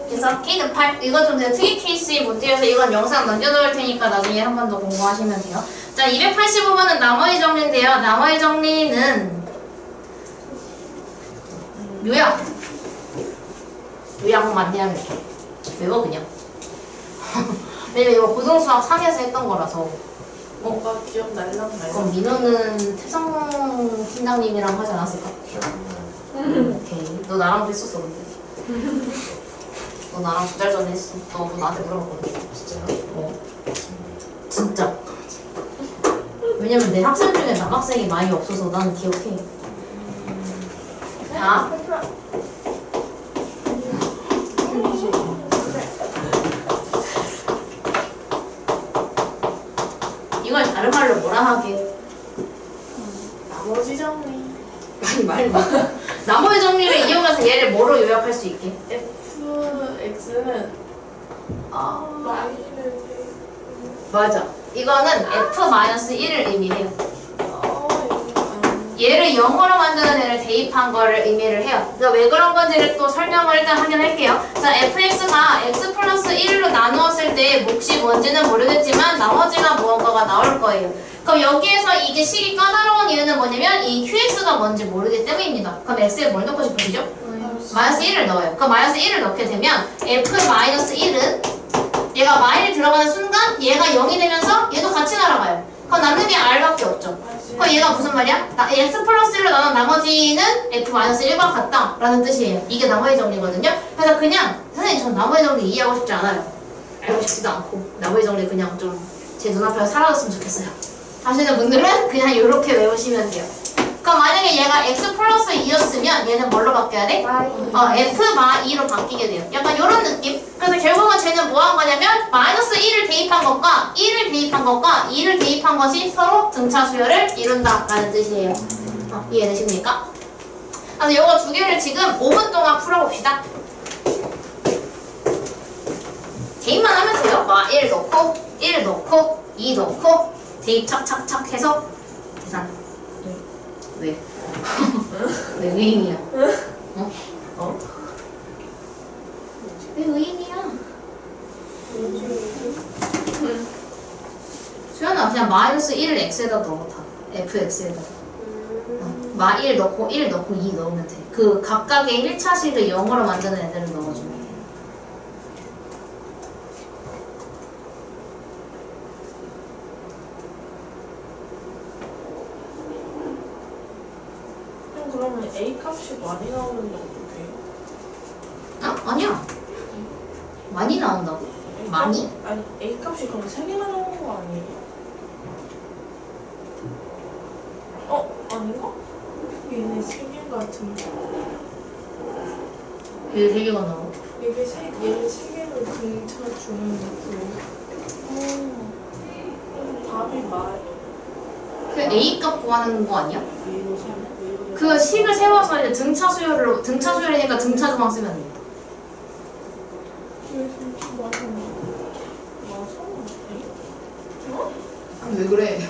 Speaker 1: 그래서 K는 8. 이건 좀 특이 케이스의 문제여서 이건 영상 남겨놓을 테니까 나중에 한 번 더 공부하시면 돼요. 자, 285번은 나머지 정리인데요. 나머지 정리는 요약만 해야 돼. 외워 그냥. 왜냐면 이거 고등수학 3에서 했던 거라서.
Speaker 5: 뭔가 기억 날랑말랑.
Speaker 1: 그럼 민호는 태성 팀장님이랑 하지 않았을까? 오케이. 너 나랑도 했었어 근데. 너 나랑 2달 전에 했어. 너 나한테 물어봤거든.
Speaker 6: 진짜요?
Speaker 1: 진짜. 왜냐면 내 학생 중에 남학생이 많이 없어서 나는 기억해. 자, 다른 말로 뭐라 하게?
Speaker 5: 나머지 정리.
Speaker 1: 아니 말고 나머지 정리를 이용해서 얘를 뭐로 요약할 수 있게?
Speaker 5: fx는 y를
Speaker 1: 맞아. 이거는 f-1을 의미해요. 얘를 0으로 만드는 애를 대입한 거를 의미를 해요. 그러니까 왜 그런 건지를 또 설명을 일단 하긴 할게요. 자, fx가 x 플러스 1로 나누었을 때 몫이 뭔지는 모르겠지만 나머지가 무언가가 나올 거예요. 그럼 여기에서 이게 식이 까다로운 이유는 뭐냐면 이 qx가 뭔지 모르기 때문입니다. 그럼 x에 뭘 넣고 싶으시죠? 마이너스 1을 넣어요. 그럼 마이너스 1을 넣게 되면 f-1은 얘가 마이너스 들어가는 순간 얘가 0이 되면서 얘도 같이 날아가요. 그럼 남는 게 r밖에 없죠. 그럼 얘가 무슨 말이야? x 플러스 1로 나눈 나머지는 f-1과 같다 라는 뜻이에요. 이게 나머지 정리거든요. 그래서 그냥 선생님 전 나머지 정리 이해하고 싶지 않아요. 알고 싶지도 않고 나머지 정리 그냥 좀 제 눈앞에서 사라졌으면 좋겠어요. 하시는 분들은 그냥 이렇게 외우시면 돼요. 그럼 만약에 얘가 x 플러스 2였으면 얘는 뭘로 바뀌어야 돼? f-2로 바뀌게 돼요. 약간 이런 느낌? 그래서 결국은 쟤는 뭐 한 거냐면 마이너스 1을 대입한 것과 1을 대입한 것과 2를 대입한 것이 서로 등차 수열을 이룬다 라는 뜻이에요. 이해되십니까? 그래서 이거 두 개를 지금 5분 동안 풀어봅시다. 대입만 하면 돼요. 1 넣고 1 넣고 2 넣고 대입 착착착 해서 계산. 왜? 왜 의인이야? 왜 의인이야? 수연아 그냥 마이너스 1을 x에다 넣어 다. fx에다. 마 1 넣고 1 넣고 2 넣으면 돼. 그 각각의 1차식을 0으로 만드는 애들을 넣어주면 돼.
Speaker 5: 그러면 a 값이 많이 나오는데 어떡해?
Speaker 1: 아니야. 많이 나온다고? 많이?
Speaker 5: 아니 a 값이 그럼 3개나 나오는 거 아니에요? 아닌가? 얘네 3개 같은데.
Speaker 1: 얘 3개가 나와.
Speaker 5: 얘네 3개를 등차 주는 그 답이
Speaker 1: 그 A 값 구하는 거 아니야? 그 식을 세워서 이제 등차 수열이니까 등차 조망 쓰면 돼. 왜 그래?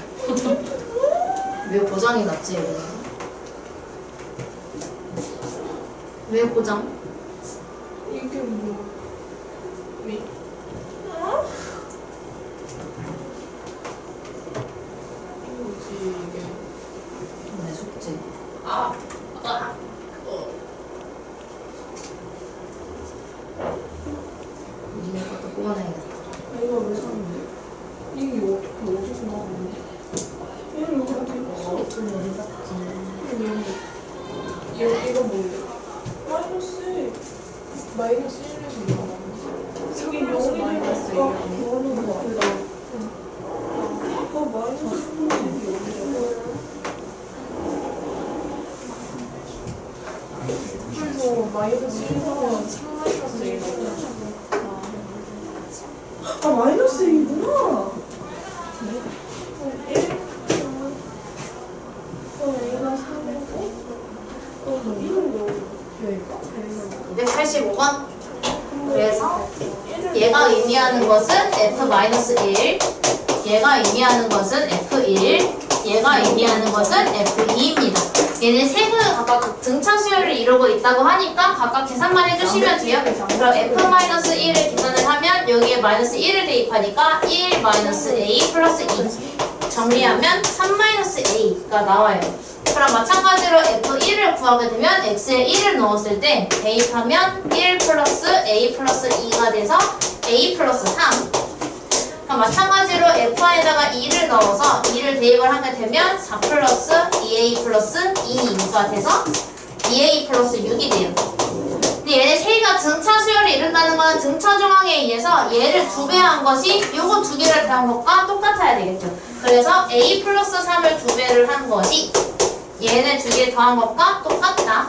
Speaker 1: 왜 고장이 났지? 왜 고장?
Speaker 5: 이게 뭐? 뭐지 이게?
Speaker 1: 내 숙제. 니네 것도 뽑아내야겠다.
Speaker 5: 이거 왜 샀는데? 이게 어디서 나왔는데? 얘를 여기 어디 있어? 이거 뭔데? 마이너스 1에서 이거 나왔는데? 저기 0에서 마이너스 1 그거는 거 아니다. 그거 마이너스 1이 그래서 마이너스 1하면 3 마이너스 1 마이너스 1이구나. 네? 1? A가 3이고, 1은 여기가?
Speaker 1: 285번? 그래서 얘가 의미하는 것은 f-1, 얘가 의미하는 것은 f1, 얘가 의미하는 것은 f2입니다. 얘는 세 개가 각각 등차 수열을 이루고 있다고 하니까 각각 계산만 해주시면 돼요. 그럼 f-1을 계산을 하면 여기에 마이너스 1을 대입하니까 1 마이너스 a 플러스 2 정리하면 3 마이너스 a가 나와요. 그럼 마찬가지로 f1을 구하게 되면 x에 1을 넣었을 때 대입하면 1 플러스 a 플러스 2가 돼서 a 플러스 3. 그럼 마찬가지로 f에다가 2를 넣어서 2를 대입을 하게 되면 4 플러스 2a 플러스 2가 돼서 2a 플러스 6이 돼요. 근데 얘네 세 개가 등차 수열을 이룬다는 건 등차 중앙에 의해서 얘를 2배한 것이 요거 2개를 더한 것과 똑같아야 되겠죠. 그래서 a 플러스 3을 2배를 한 것이 얘네 2개 더한 것과 똑같다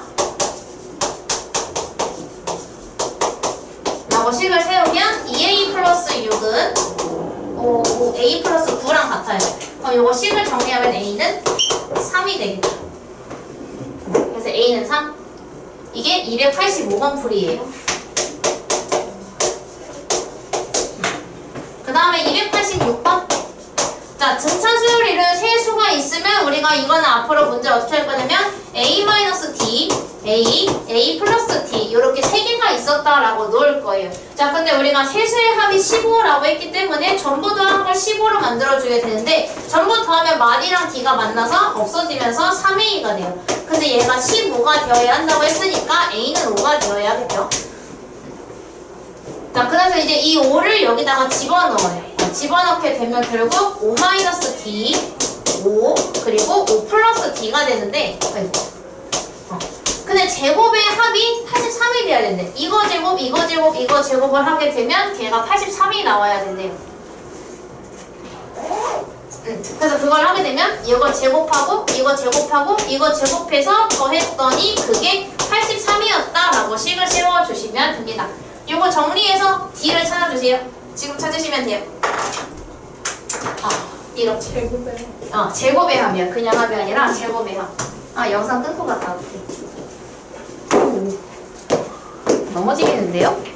Speaker 1: 라고 식을 세우면 2a 플러스 6은
Speaker 4: A 플러스 9랑 같아요. 그럼 요거 식을 정리하면 A는 3이 되겠죠. 그래서 A는 3. 이게 285번 풀이에요. 그 다음에 286번. 자, 등차 수열이는 세 수가 있으면 우리가 이거는 앞으로 문제 어떻게 할 거냐면 A-D, A 플러스 D 이렇게 세 개가 있었다라고 놓을 거예요. 자, 근데 우리가 세수의 합이 15라고 했기 때문에 전부 더한 걸 15로 만들어줘야 되는데 전부 더하면 만이랑 D가 만나서 없어지면서 3A가 돼요. 근데 얘가 15가 되어야 한다고 했으니까 A는 5가 되어야겠죠. 자, 그래서 이제 이 5를 여기다가 집어넣어요. 집어넣게 되면 결국 5-D, 5, 그리고 5 플러스 D가 되는데 근데 제곱의 합이 83이 돼야 된대. 이거 제곱, 이거 제곱, 이거 제곱을 하게 되면 걔가 83이 나와야 된대요. 그래서 그걸 하게 되면 이거 제곱하고 이거 제곱하고 이거 제곱해서 더했더니 그게 83이었다라고 식을 세워주시면 됩니다. 이거 정리해서 D를 찾아주세요. 지금 찾으시면 돼요. 이렇게. 제곱의 합이야. 그냥 합이 아니라 제곱의 합. 영상 끊고 갔다 올게. 넘어지겠는데요?